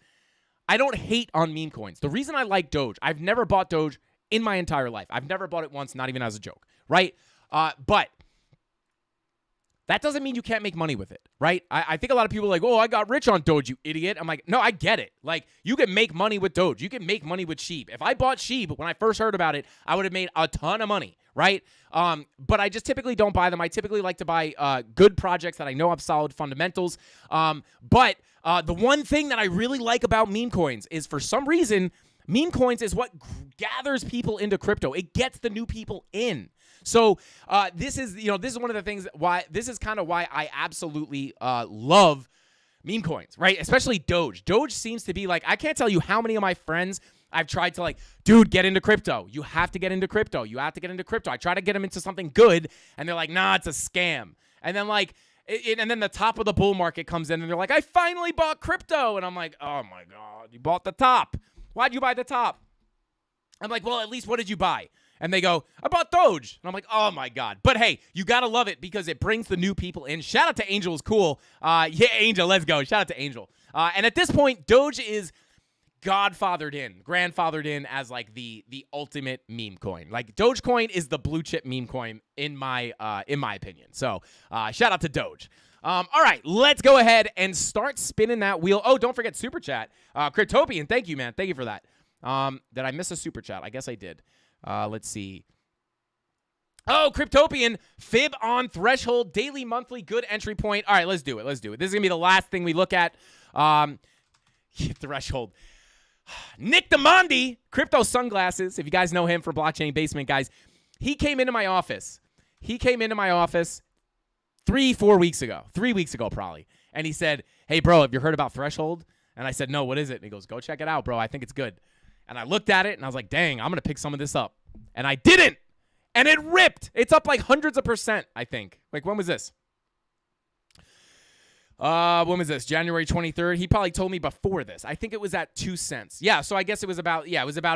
I don't hate on meme coins. The reason I like Doge, I've never bought Doge in my entire life. I've never bought it once, not even as a joke, right? But that doesn't mean you can't make money with it, right? I think a lot of people are like, oh, I got rich on Doge, you idiot. I'm like, no, I get it. Like, you can make money with Doge. You can make money with Sheep. If I bought Sheep when I first heard about it, I would have made a ton of money, right? But I just typically don't buy them. I typically like to buy good projects that I know have solid fundamentals. But the one thing that I really like about meme coins is, for some reason, meme coins is what gathers people into crypto. It gets the new people in. So this is one of the things why I absolutely love meme coins, right? Especially Doge. Doge seems to be like, I can't tell you how many of my friends I've tried to dude, get into crypto. You have to get into crypto. You have to get into crypto. I try to get them into something good, and they're like, nah, it's a scam. And then and then the top of the bull market comes in, and they're like, I finally bought crypto. And I'm like, oh my God, you bought the top. Why'd you buy the top? I'm like, well, at least what did you buy? And they go, I bought Doge. And I'm like, oh my God. But hey, you got to love it because it brings the new people in. Shout out to Angel is cool. Yeah, Angel, let's go. Shout out to Angel. And at this point, Doge is grandfathered in as the ultimate meme coin. Like Dogecoin is the blue chip meme coin in my opinion. So shout out to Doge. All right, let's go ahead and start spinning that wheel. Oh, don't forget super chat. Cryptopian, thank you, man. Thank you for that. Did I miss a super chat? I guess I did. Let's see. Oh, Cryptopian, fib on threshold, daily, monthly, good entry point. All right, let's do it. This is going to be the last thing we look at. Threshold. Nick Demondi, crypto sunglasses. If you guys know him from Blockchain Basement, guys, he came into my office. 3 weeks ago probably. And he said, hey, bro, have you heard about Threshold? And I said, no, what is it? And he goes, go check it out, bro. I think it's good. And I looked at it, and I was like, dang, I'm going to pick some of this up. And I didn't. And it ripped. It's up like hundreds of %, I think. Like, when was this? January 23rd. He probably told me before this. I think it was at 2 cents. Yeah, so I guess it was about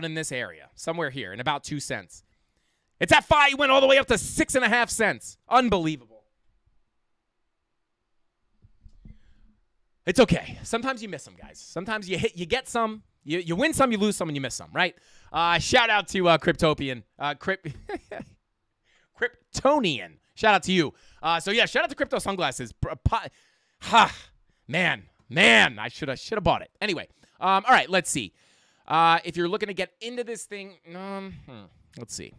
in this area, somewhere here, and about 2 cents. It's at 5. It went all the way up to 6.5 cents. Unbelievable. It's okay. Sometimes you miss them, guys. Sometimes you get some, you win some, you lose some, and you miss some, right? Shout out to Cryptopian, Kryptonian. Shout out to you. So yeah, shout out to Crypto Sunglasses. Man, I should have bought it. Anyway, all right, let's see. If you're looking to get into this thing, let's see.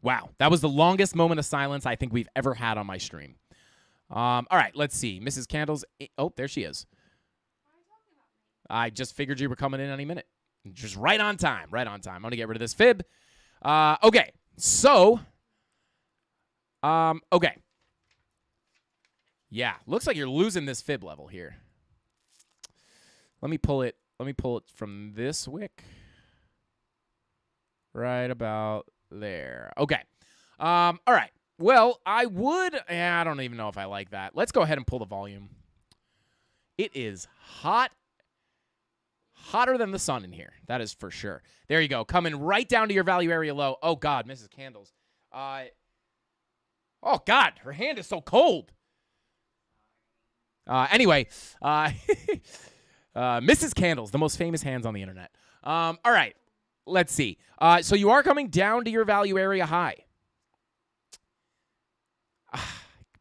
Wow, that was the longest moment of silence I think we've ever had on my stream. All right, let's see. Mrs. Candles. Oh, there she is. I just figured you were coming in any minute. Just right on time. I'm going to get rid of this fib. Okay. So, okay. Yeah, looks like you're losing this fib level here. Let me pull it from this wick. Right about there. Okay. All right. Well, I don't even know if I like that. Let's go ahead and pull the volume. It is hot. Hotter than the sun in here. That is for sure. There you go. Coming right down to your value area low. Oh, God, Mrs. Candles. Oh, God, her hand is so cold. Anyway, Mrs. Candles, the most famous hands on the internet. All right, let's see. So you are coming down to your value area high.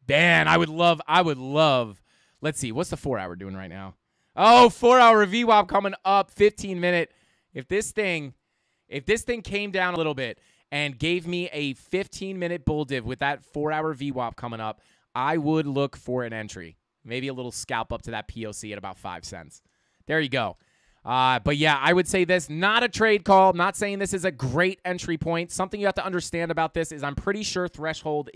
Man, I would love. Let's see. What's the 4-hour doing right now? Oh, 4-hour VWAP coming up, 15-minute. If this thing came down a little bit and gave me a 15-minute bull div with that 4-hour VWAP coming up, I would look for an entry. Maybe a little scalp up to that POC at about 5 cents. There you go. But yeah, I would say this, not a trade call. I'm not saying this is a great entry point. Something you have to understand about this is I'm pretty sure Threshold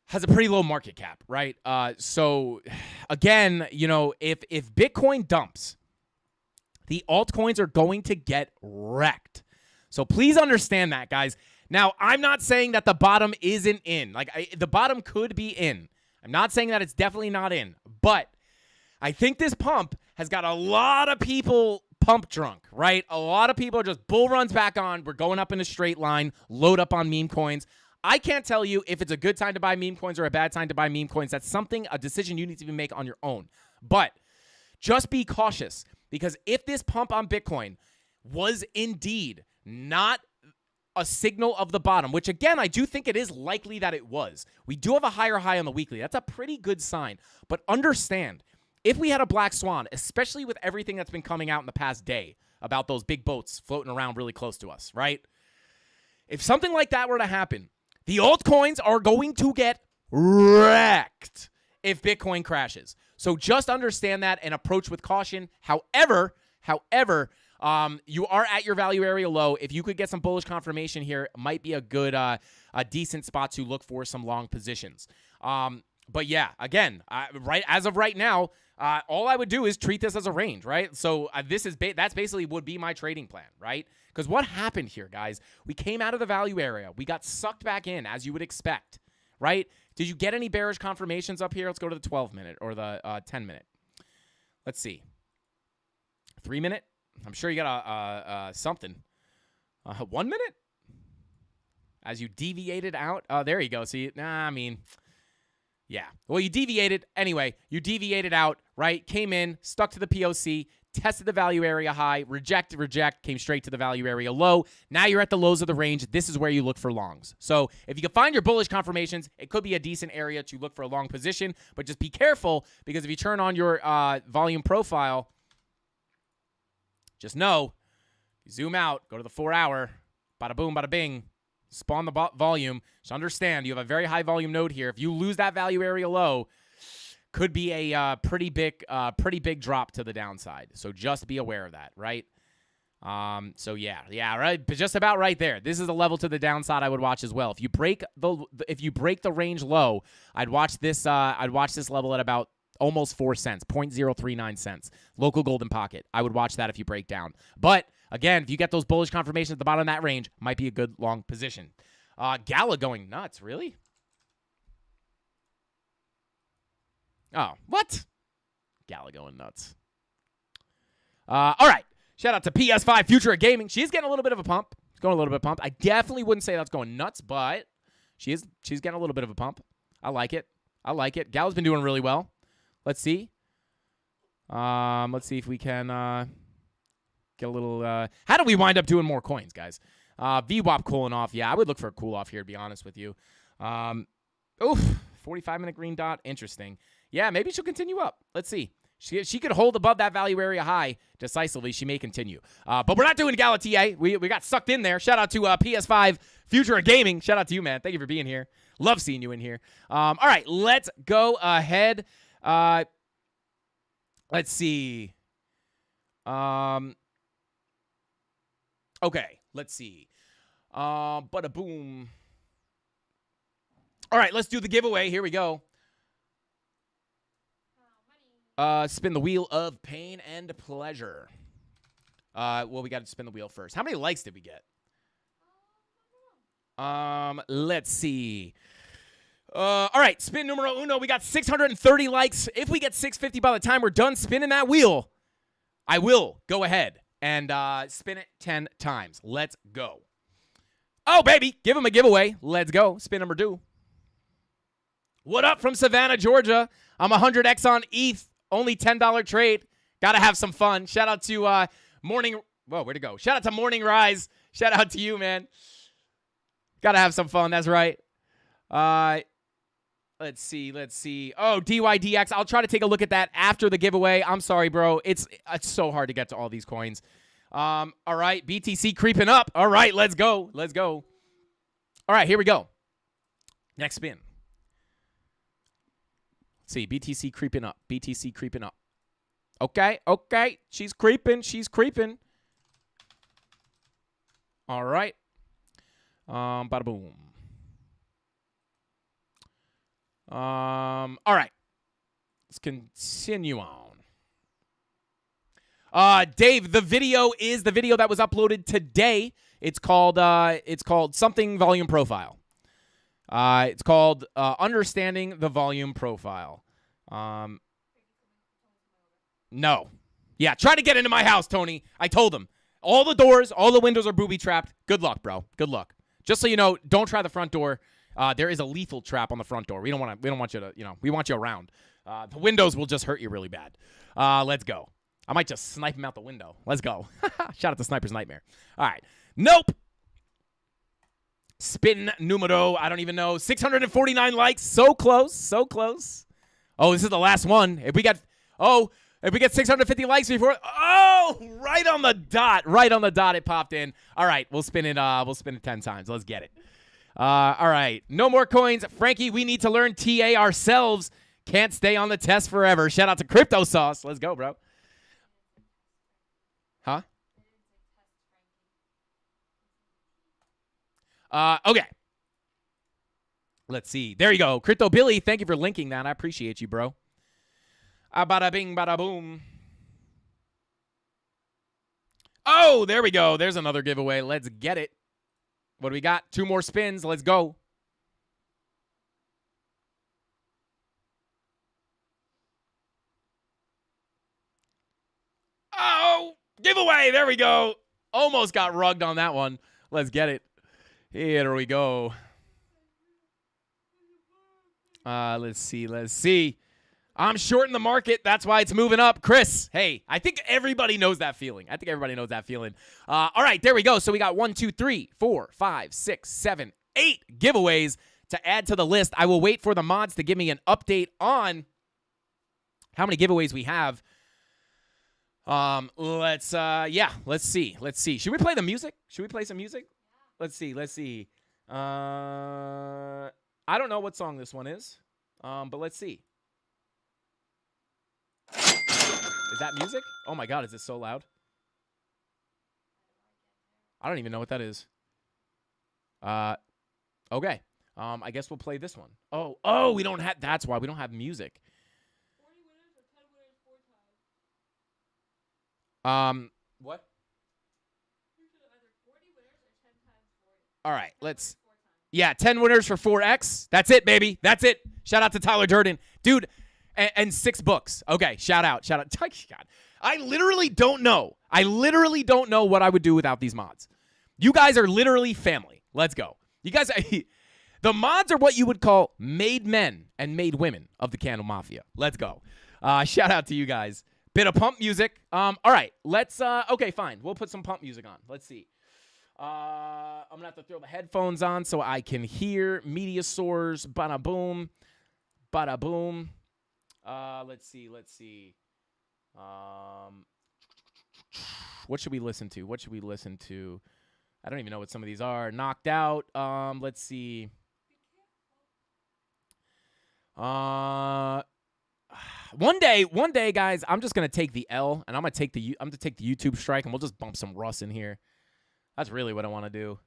has a pretty low market cap, right? So again, if Bitcoin dumps, the altcoins are going to get wrecked. So please understand that, guys. Now, I'm not saying that the bottom isn't in. The bottom could be in. I'm not saying that it's definitely not in. But I think this pump has got a lot of people pump drunk, right? A lot of people are just bull runs back on. We're going up in a straight line, load up on meme coins. I can't tell you if it's a good time to buy meme coins or a bad time to buy meme coins. That's a decision you need to make on your own. But just be cautious, because if this pump on Bitcoin was indeed not a signal of the bottom, which again, I do think it is likely that it was. We do have a higher high on the weekly. That's a pretty good sign. But understand, if we had a black swan, especially with everything that's been coming out in the past day about those big boats floating around really close to us, right? If something like that were to happen, the altcoins are going to get wrecked if Bitcoin crashes. So just understand that and approach with caution. However, However, you are at your value area low. If you could get some bullish confirmation here, it might be a good, a decent spot to look for some long positions. But yeah, again, right as of right now, all I would do is treat this as a range, right? So that's basically would be my trading plan, right? Because what happened here, guys? We came out of the value area. We got sucked back in, as you would expect, right? Did you get any bearish confirmations up here? Let's go to the 12-minute or the 10-minute. Let's see. 3-minute? I'm sure you got a something. 1 minute? As you deviated out? Oh, there you go. See, yeah. Well, you deviated. Anyway, you deviated out, right? Came in, stuck to the POC, tested the value area high, reject, came straight to the value area low. Now you're at the lows of the range. This is where you look for longs. So if you can find your bullish confirmations, it could be a decent area to look for a long position, but just be careful because if you turn on your volume profile, just know, you zoom out, go to the 4-hour, bada boom, bada bing, spawn the volume. Just understand, you have a very high volume node here. If you lose that value area low, could be a pretty big drop to the downside. So just be aware of that, right? So yeah, right, but just about right there. This is a level to the downside I would watch as well. If you break the range low, I'd watch this level at about almost 4 cents, 0.039 cents. Local golden pocket. I would watch that if you break down. But again, if you get those bullish confirmations at the bottom of that range, might be a good long position. Gala going nuts, really? Oh, what? Gala going nuts. All right. Shout out to PS5 Future of Gaming. She's getting a little bit of a pump. She's going a little bit pumped. I definitely wouldn't say that's going nuts, but she's getting a little bit of a pump. I like it. Gala's been doing really well. Let's see. Let's see if we can get a little. How do we wind up doing more coins, guys? VWAP cooling off. Yeah, I would look for a cool off here, to be honest with you. 45-minute green dot. Interesting. Yeah, maybe she'll continue up. Let's see. She could hold above that value area high decisively. She may continue. But we're not doing Gala TA. We got sucked in there. Shout out to PS5 Future of Gaming. Shout out to you, man. Thank you for being here. Love seeing you in here. All right, let's go ahead. Let's see. Okay, let's see. Bada boom. All right, let's do the giveaway. Here we go. Spin the wheel of pain and pleasure. Well, we got to spin the wheel first. How many likes did we get? Let's see. All right, spin numero uno. We got 630 likes. If we get 650 by the time we're done spinning that wheel, I will go ahead and spin it 10 times. Let's go. Oh, baby, give him a giveaway. Let's go. Spin number 2. What up from Savannah, Georgia? I'm 100x on ETH. Only $10 trade. Got to have some fun. Shout out to Morning. Whoa, where'd it go? Shout out to Morning Rise. Shout out to you, man. Got to have some fun. That's right. Let's see. Oh, DYDX. I'll try to take a look at that after the giveaway. I'm sorry, bro. It's so hard to get to all these coins. All right. BTC creeping up. All right. Let's go. All right. Here we go. Next spin. Let's see. BTC creeping up. Okay. She's creeping. All right. Bada boom. All right. Let's continue on. Dave, the video is the video that was uploaded today. It's called something volume profile. It's called understanding the volume profile. No. Yeah, try to get into my house, Tony. I told him. All the doors, all the windows are booby trapped. Good luck, bro. Good luck. Just so you know, don't try the front door. There is a lethal trap on the front door. We don't want you to, we want you around. The windows will just hurt you really bad. Let's go. I might just snipe him out the window. Let's go. Shout out to Sniper's Nightmare. All right. Nope. Spin numero, I don't even know. 649 likes. So close. Oh, this is the last one. If we get 650 likes before, right on the dot, it popped in. All right, we'll spin it 10 times. Let's get it. All right, no more coins. Frankie, we need to learn TA ourselves. Can't stay on the test forever. Shout out to Crypto Sauce. Let's go, bro. Okay. Let's see. There you go. Crypto Billy, thank you for linking that. I appreciate you, bro. Bada bing, bada boom. Oh, there we go. There's another giveaway. Let's get it. What do we got? 2 more spins. Let's go. Oh, giveaway. There we go. Almost got rugged on that one. Let's get it. Here we go. Let's see. I'm short in the market. That's why it's moving up. Chris, hey, I think everybody knows that feeling. All right, there we go. So we got 1, 2, 3, 4, 5, 6, 7, 8 giveaways to add to the list. I will wait for the mods to give me an update on how many giveaways we have. Let's see. Should we play the music? Should we play some music? Let's see. I don't know what song this one is. But let's see. Is that music? Oh my God, is it so loud? I don't even know what that is. Okay. I guess we'll play this one. Oh, we don't have, that's why we don't have music. 40 winners or 10 winners 4 times? What? You should either 40 winners or 10 times 40. All right, 10 let's, winners 4 times. yeah, 10 winners for 4X. That's it, baby. That's it. Shout out to Tyler Durden. Dude, and 6 books. Okay, shout out. God, I literally don't know. What I would do without these mods. You guys are literally family. Let's go. You guys, the mods are what you would call made men and made women of the CandleMafia. Let's go. Shout out to you guys. Bit of pump music. All right, let's, okay, fine. We'll put some pump music on. Let's see. I'm going to have to throw the headphones on so I can hear media source. Bada boom. Bada boom. Let's see. What should we listen to? I don't even know what some of these are. Knocked Out. Let's see. One day, guys, I'm just gonna take the L and I'm gonna take the YouTube strike and we'll just bump some Russ in here. That's really what I want to do.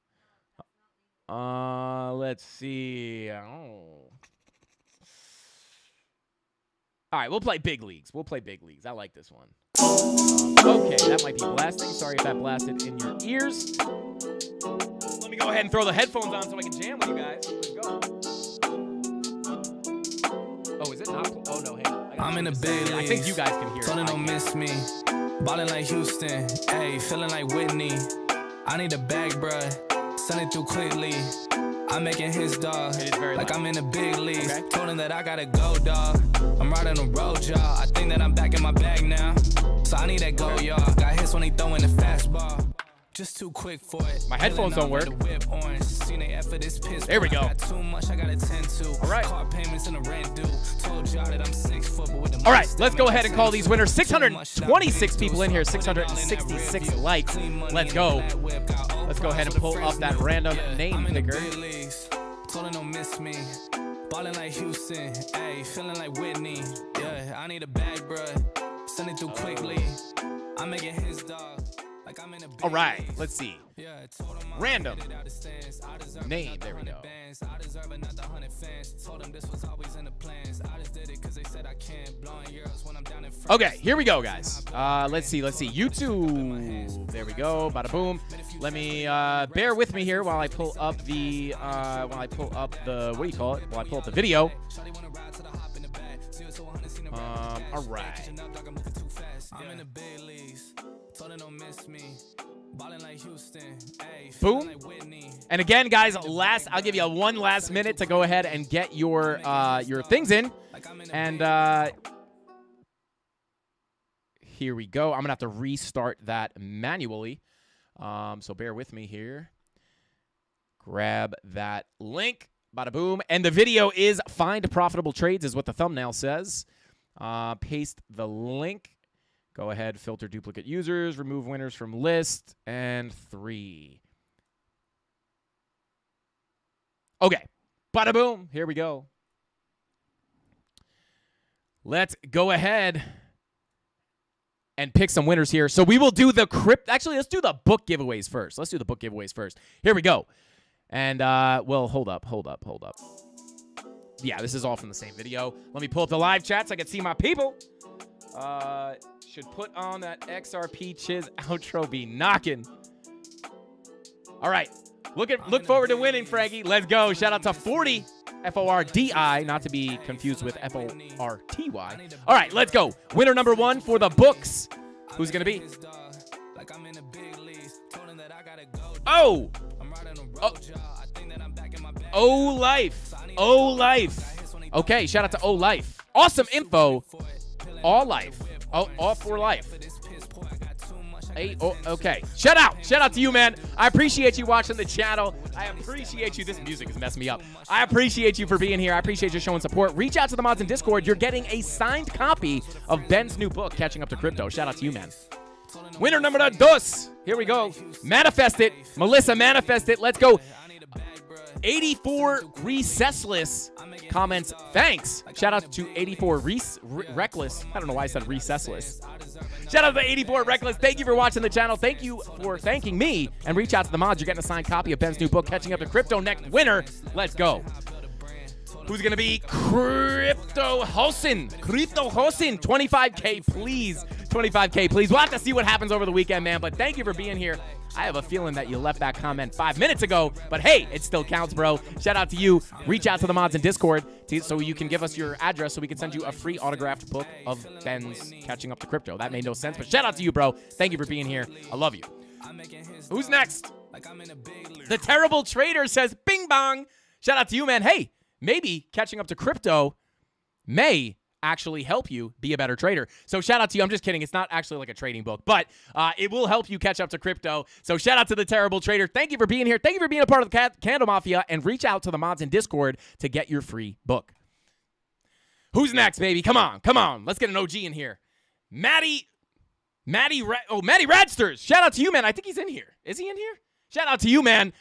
Let's see. All right, we'll play big leagues. I like this one. Okay, that might be blasting. Sorry if that blasted in your ears. Let me go ahead and throw the headphones on so I can jam with you guys. Let's go. Oh, is it not? Oh, no, hey. I'm in the big leagues. I think you guys can hear it. Tony don't miss me. Ballin' like Houston. Ayy, feeling like Whitney. I need a bag, bruh. Send it through quickly. I'm making his dog. It is very like loud. I'm in the big leagues. Okay. Told him that I gotta go, dog. I'm riding the road, y'all. I think that I'm back in my bag now. So I need that go, y'all. Got hits when he throwing the fastball. Just too quick for it. My headphones don't work. There we go. Too much I gotta tend to. All right. Car payments and the rent due. Told y'all that I'm 6 foot, but with the All right, let's go ahead and call these winners. 626 people in here, 666 likes. Let's go. Let's go ahead and pull up that random name picker. Told him don't miss me. Ballin' like Houston, ayy, feeling like Whitney. Yeah, I need a bag, bruh. Send it through quickly. I'm making his dog. Like I'm in a big All right, league. let's see. Yeah, told him I Random wanted it out of stands. I deserve name. not the There we 100 go. bands. I deserve it, not the 100 fans. Told him this was always in the plans. I just did it because they said I can't. Blowing euros when I'm down in France. Okay, here we go, guys. Let's see. YouTube. There we go. Bada boom. Let me bear with me here while I pull up the what do you call it? While I pull up the video. All right. I'm in the big leagues. Told him don't miss me. Ballin' like Houston. Ayy, Boom. feeling like Whitney. And again, guys, I'll give you one last minute to go ahead and get your things in. And here we go. I'm gonna have to restart that manually. So bear with me here. Grab that link. Bada boom. And the video is Find Profitable Trades is what the thumbnail says. Paste the link. Go ahead, filter duplicate users, remove winners from list, and 3. Okay, bada boom, here we go. Let's go ahead and pick some winners here. So we will do the actually, let's do the book giveaways first. Here we go. And, well, hold up. Yeah, this is all from the same video. Let me pull up the live chat so I can see my people. Should put on that XRP Chiz outro be knocking. All right. Look forward to winning, Frankie. Let's go. Shout out to 40 F-O-R-D-I, not to be confused with F-O-R-T-Y. All right, let's go. Winner number 1 for the books. Who's going to be? Oh! Oh Life. Oh Life. Okay, shout out to Oh Life. Awesome info. All Life. Oh, all for life. Okay. Shout out to you, man. I appreciate you watching the channel. I appreciate you. This music is messing me up. I appreciate you for being here. I appreciate you showing support. Reach out to the mods in Discord. You're getting a signed copy of Ben's new book, Catching Up to Crypto. Shout out to you, man. Winner number 2. Here we go. Manifest it. Melissa, manifest it. Let's go. 84 Recessless comments. Thanks. Shout out to 84 Reckless. I don't know why I said Recessless. Shout out to 84 Reckless. Thank you for watching the channel. Thank you for thanking me. And reach out to the mods. You're getting a signed copy of Ben's new book, Catching Up to Crypto. Next winner. Let's go. Who's going to be Crypto Hosin? 25K, please. 25K, please. We'll have to see what happens over the weekend, man. But thank you for being here. I have a feeling that you left that comment 5 minutes ago. But hey, it still counts, bro. Shout out to you. Reach out to the mods in Discord so you can give us your address so we can send you a free autographed book of Ben's Catching Up to Crypto. That made no sense, but shout out to you, bro. Thank you for being here. I love you. Who's next? The Terrible Trader says, bing bong. Shout out to you, man. Hey, maybe Catching Up to Crypto may actually help you be a better trader. So shout out to you. I'm just kidding. It's not actually like a trading book, but it will help you catch up to crypto. So shout out to the Terrible Trader. Thank you for being here. Thank you for being a part of the Candle Mafia, and reach out to the mods in Discord to get your free book. Who's next, baby? Come on. Let's get an OG in here. Maddie Radsters. Shout out to you, man. I think he's in here. Is he in here? Shout out to you, man.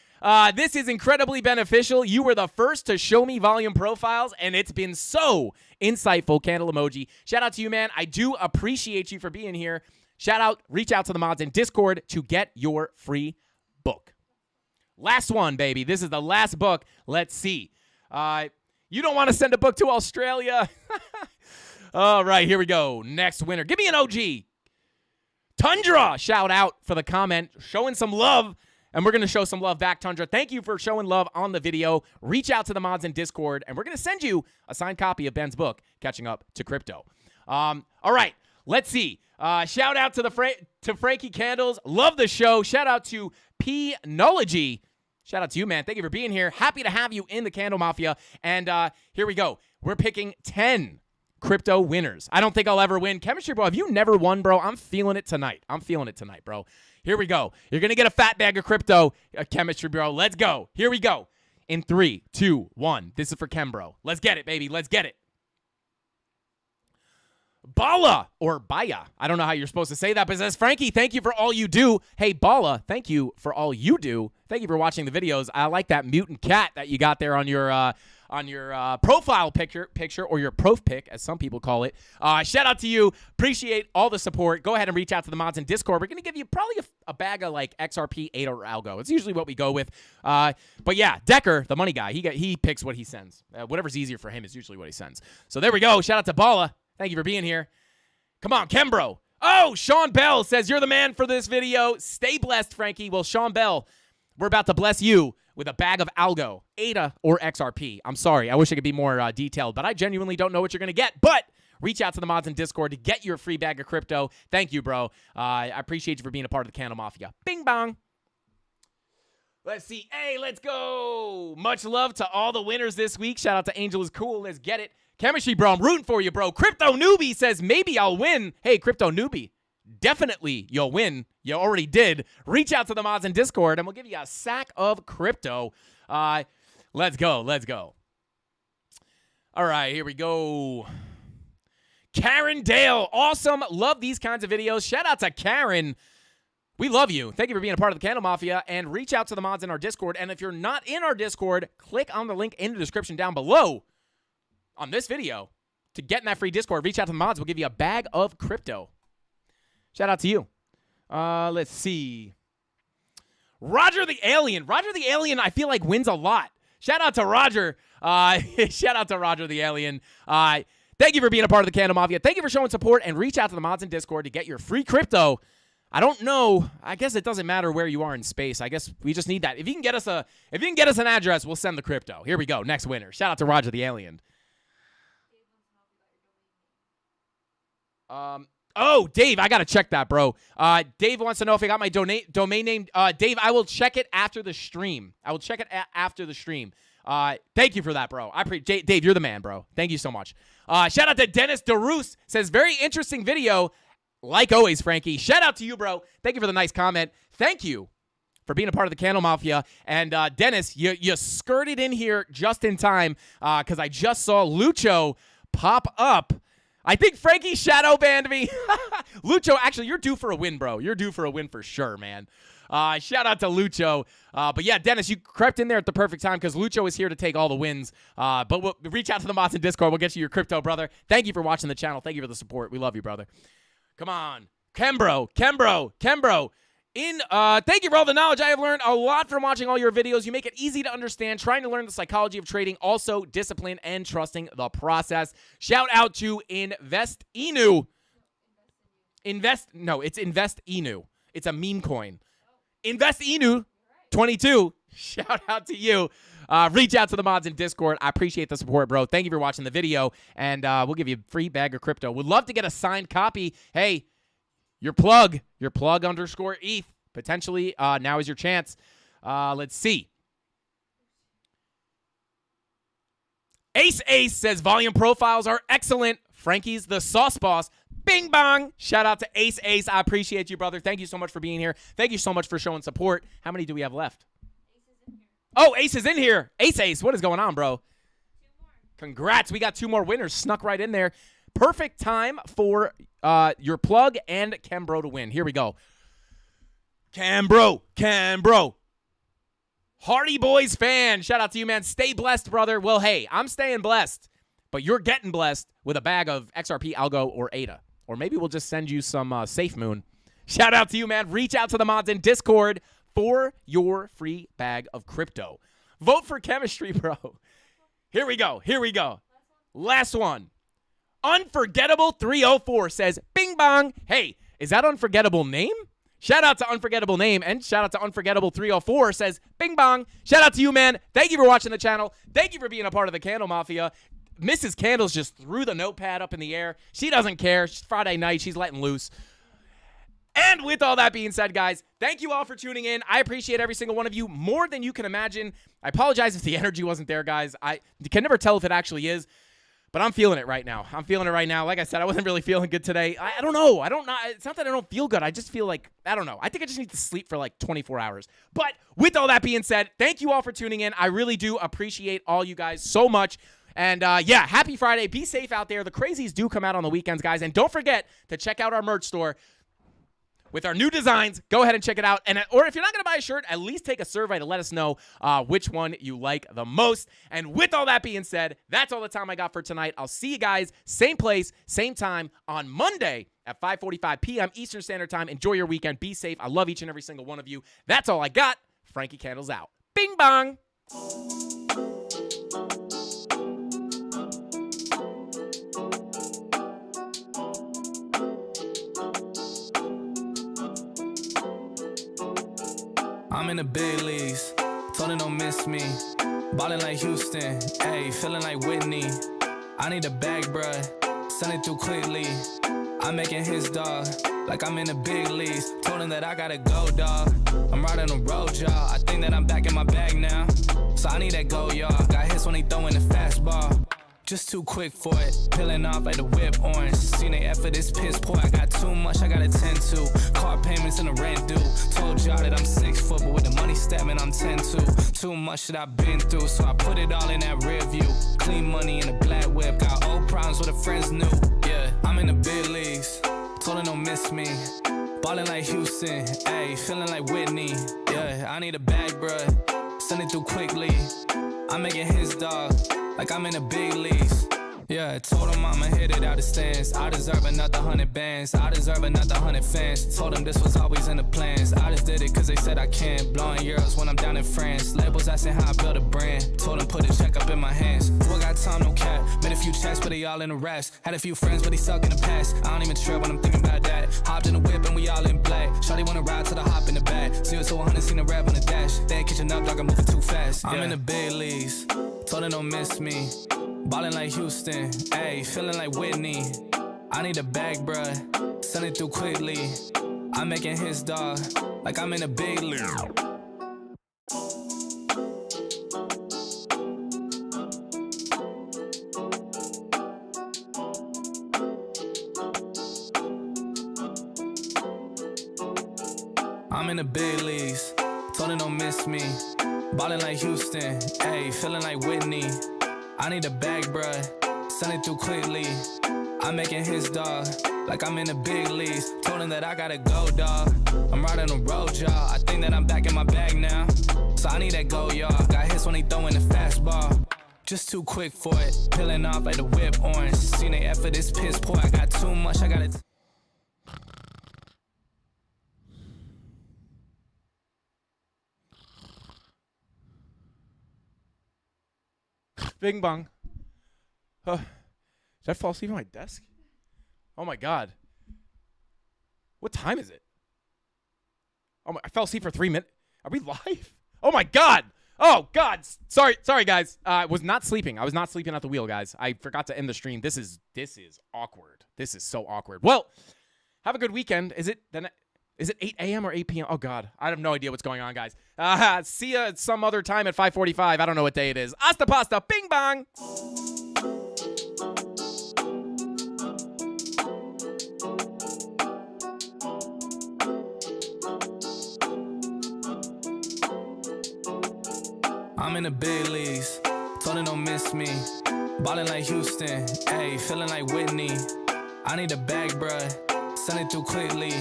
This is incredibly beneficial. You were the first to show me volume profiles, and it's been so insightful. Candle emoji. Shout out to you, man. I do appreciate you for being here. Shout out, reach out to the mods in Discord to get your free book. Last one, baby. This is the last book. Let's see. You don't want to send a book to Australia. All right, here we go. Next winner. Give me an OG. Tundra, shout out for the comment. Showing some love. And we're going to show some love back, Tundra. Thank you for showing love on the video. Reach out to the mods in Discord, and we're going to send you a signed copy of Ben's book, Catching Up to Crypto. All right, let's see. Shout out to Frankie Candles. Love the show. Shout out to P-nology. Shout out to you, man. Thank you for being here. Happy to have you in the Candle Mafia. And here we go. We're picking 10 crypto winners. I don't think I'll ever win. Chemistry, bro, have you never won, bro? I'm feeling it tonight. Bro. Here we go. You're going to get a fat bag of crypto, Chemistry, bro. Let's go. Here we go. In 3, 2, 1. This is for Chem, bro. Let's get it, baby. Let's get it. Bala, or Baya. I don't know how you're supposed to say that, but it says, Frankie, thank you for all you do. Hey, Bala, thank you for all you do. Thank you for watching the videos. I like that mutant cat that you got there on your profile picture, or your prof pic, as some people call it. Shout out to you. Appreciate all the support. Go ahead and reach out to the mods in Discord. We're going to give you probably a bag of like XRP 8 or algo. It's usually what we go with. But yeah, Decker, the money guy, he picks what he sends. Whatever's easier for him is usually what he sends. So there we go. Shout out to Bala. Thank you for being here. Come on, Kembro. Oh, Sean Bell says, you're the man for this video. Stay blessed, Frankie. Well, Sean Bell, we're about to bless you with a bag of algo, ADA or XRP. I'm sorry. I wish I could be more detailed, but I genuinely don't know what you're going to get. But reach out to the mods in Discord to get your free bag of crypto. Thank you, bro. I appreciate you for being a part of the Candle Mafia. Bing bong. Let's see. Hey, let's go. Much love to all the winners this week. Shout out to Angel is Cool. Let's get it. Chemistry, bro. I'm rooting for you, bro. Crypto Newbie says, maybe I'll win. Hey, Crypto Newbie. Definitely you'll win. You already did. Reach out to the mods in Discord, and we'll give you a sack of crypto. Let's go. All right, here we go. Karen Dale. Awesome. Love these kinds of videos. Shout out to Karen. We love you. Thank you for being a part of the Candle Mafia, and reach out to the mods in our Discord. And if you're not in our Discord, click on the link in the description down below on this video to get in that free Discord. Reach out to the mods. We'll give you a bag of crypto. Shout out to you. Let's see. Roger the Alien. Roger the Alien, I feel like wins a lot. Shout out to Roger. Shout out to Roger the Alien. Thank you for being a part of the CandleMafia. Thank you for showing support, and reach out to the mods in Discord to get your free crypto. I don't know. I guess it doesn't matter where you are in space. I guess we just need that. If you can get us an address, we'll send the crypto. Here we go. Next winner. Shout out to Roger the Alien. Oh, Dave, I got to check that, bro. Dave wants to know if I got my domain name. Dave, I will check it after the stream. After the stream. Thank you for that, bro. Dave, you're the man, bro. Thank you so much. Shout out to Dennis DeRoos. Says, very interesting video. Like always, Frankie. Shout out to you, bro. Thank you for the nice comment. Thank you for being a part of the CandleMafia. And Dennis, you skirted in here just in time because I just saw Lucho pop up. I think Frankie shadow banned me. Lucho, actually, you're due for a win, bro. You're due for a win for sure, man. Shout out to Lucho. But yeah, Dennis, you crept in there at the perfect time because Lucho is here to take all the wins. But we'll reach out to the mods in Discord. We'll get you your crypto, brother. Thank you for watching the channel. Thank you for the support. We love you, brother. Come on. Kembro. Thank you for all the knowledge. I have learned a lot from watching all your videos. You make it easy to understand, trying to learn the psychology of trading, also discipline and trusting the process. Shout out to Invest Inu. It's Invest Inu. It's a meme coin. Invest Inu 22. Shout out to you. Reach out to the mods in Discord. I appreciate the support, bro. Thank you for watching the video, and we'll give you a free bag of crypto. Would love to get a signed copy. Hey, your plug _ETH. Potentially, now is your chance. Let's see. Ace says, volume profiles are excellent. Frankie's the sauce boss. Bing bong. Shout out to Ace. I appreciate you, brother. Thank you so much for being here. Thank you so much for showing support. How many do we have left? Oh, Ace is in here. Ace, what is going on, bro? 2 more. Congrats. We got 2 more winners snuck right in there. Perfect time for your plug and Kembro to win. Here we go. Kembro. Hardy Boys fan. Shout out to you, man. Stay blessed, brother. Well, hey, I'm staying blessed, but you're getting blessed with a bag of XRP, Algo, or ADA. Or maybe we'll just send you some Safe Moon. Shout out to you, man. Reach out to the mods in Discord for your free bag of crypto. Vote for chemistry, bro. Here we go. Last one. Unforgettable 304 says, bing bong. Hey, is that unforgettable name? Shout out to Unforgettable Name, and shout out to Unforgettable 304 says, bing bong. Shout out to you, man. Thank you for watching the channel. Thank you for being a part of the CandleMafia. Mrs. Candles just threw the notepad up in the air. She doesn't care. It's Friday night. She's letting loose. And with all that being said, guys, thank you all for tuning in. I appreciate every single one of you more than you can imagine. I apologize if the energy wasn't there, guys. I can never tell if it actually is, but I'm feeling it right now. Like I said, I wasn't really feeling good today. I don't know. It's not that I don't feel good. I just feel like, I don't know. I think I just need to sleep for like 24 hours. But with all that being said, thank you all for tuning in. I really do appreciate all you guys so much. And yeah, happy Friday. Be safe out there. The crazies do come out on the weekends, guys. And don't forget to check out our merch store with our new designs. Go ahead and check it out. Or if you're not going to buy a shirt, at least take a survey to let us know which one you like the most. And with all that being said, that's all the time I got for tonight. I'll see you guys same place, same time on Monday at 5:45 p.m. Eastern Standard Time. Enjoy your weekend. Be safe. I love each and every single one of you. That's all I got. Frankie Candles out. Bing bong. I'm in the big leagues, told her don't miss me. Ballin' like Houston, ayy, feeling like Whitney. I need a bag, bruh, send it through quickly. I'm making his dog, like I'm in the big leagues. Told him that I gotta go, dog. I'm riding the road, y'all. I think that I'm back in my bag now. So I need that go, y'all. Got hits when he throwing the fastball. Just too quick for it, peeling off like the whip orange. Seen they effort, this piss poor. I got too much, I gotta tend to. Car payments and the rent due. Told y'all that I'm 6 foot, but with the money stabbing, I'm 10-2. Too much that I've been through, so I put it all in that rear view. Clean money in a black whip, got old problems with the friends new. Yeah, I'm in the big leagues, told her don't miss me. Ballin' like Houston, ayy, feeling like Whitney. Yeah, I need a bag, bruh, send it through quickly. I'm making his dog, like I'm in the big leagues. Yeah, I told him I'ma hit it out of stands. I deserve another 100 bands. I deserve another 100 fans. Told them this was always in the plans. I just did it cause they said I can. Blowing euros when I'm down in France. Labels asking how I build a brand. Told them put a check up in my hands. Boy got time, no cap. Made a few checks, but they all in the rest. Had a few friends, but they stuck in the past. I don't even trip when I'm thinking about that. Hopped in the whip and we all in black. Shawty wanna ride to the hop in the back. 0 to 100, seen the rev on the dash. They ain't catching up, dog, I'm moving too fast. I'm in the big leagues. Told them don't miss me. Ballin' like Houston, ayy, feeling like Whitney. I need a bag, bruh, send it through quickly. I'm making his dog, like I'm in a big league. I'm in the big leagues, told him don't miss me. Ballin' like Houston, ayy, feeling like Whitney. I need a bag, bruh, send it through quickly. I'm making his dog, like I'm in the big leagues. Told him that I gotta go, dog. I'm riding the road, y'all. I think that I'm back in my bag now. So I need that go, y'all. Got hits when they throwin' the fastball. Just too quick for it, peeling off like the whip orange. Seen they effort, this piss poor. I got too much, I gotta... Bing bong. Did I fall asleep on my desk? Oh my god. What time is it? Oh my, I fell asleep for 3 minutes. Are we live? Oh my god. Oh god. Sorry guys. I was not sleeping. I was not sleeping at the wheel, guys. I forgot to end the stream. This is awkward. This is so awkward. Well, have a good weekend. Is it 8 a.m. or 8 p.m.? Oh, God. I have no idea what's going on, guys. See ya at some other time at 5:45. I don't know what day it is. Hasta pasta. Bing bong. I'm in the big leagues, told him don't miss me. Ballin' like Houston, ayy, feeling like Whitney. I need a bag, bruh, send it through quickly.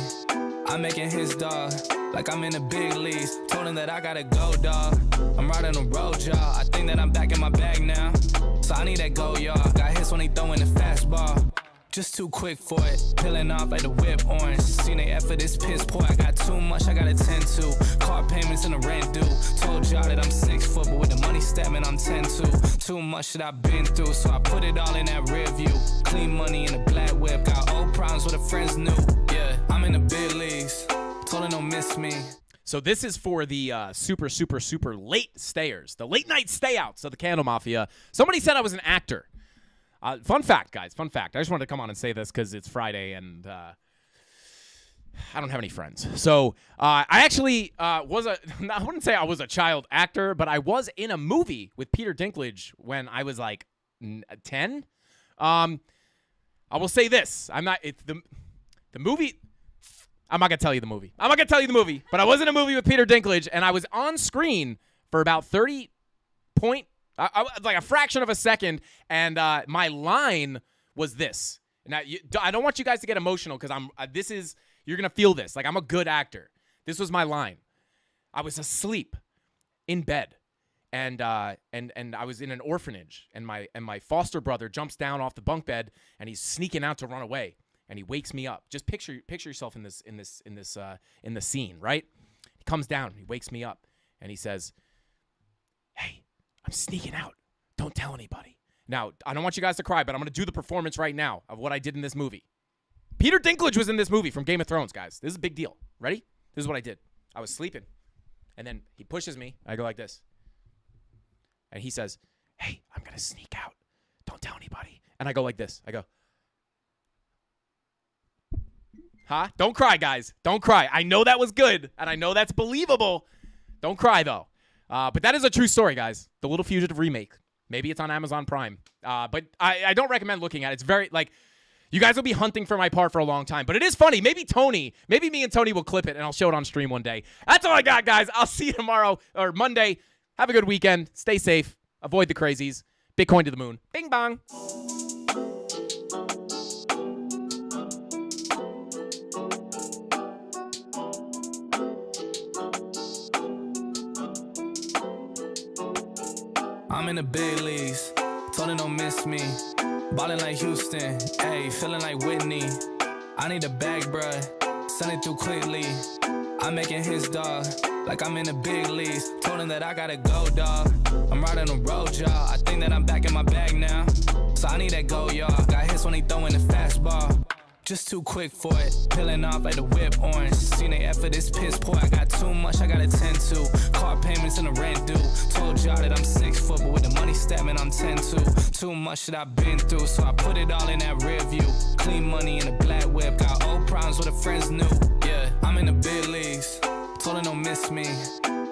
I'm making his dog, like I'm in the big leagues. Told him that I gotta go, dog. I'm riding the road, y'all. I think that I'm back in my bag now. So I need that go, y'all. Got hits when they throwin' the fastball. Just too quick for it, peeling off like the whip orange. Seen they effort, this piss poor. I got too much, I gotta tend to. Car payments and the rent due. Told y'all that I'm 6 foot, but with the money stepping, I'm 10-2. Too much that I've been through, so I put it all in that rear view. Clean money in a black whip, got old problems with the friends new. Yeah, I'm in the big leagues, told her don't miss me. So this is for the super late stayers, the late night stayouts of the CandleMafia. Somebody said I was an actor. Fun fact, guys. Fun fact. I just wanted to come on and say this because it's Friday and I don't have any friends. So I actually I wouldn't say I was a child actor, but I was in a movie with Peter Dinklage when I was like 10. I will say this. The movie. I'm not going to tell you the movie. But I was in a movie with Peter Dinklage and I was on screen for about 30 like a fraction of a second, and my line was this. Now, I don't want you guys to get emotional because you're gonna feel this. Like I'm a good actor. This was my line. I was asleep in bed, and I was in an orphanage, and my foster brother jumps down off the bunk bed, and he's sneaking out to run away, and he wakes me up. Just picture yourself in the scene, right? He comes down, he wakes me up, and he says, "Hey, I'm sneaking out. Don't tell anybody." Now, I don't want you guys to cry, but I'm going to do the performance right now of what I did in this movie. Peter Dinklage was in this movie from Game of Thrones, guys. This is a big deal. Ready? This is what I did. I was sleeping, and then he pushes me. I go like this. And he says, "Hey, I'm going to sneak out. Don't tell anybody." And I go like this. I go, "Huh? Don't cry, guys. Don't cry. I know that was good, and I know that's believable. Don't cry, though." But that is a true story, guys. The Little Fugitive remake. Maybe it's on Amazon Prime. But I don't recommend looking at it. It's very, you guys will be hunting for my part for a long time. But it is funny. Maybe me and Tony will clip it, and I'll show it on stream one day. That's all I got, guys. I'll see you tomorrow or Monday. Have a good weekend. Stay safe. Avoid the crazies. Bitcoin to the moon. Bing bong. I'm in the big leagues, told her don't miss me. Ballin' like Houston, ayy, feeling like Whitney. I need a bag, bruh, send it through quickly. I'm making his dog, like I'm in the big leagues. Told him that I gotta go, dog. I'm riding the road, y'all. I think that I'm back in my bag now. So I need that go, y'all. Got hits when he throwing the fastball. Just too quick for it, peeling off like the whip orange. Seen they effort, this piss poor. I got too much, I gotta tend to. Car payments and the rent due. Told y'all that I'm 6 foot, but with the money statement, I'm 10-2. Too much that I've been through, so I put it all in that rear view. Clean money in a black whip, got old problems with the friends new. Yeah, I'm in the big leagues, told her don't miss me.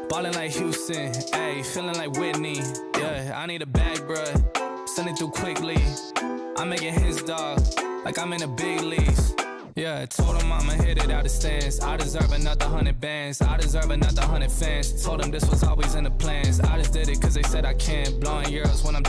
Ballin' like Houston, ayy, feeling like Whitney. Yeah, I need a bag, bruh, send it through quickly. I'm making his dog, like I'm in the big leagues. Yeah, I told him I'ma hit it out the stands. I deserve another 100 bands. I deserve another 100 fans. Told him this was always in the plans. I just did it cause they said I can. Blowing euros when I'm down.